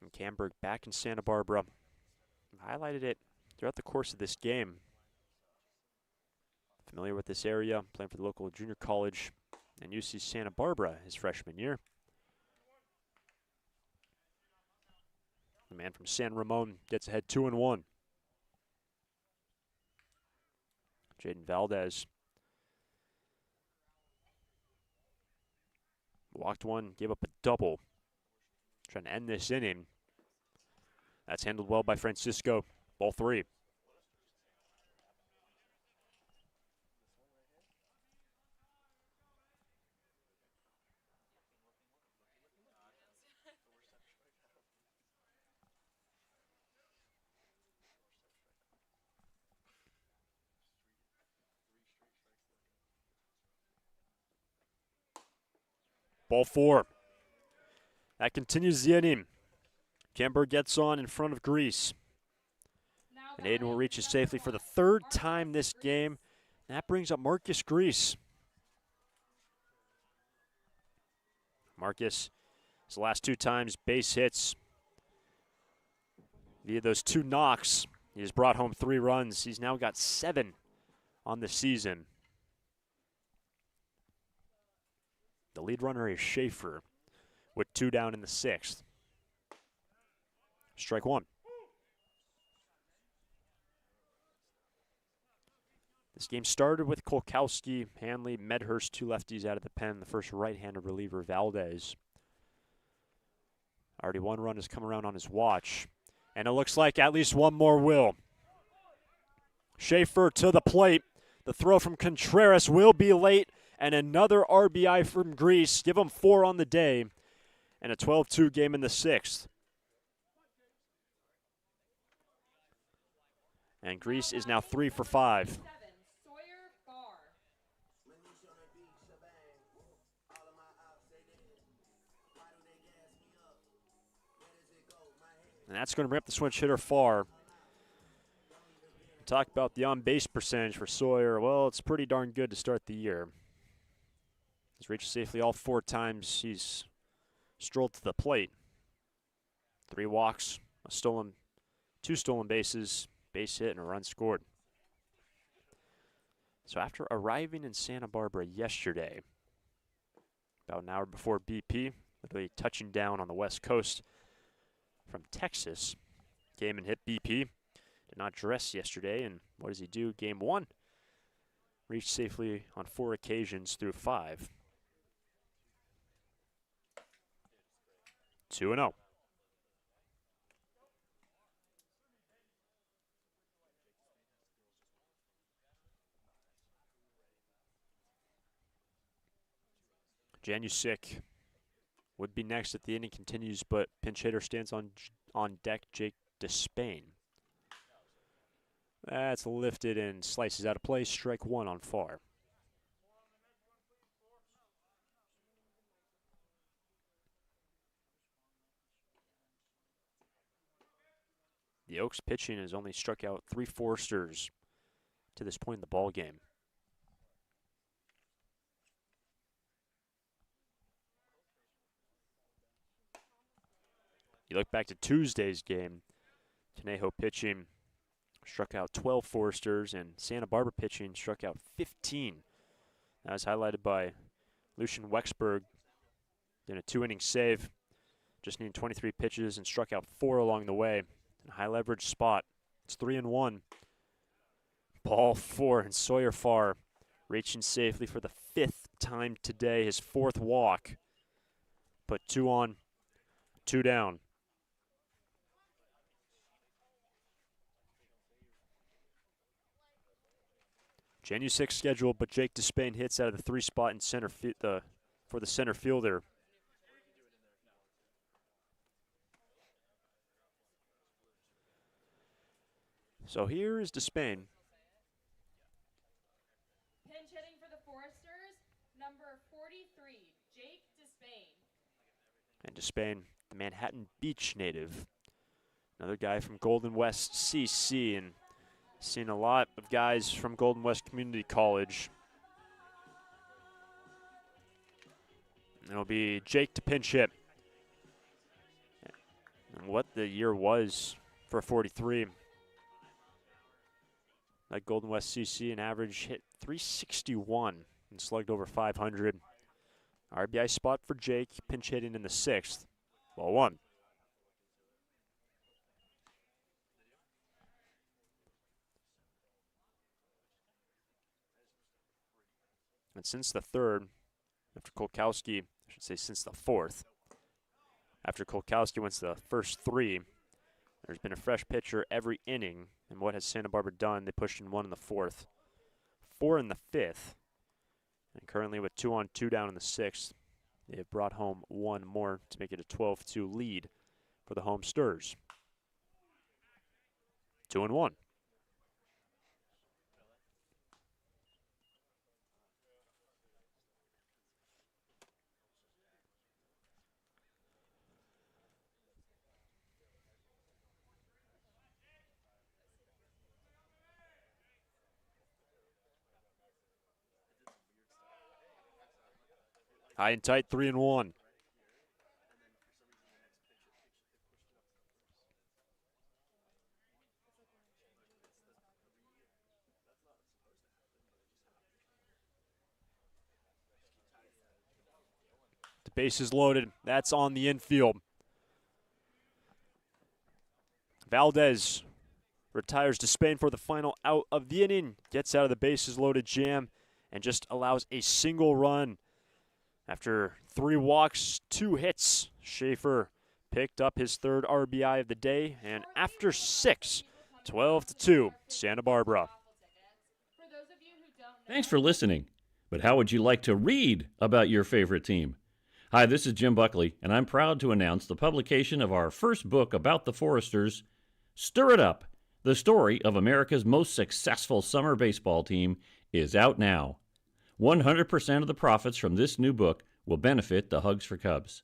And Camberg back in Santa Barbara. Highlighted it throughout the course of this game. Familiar with this area, playing for the local junior college and UC Santa Barbara his freshman year. The man from San Ramon gets ahead 2-1. Jaden Valdez walked 1, gave up a double. Trying to end this inning. That's handled well by Francisco. Ball 3. Ball 4. That continues the inning. Camber gets on in front of Grease. And Aiden will reach it safely for the third time this game. That brings up Marcus Grease. Marcus, his last 2 times, base hits. Via those 2 knocks, he has brought home 3 runs. He's now got 7 on the season. The lead runner is Schaefer with 2 down in the 6th. Strike 1. This game started with Kolkowski, Hanley, Medhurst, 2 lefties out of the pen. The first right-handed reliever, Valdez. Already 1 run has come around on his watch. And it looks like at least 1 more will. Schaefer to the plate. The throw from Contreras will be late. And another RBI from Grease. Give him 4 on the day. And a 12-2 game in the 6th. And Grease is now 3 for 5. And that's going to bring up the switch hitter Farr. Talk about the on-base percentage for Sawyer. Well, it's pretty darn good to start the year. He's reached safely all 4 times he's strolled to the plate. 3 walks, 2 stolen bases, base hit, and a run scored. So after arriving in Santa Barbara yesterday, about an hour before BP, literally touching down on the West Coast from Texas, came and hit BP. Did not dress yesterday, and what does he do? Game 1, reached safely on 4 occasions through 5. 2-0. Janusik would be next if the inning continues, but pinch hitter stands on deck, Jake Despain. That's lifted and slices out of play. Strike 1 on Farr. The Oaks pitching has only struck out 3 Forsters to this point in the ball game. You look back to Tuesday's game, Conejo pitching struck out 12 Forsters, and Santa Barbara pitching struck out 15. That was highlighted by Lucian Wexberg in a 2-inning save, just needing 23 pitches and struck out 4 along the way. In a high leverage spot, it's 3-1. Ball 4, and Sawyer Farr reaching safely for the 5th time today, his 4th walk. Put 2 on, 2 down. Janusik scheduled, but Jake Despain hits out of the 3 spot in center for the center fielder. So here is Despain. Pinch hitting for the Foresters, number 43, Jake Despain. And Despain, the Manhattan Beach native. Another guy from Golden West CC, and seen a lot of guys from Golden West Community College. It'll be Jake to pinch hit. And what the year was for 43. Like Golden West CC, an average hit 361 and slugged over 500. RBI spot for Jake, pinch hitting in the 6th. Ball 1. And since the 3rd, after Kolkowski, I should say since the 4th, after Kolkowski wins the first 3, there's been a fresh pitcher every inning. And what has Santa Barbara done? They pushed in 1 in the 4th, 4 in the 5th, and currently with 2 on, 2 down in the 6th, they have brought home 1 more to make it a 12-2 lead for the home Sturs. 2-1. High and tight, 3-1. The base is loaded. That's on the infield. Valdez retires to Spain for the final out of the inning. Gets out of the bases loaded jam and just allows a single run. After 3 walks, 2 hits, Schaefer picked up his 3rd RBI of the day. And after 6, 12-2, Santa Barbara. Thanks for listening. But how would you like to read about your favorite team? Hi, this is Jim Buckley, and I'm proud to announce the publication of our first book about the Foresters, Stir It Up, the story of America's most successful summer baseball team, is out now. 100% of the profits from this new book will benefit the Hugs for Cubs.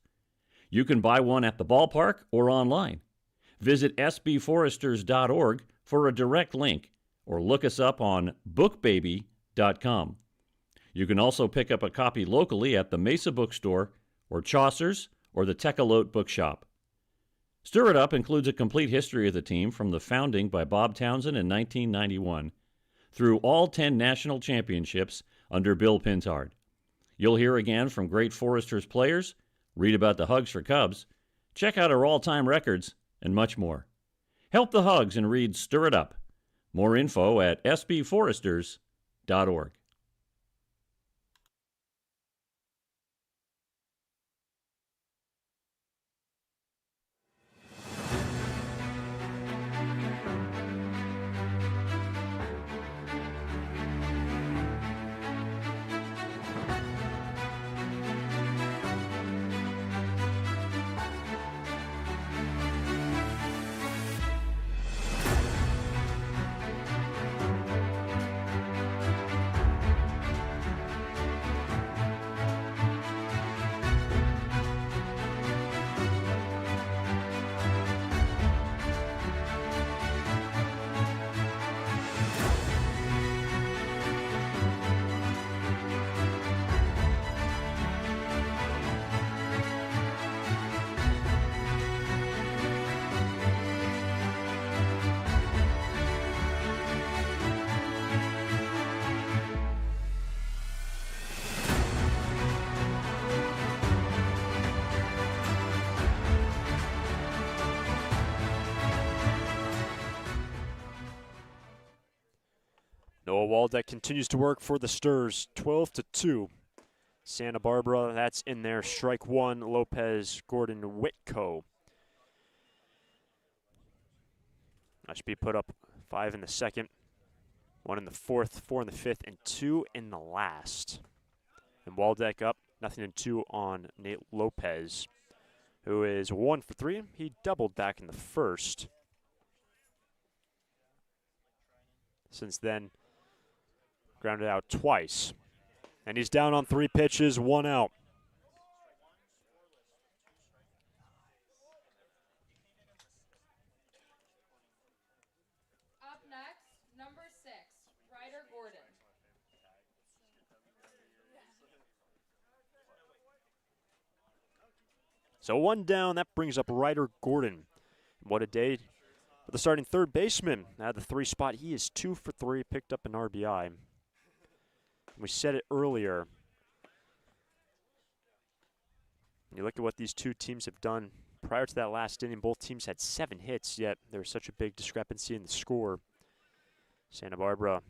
You can buy one at the ballpark or online. Visit sbforesters.org for a direct link, or look us up on bookbaby.com. You can also pick up a copy locally at the Mesa Bookstore, or Chaucer's, or the Tecolote Bookshop. Stir It Up includes a complete history of the team from the founding by Bob Townsend in 1991 through all 10 national championships under Bill Pintard. You'll hear again from great Foresters players, read about the Hugs for Cubs, check out our all-time records, and much more. Help the Hugs and read Stir It Up. More info at sbforesters.org. Noah Waldeck continues to work for the Sturs, 12-2. Santa Barbara, that's in there. Strike 1, Lopez, Gordon, Whitco. That should be put up 5 in the second, 1 in the fourth, 4 in the fifth, and 2 in the last. And Waldeck up, 0-2 on Nate Lopez, who is 1 for 3. He doubled back in the first. Since then, grounded out twice. And he's down on 3 pitches, 1 out. Up next, number 6, Ryder Gordon. So 1 down, that brings up Ryder Gordon. What a day for the starting third baseman. At the 3 spot, he is 2 for 3, picked up an RBI. We said it earlier. You look at what these two teams have done prior to that last inning. Both teams had 7 hits, yet there was such a big discrepancy in the score. Santa Barbara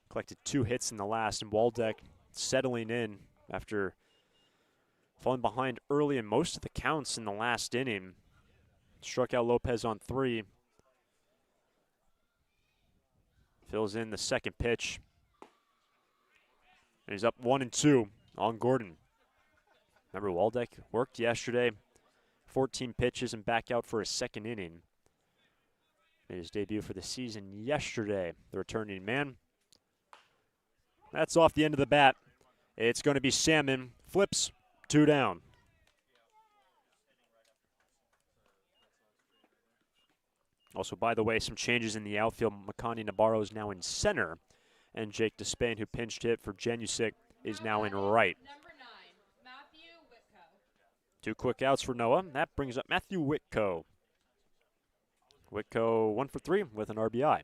collected 2 hits in the last, and Waldeck settling in after falling behind early in most of the counts in the last inning. Struck out Lopez on 3. Fills in the second pitch. And he's up 1-2 on Gordon. Remember, Waldeck worked yesterday, 14 pitches and back out for his second inning. Made his debut for the season yesterday, the returning man. That's off the end of the bat. It's going to be Salmon. Flips, 2 down. Also, by the way, some changes in the outfield. Makani Nabarro is now in center, and Jake Despain, who pinched hit for Janusik, is now in right. Number 9, Matthew Whitco. 2 quick outs for Noah. That brings up Matthew Whitco. Whitco 1 for 3 with an RBI.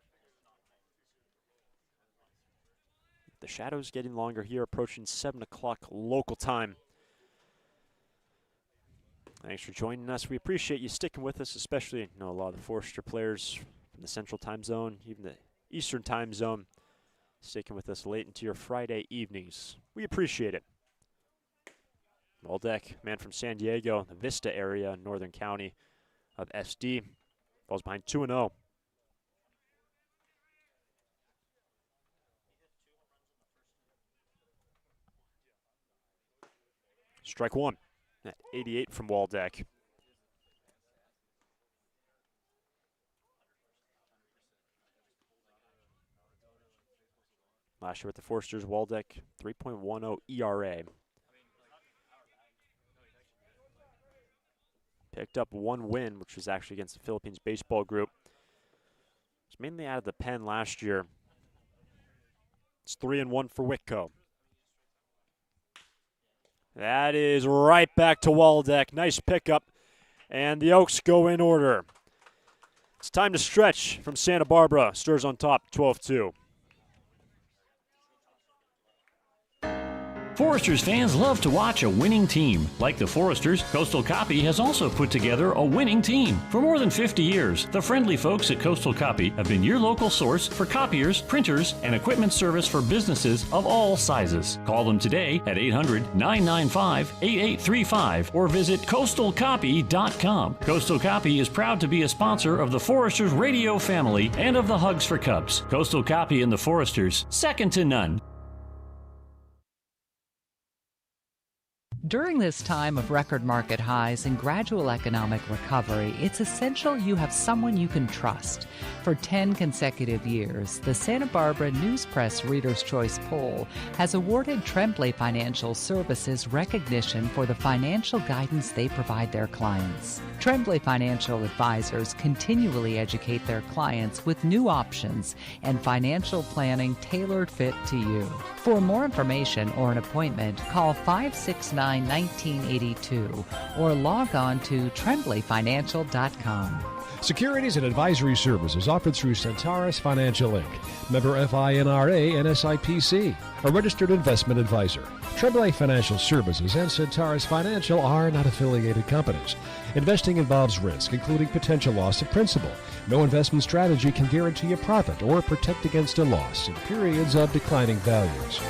The shadows getting longer here, approaching 7 o'clock local time. Thanks for joining us. We appreciate you sticking with us, especially a lot of the Forester players from the Central Time Zone, even the Eastern Time Zone, sticking with us late into your Friday evenings. We appreciate it. Waldeck, man from San Diego, the Vista area, Northern County of SD, falls behind 2-0. Strike 1 at 88 from Waldeck. Last year with the Foresters, Waldeck 3.10 ERA. Picked up 1 win, which was actually against the Philippines baseball group. It's mainly out of the pen last year. It's 3-1 for Whitco. That is right back to Waldeck. Nice pickup. And the Oaks go in order. It's time to stretch from Santa Barbara. Stars on top, 12-2. Foresters fans love to watch a winning team. Like the Foresters, Coastal Copy has also put together a winning team. For more than 50 years, the friendly folks at Coastal Copy have been your local source for copiers, printers, and equipment service for businesses of all sizes. Call them today at 800-995-8835 or visit coastalcopy.com. Coastal Copy is proud to be a sponsor of the Foresters radio family and of the Hugs for Cubs. Coastal Copy and the Foresters, second to none. During this time of record market highs and gradual economic recovery, it's essential you have someone you can trust. For 10 consecutive years, the Santa Barbara News Press Reader's Choice Poll has awarded Tremblay Financial Services recognition for the financial guidance they provide their clients. Tremblay Financial Advisors continually educate their clients with new options and financial planning tailored fit to you. For more information or an appointment, call 569-1982 or log on to tremblayfinancial.com. Securities and advisory services offered through Centaurus Financial Inc., member FINRA and SIPC, a registered investment advisor. Tremblay Financial Services and Centaurus Financial are not affiliated companies. Investing involves risk, including potential loss of principal. No investment strategy can guarantee a profit or protect against a loss in periods of declining values.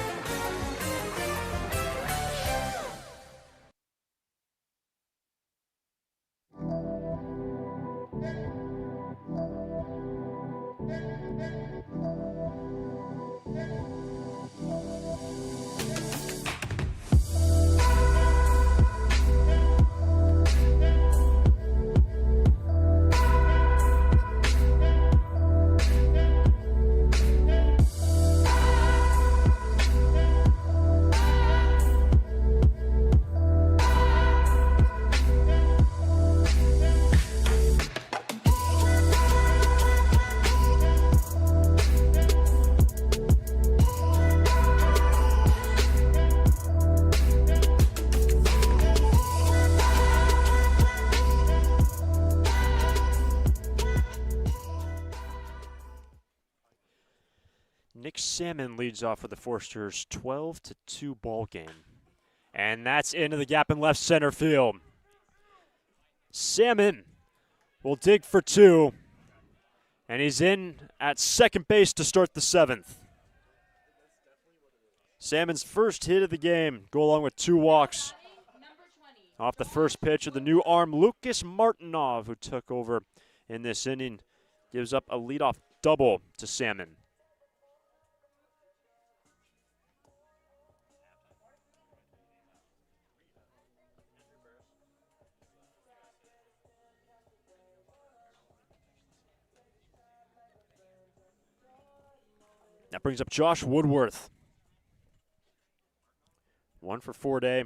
Nick Salmon leads off for the Foresters' 12-2 ball game. And that's into the gap in left center field. Salmon will dig for 2. And he's in at second base to start the 7th. Salmon's first hit of the game, go along with 2 walks. Off the first pitch of the new arm, Lucas Martinov, who took over in this inning, gives up a leadoff double to Salmon. That brings up Josh Woodworth. 1 for 4 day.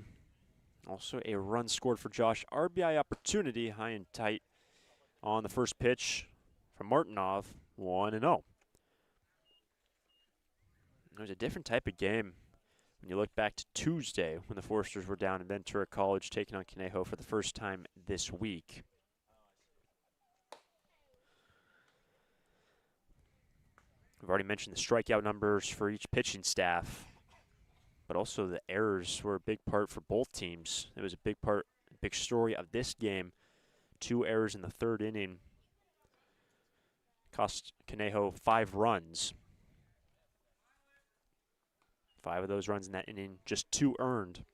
Also a run scored for Josh. RBI opportunity, high and tight on the first pitch from Martinov. 1-0. It was a different type of game When you look back to Tuesday, when the Foresters were down in Ventura College taking on Conejo for the first time this week. We've already mentioned the strikeout numbers for each pitching staff, but also the errors were a big part for both teams. It was a big story of this game. 2 errors in the 3rd inning cost Conejo 5 runs. 5 of those runs in that inning, just 2 earned.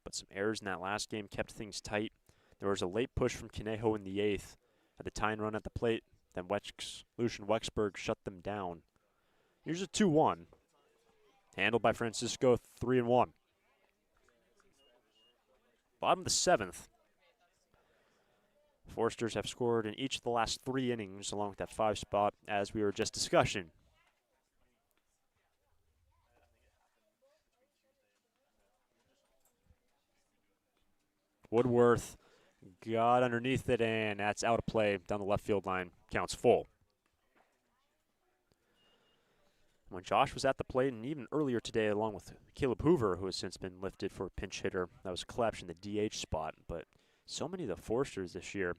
But some errors in that last game kept things tight. There was a late push from Conejo in the 8th at the tying run at the plate. Then Lucian Wexberg shut them down. Here's a 2-1. Handled by Francisco, 3-1. Bottom of the 7th. Foresters have scored in each of the last 3 innings along with that 5 spot as we were just discussing. Woodworth got underneath it, and that's out of play down the left field line. Counts full. When Josh was at the plate, and even earlier today, along with Caleb Hoover, who has since been lifted for a pinch hitter, that was collapsed in the DH spot. But so many of the Foresters this year,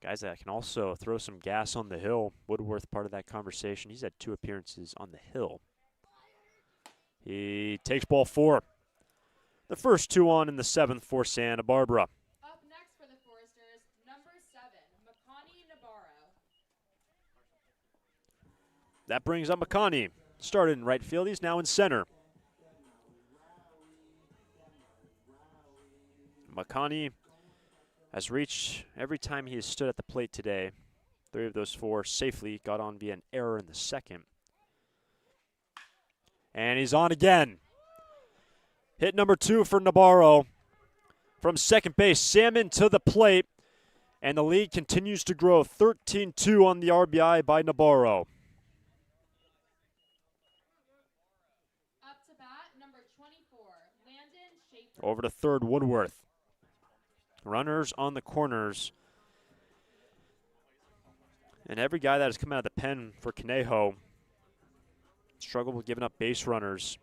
guys that can also throw some gas on the hill. Woodworth part of that conversation. He's had 2 appearances on the hill. He takes ball 4. The first 2 on in the 7th for Santa Barbara. Up next for the Foresters, number 7, Makani Navarro. That brings up Makani. Started in right field. He's now in center. Makani has reached every time he has stood at the plate today. 3 of those 4 safely got on via an error in the 2nd. And he's on again. Hit number 2 for Navarro. From second base, Salmon to the plate. And the lead continues to grow. 13-2 on the RBI by Navarro. Up to bat, number 24, Landon Schaefer. Over to third, Woodworth. Runners on the corners. And every guy that has come out of the pen for Conejo struggled with giving up base runners.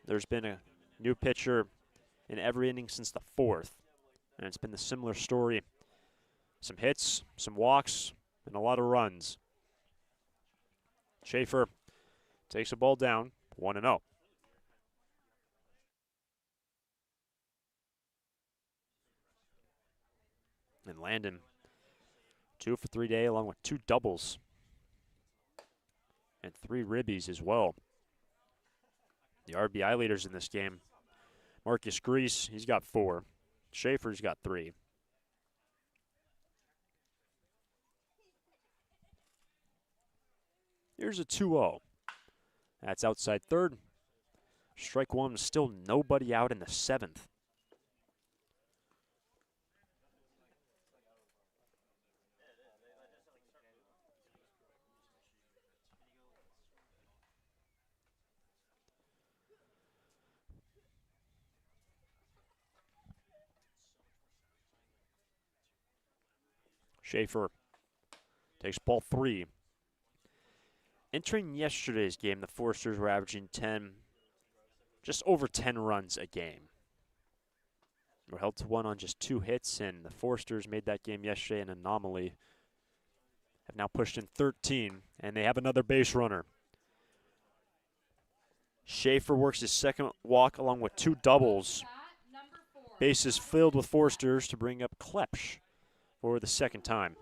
There's been a new pitcher in every inning since the 4th. And it's been the similar story. Some hits, some walks, and a lot of runs. Schaefer takes the ball down, 1-0. And Landon, 2 for 3 day, along with 2 doubles. And 3 ribbies as well. The RBI leaders in this game. Marcus Grease, he's got 4. Schaefer's got 3. Here's a 2-0. That's outside third. Strike 1, still nobody out in the 7th. Schaefer takes ball 3. Entering yesterday's game, the Foresters were averaging just over 10 runs a game. We're held to 1 on just 2 hits, and the Foresters made that game yesterday an anomaly. Have now pushed in 13, and they have another base runner. Schaefer works his second walk along with 2 doubles. Bases filled with Foresters to bring up Klepsch for the second time.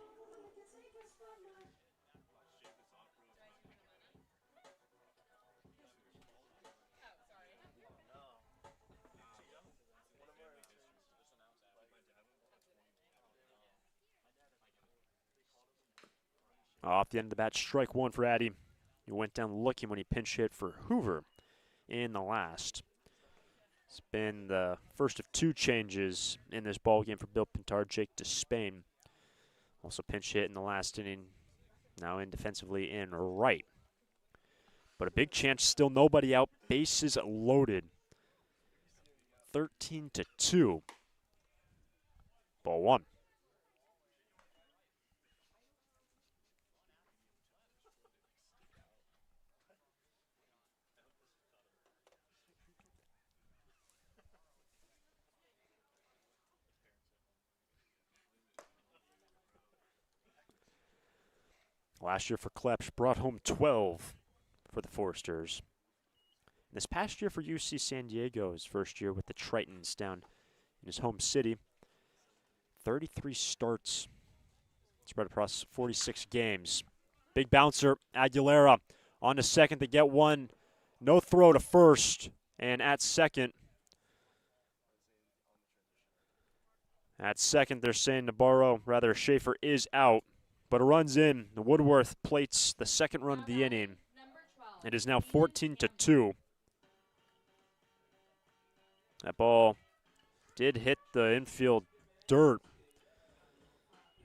Off the end of the bat, strike 1 for Addy. He went down looking when he pinch hit for Hoover in the last. It's been the first of 2 changes in this ball game for Bill Pintard. Jake Despain also pinch hit in the last inning. Now in defensively in right. But a big chance, still nobody out. Bases loaded. 13-2. Ball 1. Last year for Klepsch, brought home 12 for the Foresters. This past year for UC San Diego, his first year with the Tritons down in his home city. 33 starts spread across 46 games. Big bouncer, Aguilera on to second to get one. No throw to first, and at second, they're saying Schaefer is out, but it runs in. Woodworth plates the second run of the inning. It is now 14-2. That ball did hit the infield dirt,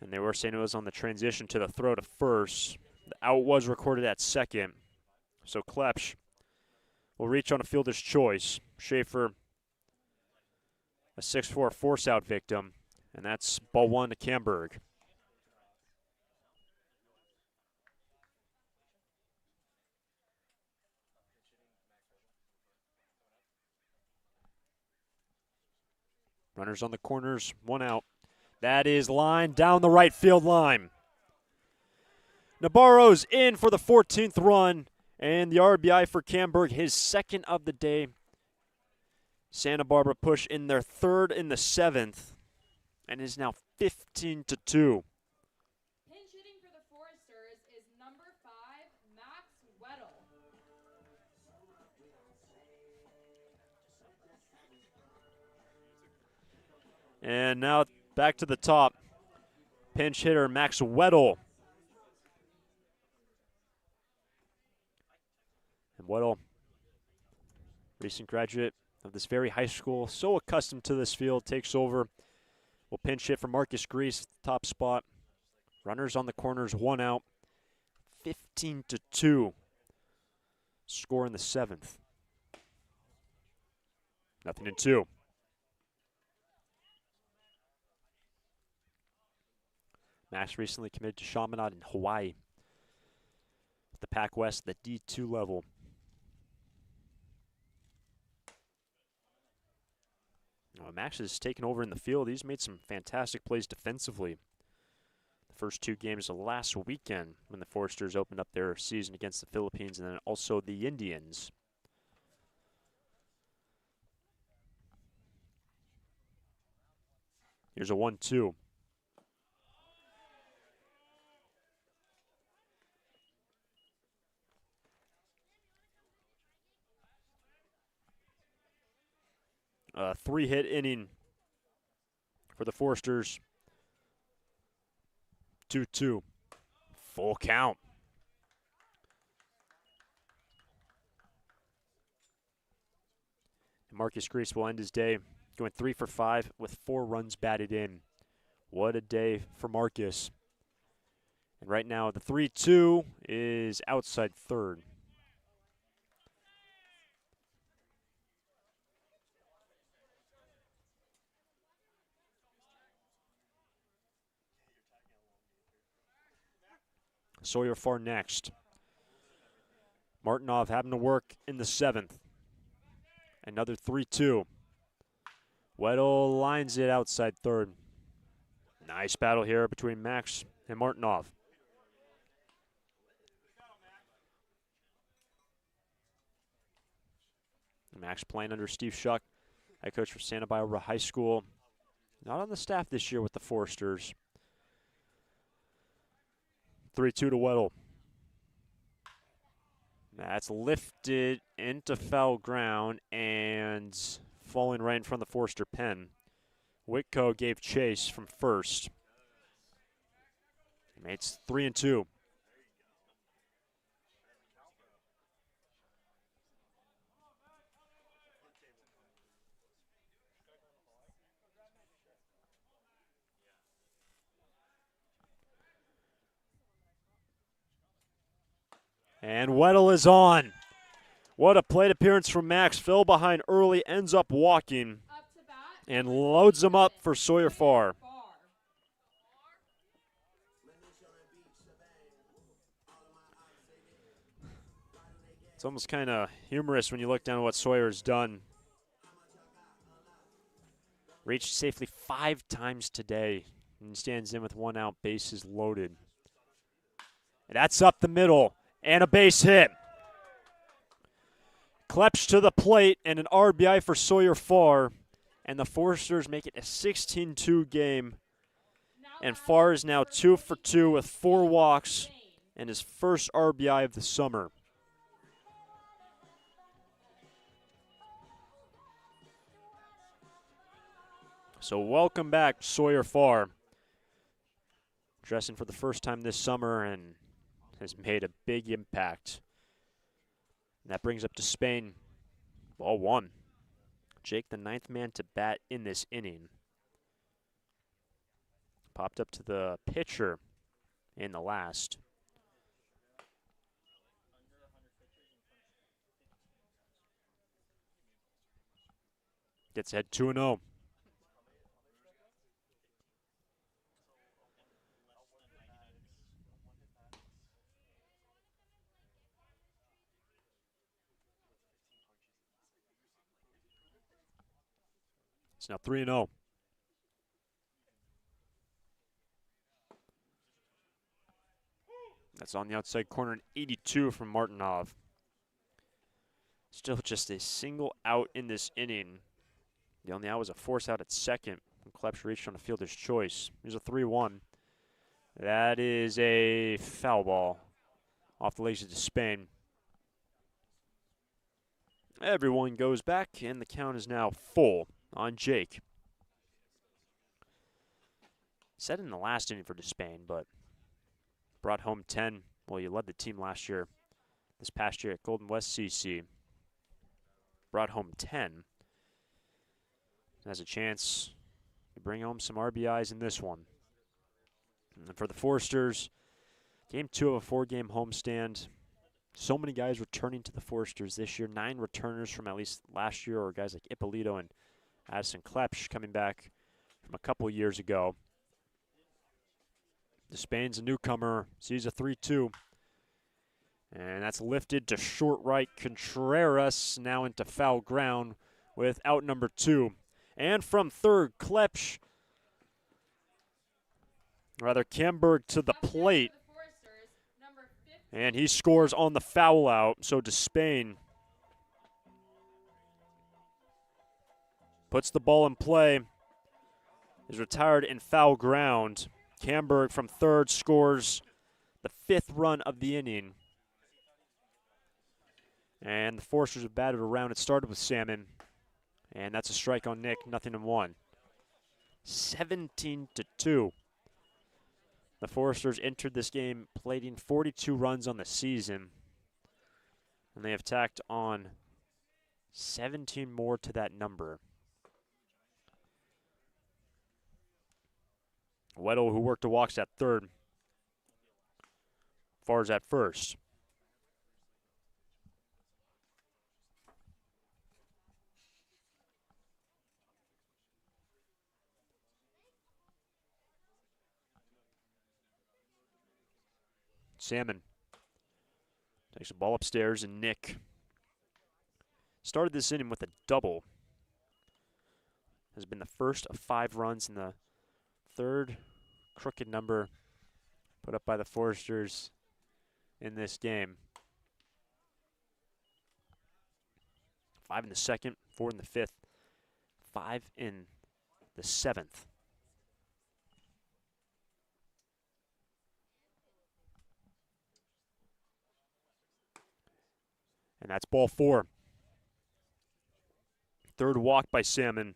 and they were saying it was on the transition to the throw to first. The out was recorded at second, so Klepsch will reach on a fielder's choice. Schaefer, a 6-4 force-out victim, and that's ball one to Camberg. Runners on the corners, one out. That is line down the right field line. Nabarro's in for the 14th run, and the RBI for Camberg, his second of the day. Santa Barbara push in their third in the seventh, and is now 15-2. Pinch hitting for the Foresters is number 5, Max Weddle. And now back to the top. Pinch hitter Max Weddle. And Weddle, recent graduate of this very high school, so accustomed to this field, takes over. Will pinch hit for Marcus Grease, top spot. Runners on the corners, one out. 15-2. Score in the seventh. 0-2. Max recently committed to Chaminade in Hawaii. The Pac West, the D2 level. Max has taken over in the field. He's made some fantastic plays defensively. The first two games of last weekend when the Foresters opened up their season against the Philippines and then also the Indians. Here's a 1-2. A 3-hit inning for the Foresters. 2-2. Full count. And Marcus Grease will end his day going 3 for 5 with 4 runs batted in. What a day for Marcus. And right now the 3-2 is outside third. Sawyer Farr next. Martinov having to work in the seventh. Another 3-2. Weddle lines it outside third. Nice battle here between Max and Martinov. Max playing under Steve Schuck, head coach for Santa Barbara High School. Not on the staff this year with the Foresters. 3-2 to Weddle. That's lifted into foul ground and falling right in front of the Forester pen. Whitco gave chase from first. It's 3-2. And Weddle is on. What a plate appearance from Max. Fell behind early, ends up walking, and loads him up for Sawyer Farr. It's almost kind of humorous when you look down at what Sawyer's done. Reached safely 5 times today and stands in with 1 out, bases loaded. That's up the middle, and a base hit. Klepsch to the plate, and an RBI for Sawyer Farr. And the Foresters make it a 16-2 game. And Farr is now 2 for 2 with 4 walks and his first RBI of the summer. So welcome back, Sawyer Farr. Dressing for the first time this summer and has made a big impact. And that brings up to Spain. Ball 1. Jake, the 9th man to bat in this inning. Popped up to the pitcher in the last. Gets ahead 2-0. It's now 3-0. That's on the outside corner, an 82 from Martinov. Still just a single out in this inning. The only out was a force out at second when Klepsch reached on a fielder's choice. Here's a 3-1. That is a foul ball off the legs of Spain. Everyone goes back, and the count is now full on Jake. Set in the last inning for Despain, but brought home 10. Well, you led the team last year, this past year at Golden West CC. Brought home 10. Has a chance to bring home some RBIs in this one. And for the Foresters, game 2 of a 4-game homestand. So many guys returning to the Foresters this year. 9 returners from at least last year, or guys like Ippolito and Addison Klepsch coming back from a couple years ago. Despain's a newcomer, sees a 3-2. And that's lifted to short right. Contreras now into foul ground with out number 2. And from third, Klepsch, rather Camberg to the plate. And he scores on the foul out, so Despain puts the ball in play, is retired in foul ground. Camberg from third scores the 5th run of the inning. And the Foresters have batted around. It started with Salmon, and that's a strike on Nick, 0-1. 17-2. The Foresters entered this game plating 42 runs on the season, and they have tacked on 17 more to that number. Weddle, who worked the walks at third, Farr's at first. Salmon takes the ball upstairs, and Nick started this inning with a double. Has been the first of 5 runs in the 3rd crooked number put up by the Foresters in this game. 5 in the 2nd, 4 in the 5th, 5 in the 7th. And that's ball 4. 3rd walk by Salmon.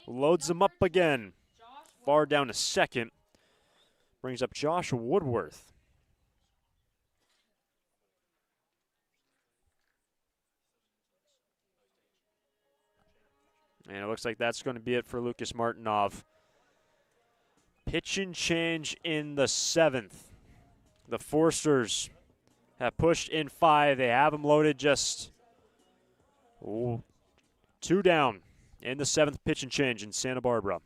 Loads him up again. Far down to second. Brings up Josh Woodworth. And it looks like that's going to be it for Lucas Martinov. Pitching change in the 7th. The Foresters have pushed in 5. They have them loaded, just 2 down in the 7th pitch and change in Santa Barbara.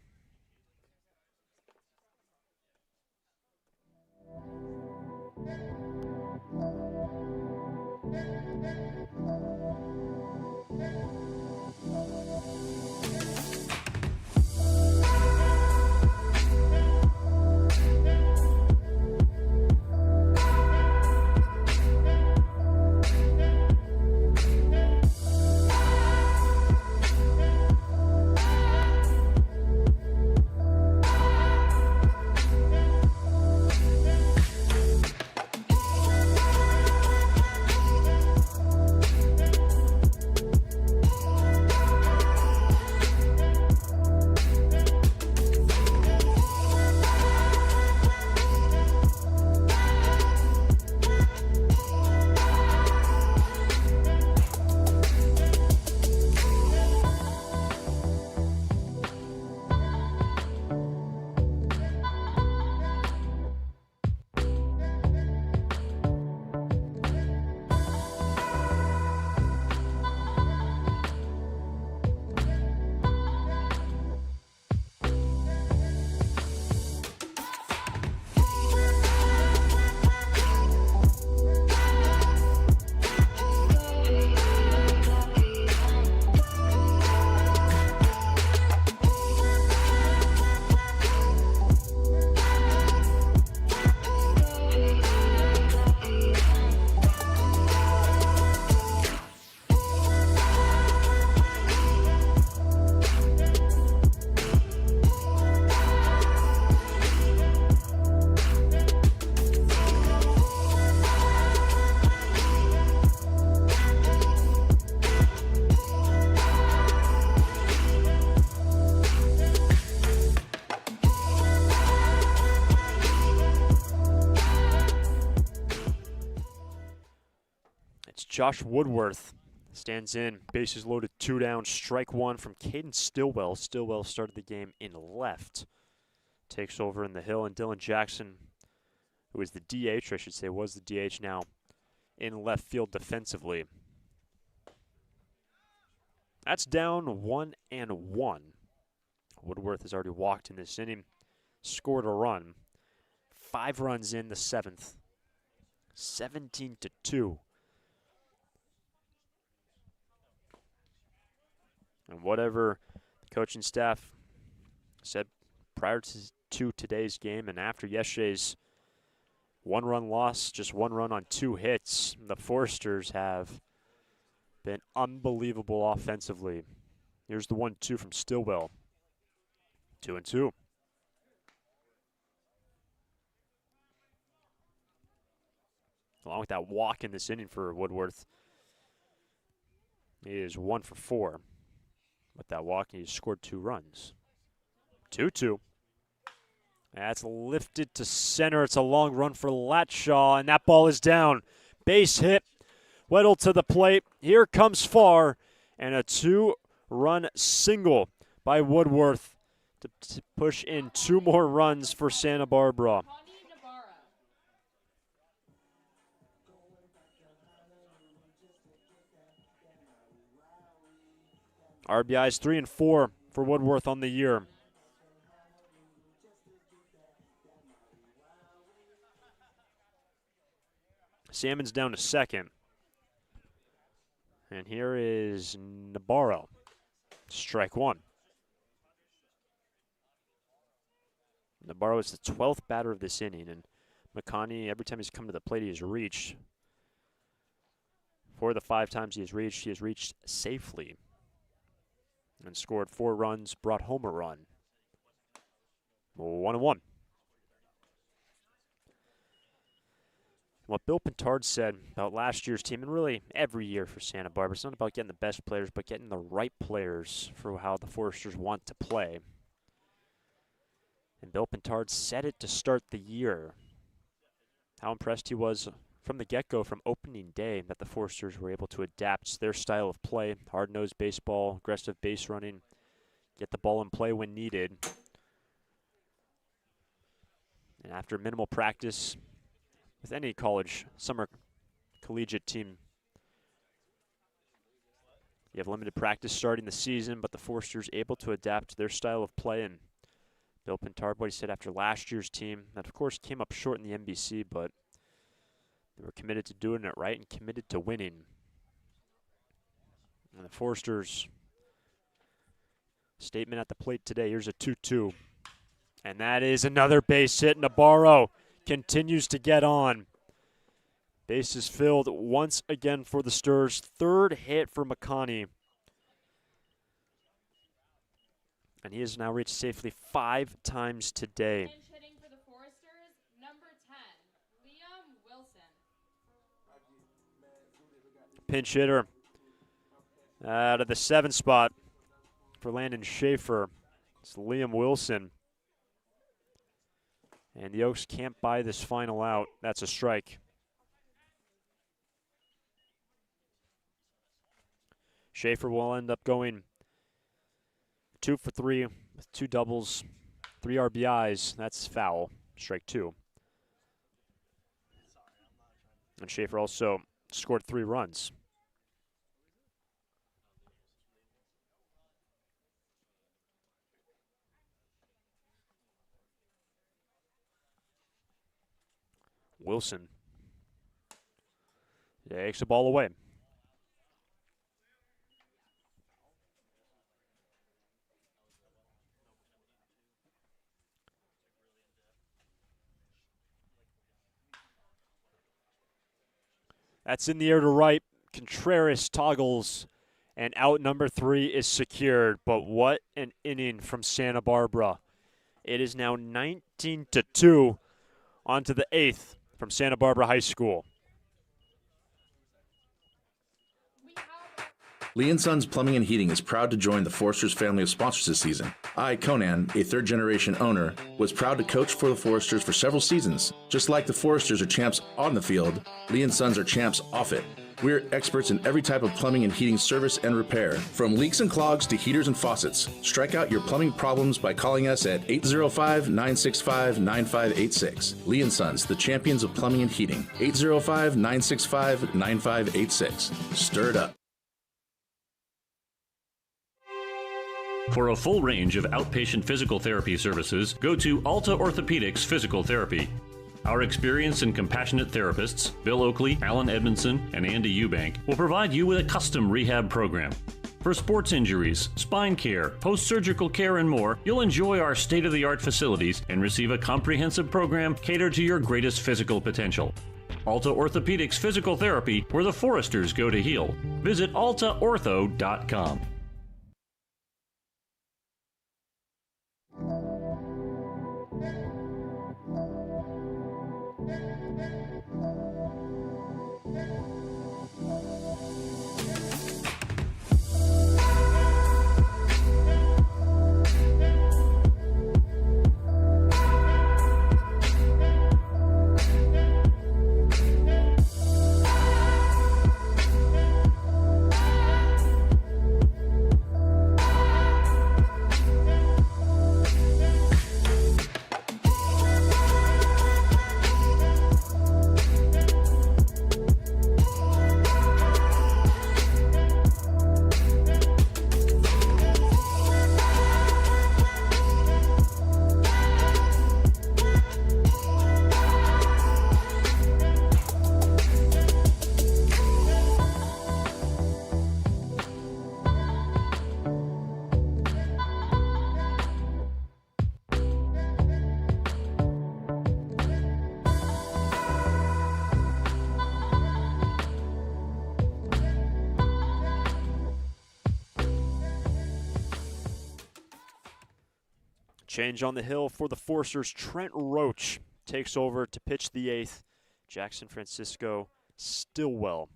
Josh Woodworth stands in, bases loaded, 2 down, strike 1 from Caden Stillwell. Stillwell started the game in left. Takes over in the hill, and Dylan Jackson, who is the DH, I should say, was the DH, now in left field defensively. That's down 1-1. Woodworth has already walked in this inning, scored a run. 5 runs in the 7th, 17-2. And whatever the coaching staff said prior to today's game and after yesterday's 1-run loss, just 1 run on 2 hits, the Foresters have been unbelievable offensively. Here's the 1-2 from Stillwell. 2-2. Along with that walk in this inning for Woodworth, he is 1 for 4. With that walk, he scored 2 runs. 2-2. That's lifted to center. It's a long run for Latshaw, and that ball is down. Base hit. Weddle to the plate. Here comes Farr, and a 2-run single by Woodworth to push in 2 more runs for Santa Barbara. RBIs 3 and 4 for Woodworth on the year. Salmon's down to second. And here is Nabarro. Strike 1. Nabarro is the 12th batter of this inning, and McConney, every time he's come to the plate, he has reached. 4 of the 5 times he has reached safely. And scored 4 runs, brought home a run. 1-1. What Bill Pintard said about last year's team, and really every year for Santa Barbara, it's not about getting the best players, but getting the right players for how the Foresters want to play. And Bill Pintard said it to start the year. How impressed he was from the get-go, from opening day, that the Foresters were able to adapt their style of play. Hard-nosed baseball, aggressive base running, get the ball in play when needed. And after minimal practice with any college, summer collegiate team, you have limited practice starting the season, but the Foresters able to adapt their style of play. And Bill Pintard, what he said after last year's team, that of course came up short in the NBC, but they were committed to doing it right and committed to winning. And the Foresters' statement at the plate today, here's a 2-2. And that is another base hit. Nabarro continues to get on. Bases filled once again for the Sturs. 3rd hit for McConney. And he has now reached safely 5 times today. Pinch hitting for the Foresters, number 10, Liam Wilson. Pinch hitter out of the 7 spot for Landon Schaefer. It's Liam Wilson. And the Oaks can't buy this final out. That's a strike. Schaefer will end up going 2 for 3 with 2 doubles, 3 RBIs. That's foul. Strike 2. And Schaefer also scored 3 runs. Wilson takes the ball away. That's in the air to right. Contreras toggles, and out number 3 is secured. But what an inning from Santa Barbara. It is now 19-2 on to the 8th from Santa Barbara High School. Lee & Sons Plumbing and Heating is proud to join the Foresters family of sponsors this season. I, Conan, a 3rd-generation owner, was proud to coach for the Foresters for several seasons. Just like the Foresters are champs on the field, Lee & Sons are champs off it. We're experts in every type of plumbing and heating service and repair, from leaks and clogs to heaters and faucets. Strike out your plumbing problems by calling us at 805-965-9586. Lee & Sons, the champions of plumbing and heating. 805-965-9586. Stir it up. For a full range of outpatient physical therapy services, go to Alta Orthopedics Physical Therapy. Our experienced and compassionate therapists, Bill Oakley, Alan Edmondson, and Andy Eubank, will provide you with a custom rehab program. For sports injuries, spine care, post-surgical care, and more, you'll enjoy our state-of-the-art facilities and receive a comprehensive program catered to your greatest physical potential. Alta Orthopedics Physical Therapy, where the Foresters go to heal. Visit altaortho.com. Change on the hill for the Foresters. Trent Roach takes over to pitch the eighth. Jackson Francisco Stillwell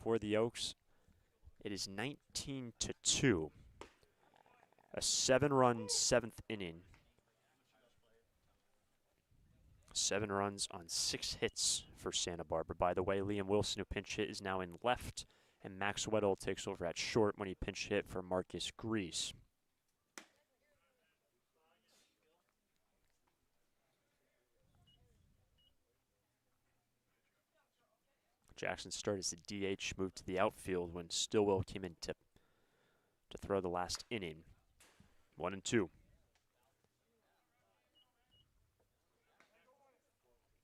for the Oaks. It is 19-2. A 7-run seventh inning. 7 runs on 6 hits for Santa Barbara. By the way, Liam Wilson, who pinch hit, is now in left, and Max Weddle takes over at short when he pinch hit for Marcus Grease. Jackson started as the DH, moved to the outfield when Stillwell came in to throw the last inning. 1-2.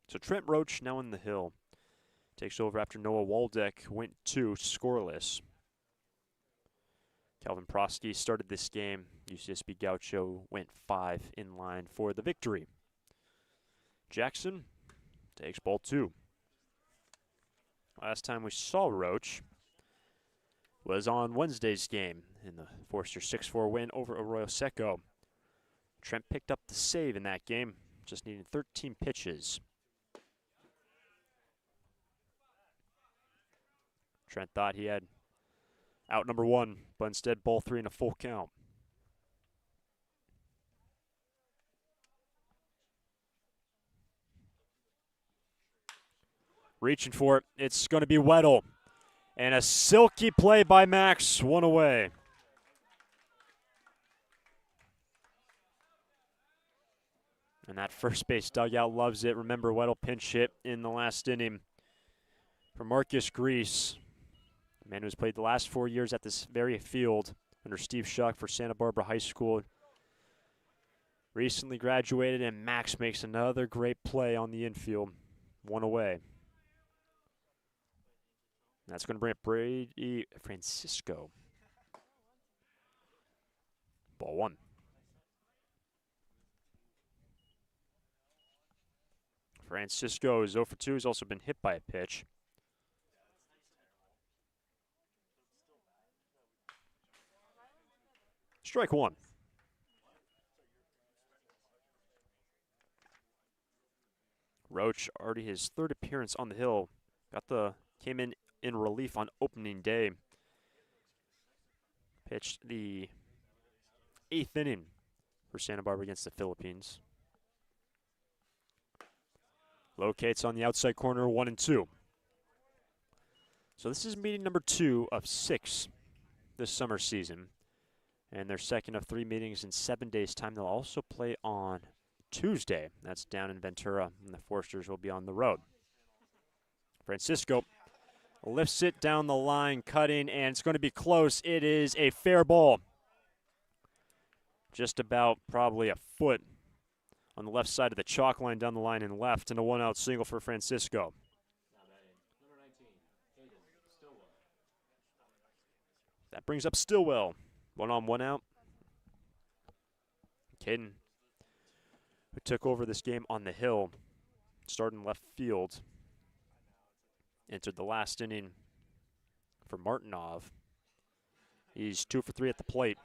So Trent Roach now in the hill. Takes over after Noah Waldeck went 2 scoreless. Calvin Prosky started this game. UCSB Gaucho went 5 in line for the victory. Jackson takes ball 2. Last time we saw Roach was on Wednesday's game in the Forster 6-4 win over Arroyo Seco. Trent picked up the save in that game, just needing 13 pitches. Trent thought he had out number 1, but instead ball 3 and a full count. Reaching for it. It's going to be Weddle. And a silky play by Max. 1 away. And that first base dugout loves it. Remember, Weddle pinch hit in the last inning for Marcus Grease. The man who's played the last 4 years at this very field under Steve Schuck for Santa Barbara High School. Recently graduated, and Max makes another great play on the infield. 1 away. That's going to bring up Brady Francisco. Ball 1. Francisco is 0 for 2. He's also been hit by a pitch. Strike 1. Roach, already his 3rd appearance on the hill. Came in relief on opening day. Pitched the 8th inning for Santa Barbara against the Philippines. Locates on the outside corner, 1-2. So this is meeting number 2 of 6 this summer season, and their second of 3 meetings in 7 days' time. They'll also play on Tuesday. That's down in Ventura, and the Foresters will be on the road. Francisco lifts it down the line, cutting, and it's going to be close. It is a fair ball. Just about probably a foot on the left side of the chalk line down the line and left, and a 1-out single for Francisco. That brings up Stillwell. 1 on, 1 out. Caden, who took over this game on the hill, starting left field, entered the last inning for Martinov. He's 2 for 3 at the plate.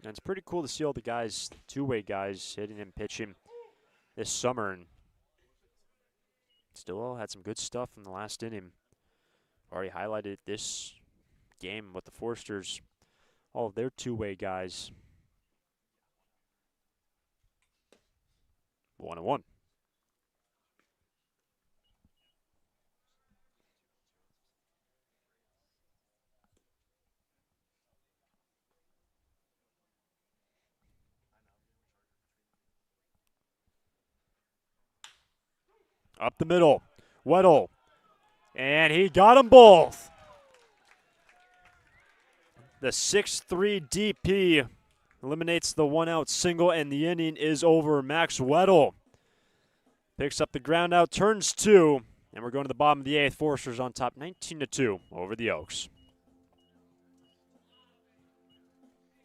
And it's pretty cool to see all the guys, two-way guys, hitting and pitching this summer. And Stillwell had some good stuff in the last inning. Already highlighted this game with the Foresters, all of their two-way guys. 1-1. Up the middle, Weddle, and he got them both. The 6-3 DP eliminates the 1-out single, and the inning is over. Max Weddle picks up the ground out, turns 2, and we're going to the bottom of the 8th. Foresters on top 19-2 over the Oaks.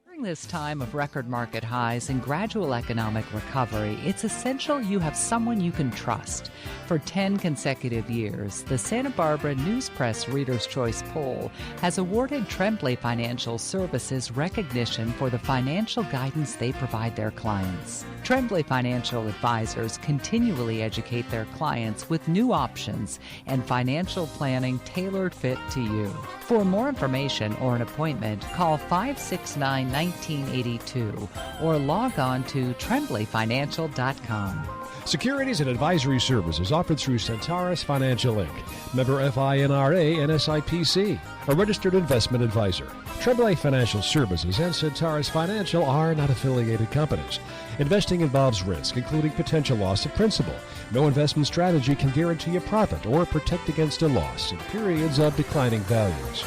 During this time of record market highs and gradual economic recovery, it's essential you have someone you can trust. For 10 consecutive years, the Santa Barbara News Press Reader's Choice Poll has awarded Tremblay Financial Services recognition for the financial guidance they provide their clients. Tremblay Financial Advisors continually educate their clients with new options and financial planning tailored fit to you. For more information or an appointment, call 569-1982 or log on to tremblayfinancial.com. Securities and advisory services offered through Centaurus Financial Inc., member FINRA and SIPC, a registered investment advisor. Tremblay Financial Services and Centaurus Financial are not affiliated companies. Investing involves risk, including potential loss of principal. No investment strategy can guarantee a profit or protect against a loss in periods of declining values.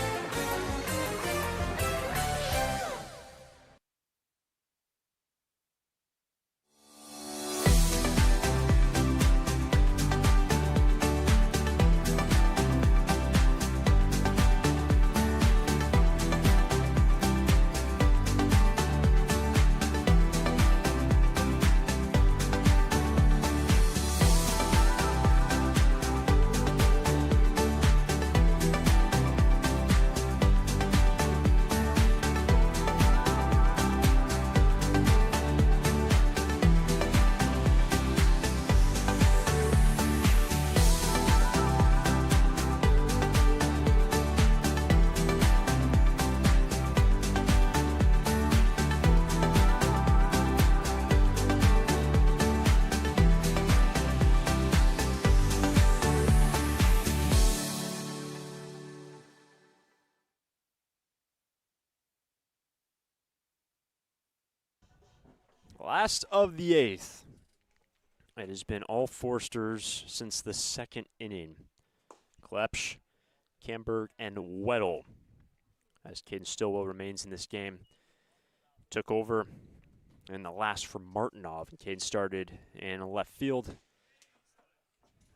Last of the 8th. It has been all Foresters since the 2nd inning. Klepsch, Camberg, and Weddle, as Caden Stillwell remains in this game, took over in the last for Martinov, and Caden started in left field.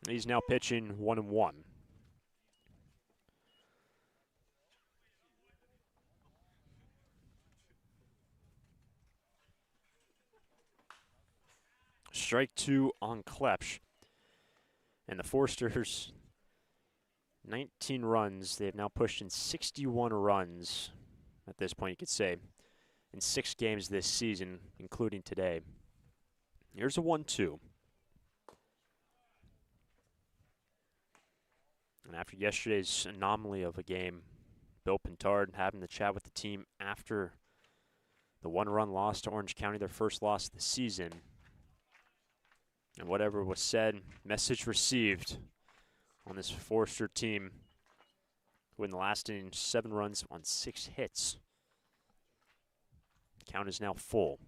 He's now pitching 1-1. Strike 2 on Klepsch. And the Foresters, 19 runs. They have now pushed in 61 runs at this point, you could say, in 6 games this season, including today. Here's a 1-2. And after yesterday's anomaly of a game, Bill Pintard having the chat with the team after the 1-run loss to Orange County, their first loss of the season. And whatever was said, message received on this Forester team. who in the last inning, 7 runs on 6 hits. The count is now full.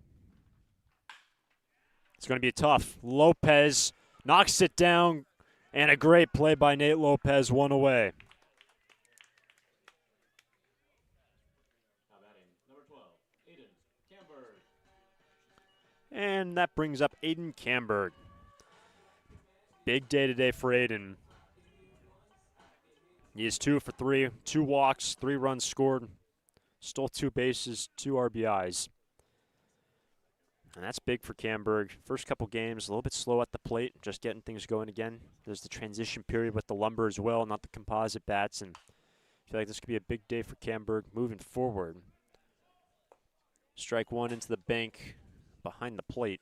It's going to be tough. Lopez knocks it down, and a great play by Nate Lopez, 1 away. And that brings up Aiden Camberg. Big day today for Aiden. He is 2 for 3, 2 walks, 3 runs scored, stole 2 bases, 2 RBIs. And that's big for Camberg. First couple games, a little bit slow at the plate, just getting things going again. There's the transition period with the lumber as well, not the composite bats. And I feel like this could be a big day for Camberg moving forward. Strike 1 into the bank behind the plate.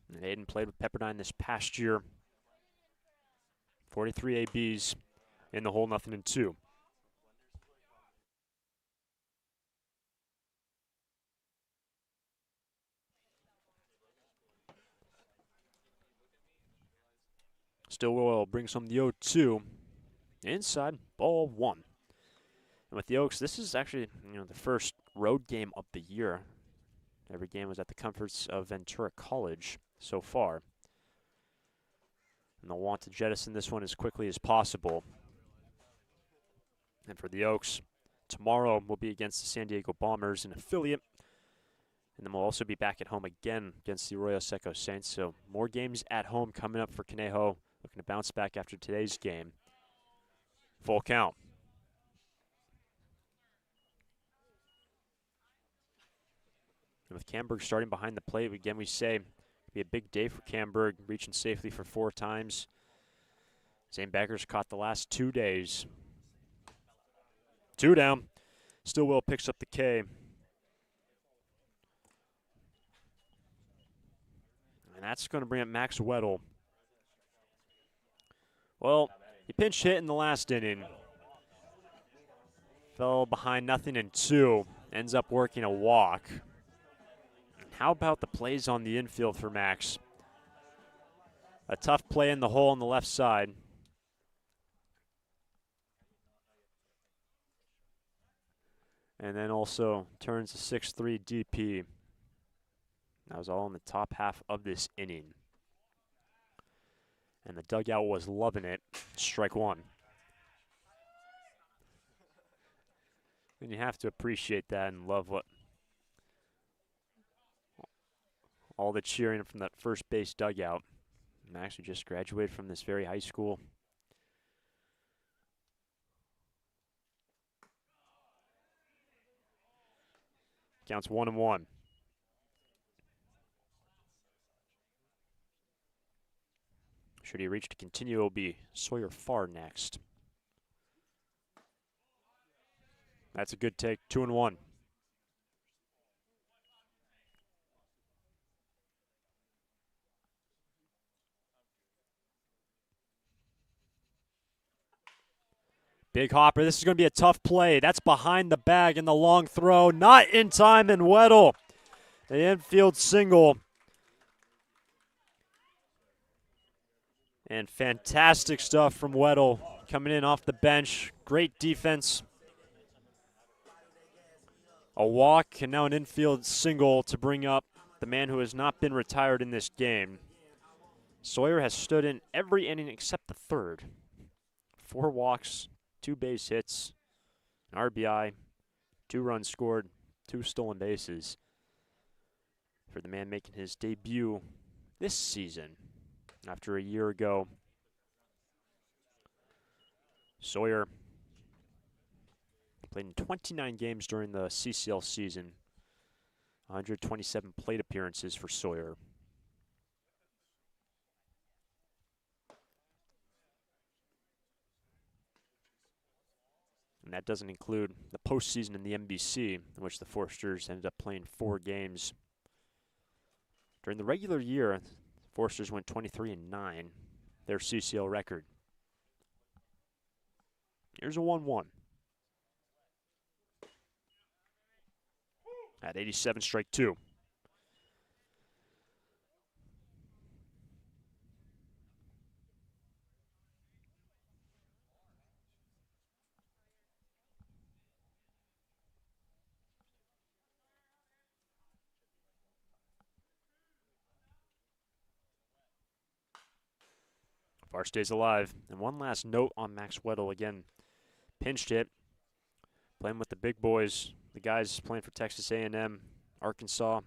And Aiden played with Pepperdine this past year. 43 ABs in the hole, 0-2. Stillwell brings home the 0-2. Inside, ball 1. And with the Oaks, this is actually the first road game of the year. Every game was at the comforts of Ventura College so far. And they'll want to jettison this one as quickly as possible. And for the Oaks, tomorrow we'll be against the San Diego Bombers, an affiliate. And then we'll also be back at home again against the Arroyo Seco Saints. So more games at home coming up for Conejo. Looking to bounce back after today's game. Full count. And with Camberg starting behind the plate, again we say it'll be a big day for Camberg, reaching safely for 4 times. Zane Beckers caught the last 2 days. 2 down. Stillwell picks up the K. And that's going to bring up Max Weddle. Well, he pinch hit in the last inning. Fell behind 0-2. Ends up working a walk. How about the plays on the infield for Max? A tough play in the hole on the left side. And then also turns a 6-3 DP. That was all in the top half of this inning. And the dugout was loving it. Strike 1. And you have to appreciate that and love what all the cheering from that first base dugout. Max, who just graduated from this very high school. Counts 1-1. Should he reach to continue, it will be Sawyer Farr next. That's a good take. 2-1. Big hopper. This is going to be a tough play. That's behind the bag in the long throw. Not in time, and Weddle. The infield single. And fantastic stuff from Weddle coming in off the bench. Great defense. A walk and now an infield single to bring up the man who has not been retired in this game. Sawyer has stood in every inning except the third. 4 walks, 2 base hits, an RBI, 2 runs scored, 2 stolen bases for the man making his debut this season after a year ago. Sawyer played in 29 games during the CCL season, 127 plate appearances for Sawyer. And that doesn't include the postseason in the NBC, in which the Foresters ended up playing 4 games. During the regular year, the Foresters went 23-9, their CCL record. Here's a 1-1. At 87, strike 2. Bar stays alive. And one last note on Max Weddle. Again, pinched hit. Playing with the big boys. The guys playing for Texas A&M, Arkansas. A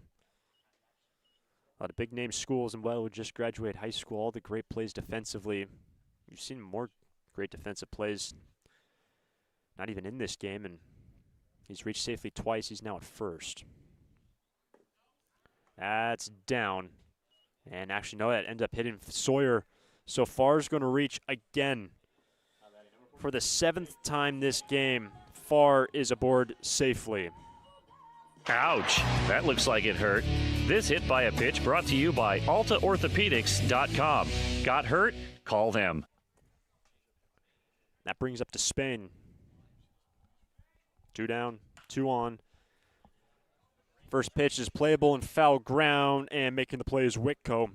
lot of big-name schools, and Weddle just graduated high school. All the great plays defensively. You've seen more great defensive plays. Not even in this game, and he's reached safely twice. He's now at first. That's down. And actually, no, that ended up hitting Sawyer. So Farr is going to reach again. For the 7th time this game, Farr is aboard safely. Ouch, that looks like it hurt. This hit by a pitch brought to you by AltaOrthopedics.com. Got hurt? Call them. That brings up to Spain. 2 down, 2 on. First pitch is playable in foul ground, and making the play is Whitco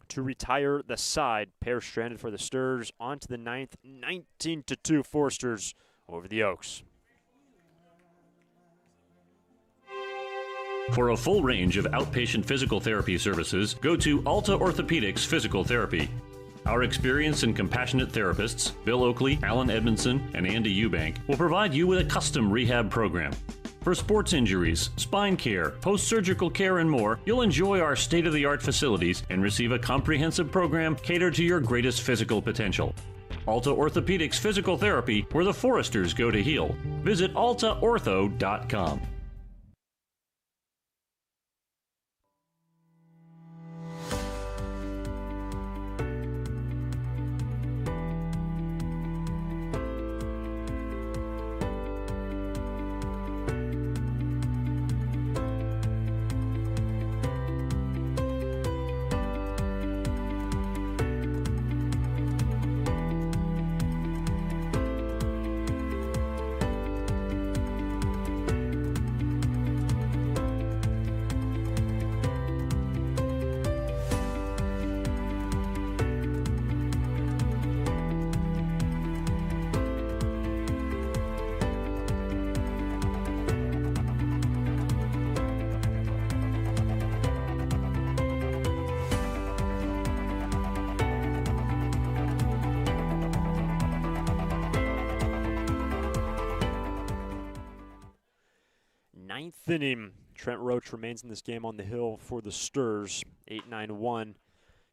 to retire the side. Pair stranded for the Sturs. On to the 9th, 19-2 Forsters over the Oaks. For a full range of outpatient physical therapy services, go to Alta Orthopedics Physical Therapy. Our experienced and compassionate therapists, Bill Oakley, Alan Edmondson, and Andy Eubank, will provide you with a custom rehab program. For sports injuries, spine care, post-surgical care, and more, you'll enjoy our state-of-the-art facilities and receive a comprehensive program catered to your greatest physical potential. Alta Orthopedics Physical Therapy, where the Foresters go to heal. Visit altaortho.com. Ninth inning. Trent Roach remains in this game on the hill for the Sturs. 8-9-1.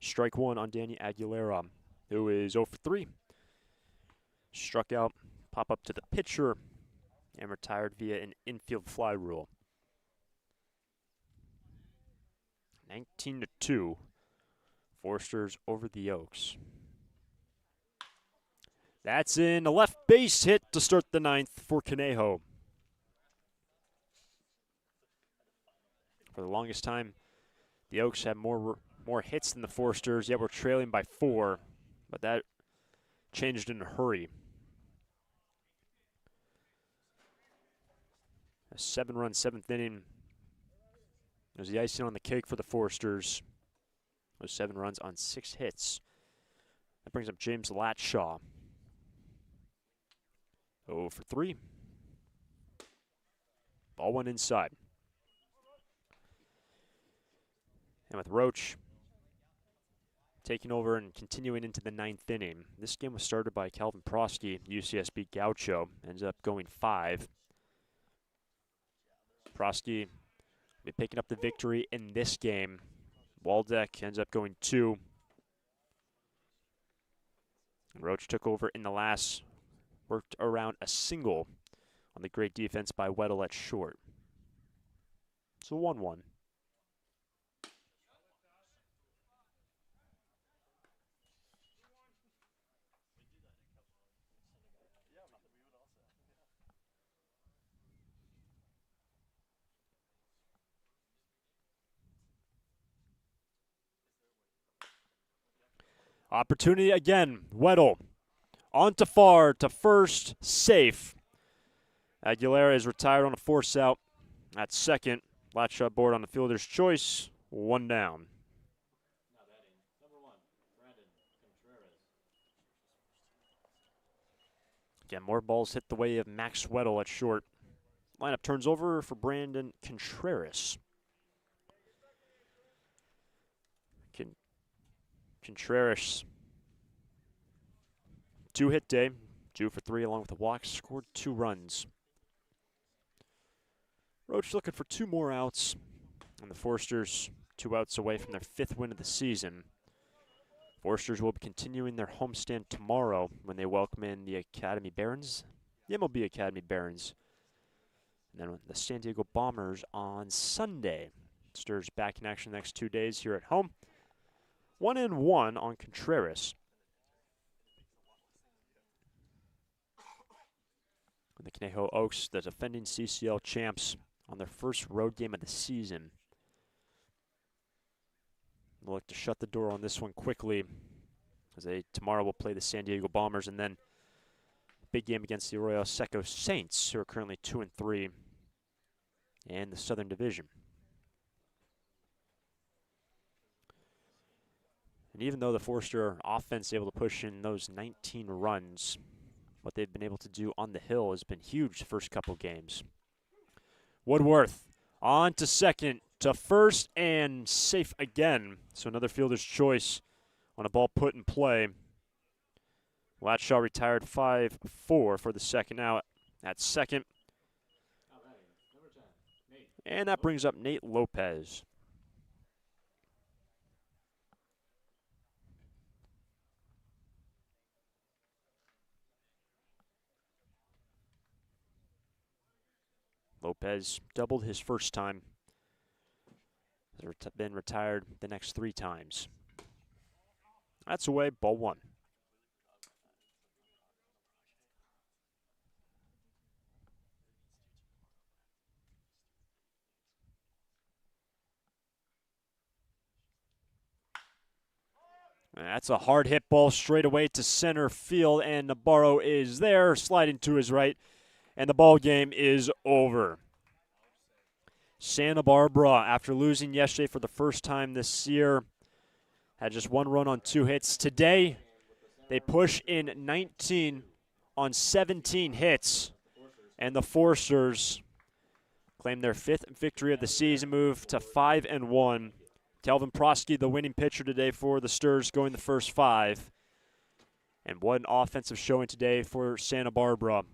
Strike 1 on Danny Aguilera, who is 0 for 3. Struck out, pop up to the pitcher, and retired via an infield fly rule. 19-2. Forsters over the Oaks. That's in a left base hit to start the 9th for Conejo. For the longest time, the Oaks had more hits than the Foresters, yet we're trailing by 4, but that changed in a hurry. A 7-run 7th inning. There's the icing on the cake for the Foresters. Those 7 runs on 6 hits. That brings up James Latshaw. 0 for 3. Ball went inside. And with Roach taking over and continuing into the 9th inning, this game was started by Calvin Prosky, UCSB Gaucho, ends up going 5. Prosky will be picking up the victory in this game. Waldeck ends up going 2. And Roach took over in the last, worked around a single on the great defense by Weddle at short. It's a 1-1. Opportunity again. Weddle on to Farr to first, safe. Aguilera is retired on a force out at second. Latshaw board on the fielder's choice. 1 down. Again, more balls hit the way of Max Weddle at short. Lineup turns over for Brandon Contreras. Contreras 2-hit day, 2 for 3 along with a walk, scored 2 runs. Roach looking for 2 more outs, and the Foresters 2 outs away from their 5th win of the season. Foresters will be continuing their homestand tomorrow when they welcome in the Academy Barons, the MLB Academy Barons. And then the San Diego Bombers on Sunday. Stars back in action the next 2 days here at home. 1-1 on Contreras. And the Conejo Oaks, the defending CCL champs, on their first road game of the season. They'll look to shut the door on this one quickly, as they tomorrow will play the San Diego Bombers, and then big game against the Arroyo Seco Saints, who are currently 2-3 in the Southern Division. And even though the Forester offense is able to push in those 19 runs, what they've been able to do on the hill has been huge the first couple games. Woodworth on to second, to first, and safe again. So another fielder's choice on a ball put in play. Latshaw retired 5-4 for the second out at second. And that brings up Nate Lopez. Lopez doubled his first time. Has been retired the next 3 times. That's away, ball 1. That's a hard hit ball straight away to center field, and Navarro is there, sliding to his right, and the ball game is over. Santa Barbara, after losing yesterday for the first time this year, had just 1 run on 2 hits. Today, they push in 19 on 17 hits, and the Foresters claim their 5th victory of the season, move to 5-1. Kelvin Prosky, the winning pitcher today for the Sturs, going the first 5. And what an offensive showing today for Santa Barbara.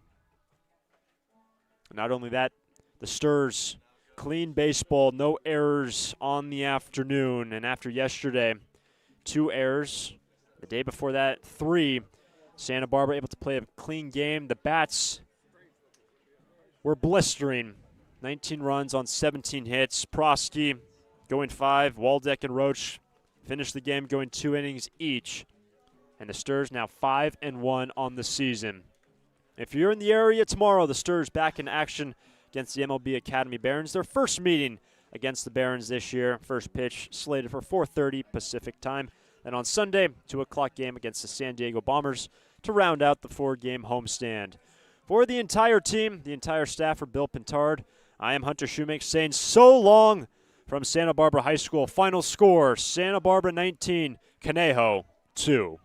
Not only that, the Sturs, clean baseball, no errors on the afternoon. And after yesterday, 2 errors. The day before that, 3. Santa Barbara able to play a clean game. The bats were blistering. 19 runs on 17 hits. Prosky going 5. Waldeck and Roach finished the game going 2 innings each. And the Sturs now 5-1 on the season. If you're in the area tomorrow, the Sturs back in action against the MLB Academy Barons. Their first meeting against the Barons this year. First pitch slated for 4:30 Pacific time. Then on Sunday, 2 o'clock game against the San Diego Bombers to round out the 4-game homestand. For the entire team, the entire staff for Bill Pintard, I am Hunter Shoemake saying so long from Santa Barbara High School. Final score, Santa Barbara 19, Conejo 2.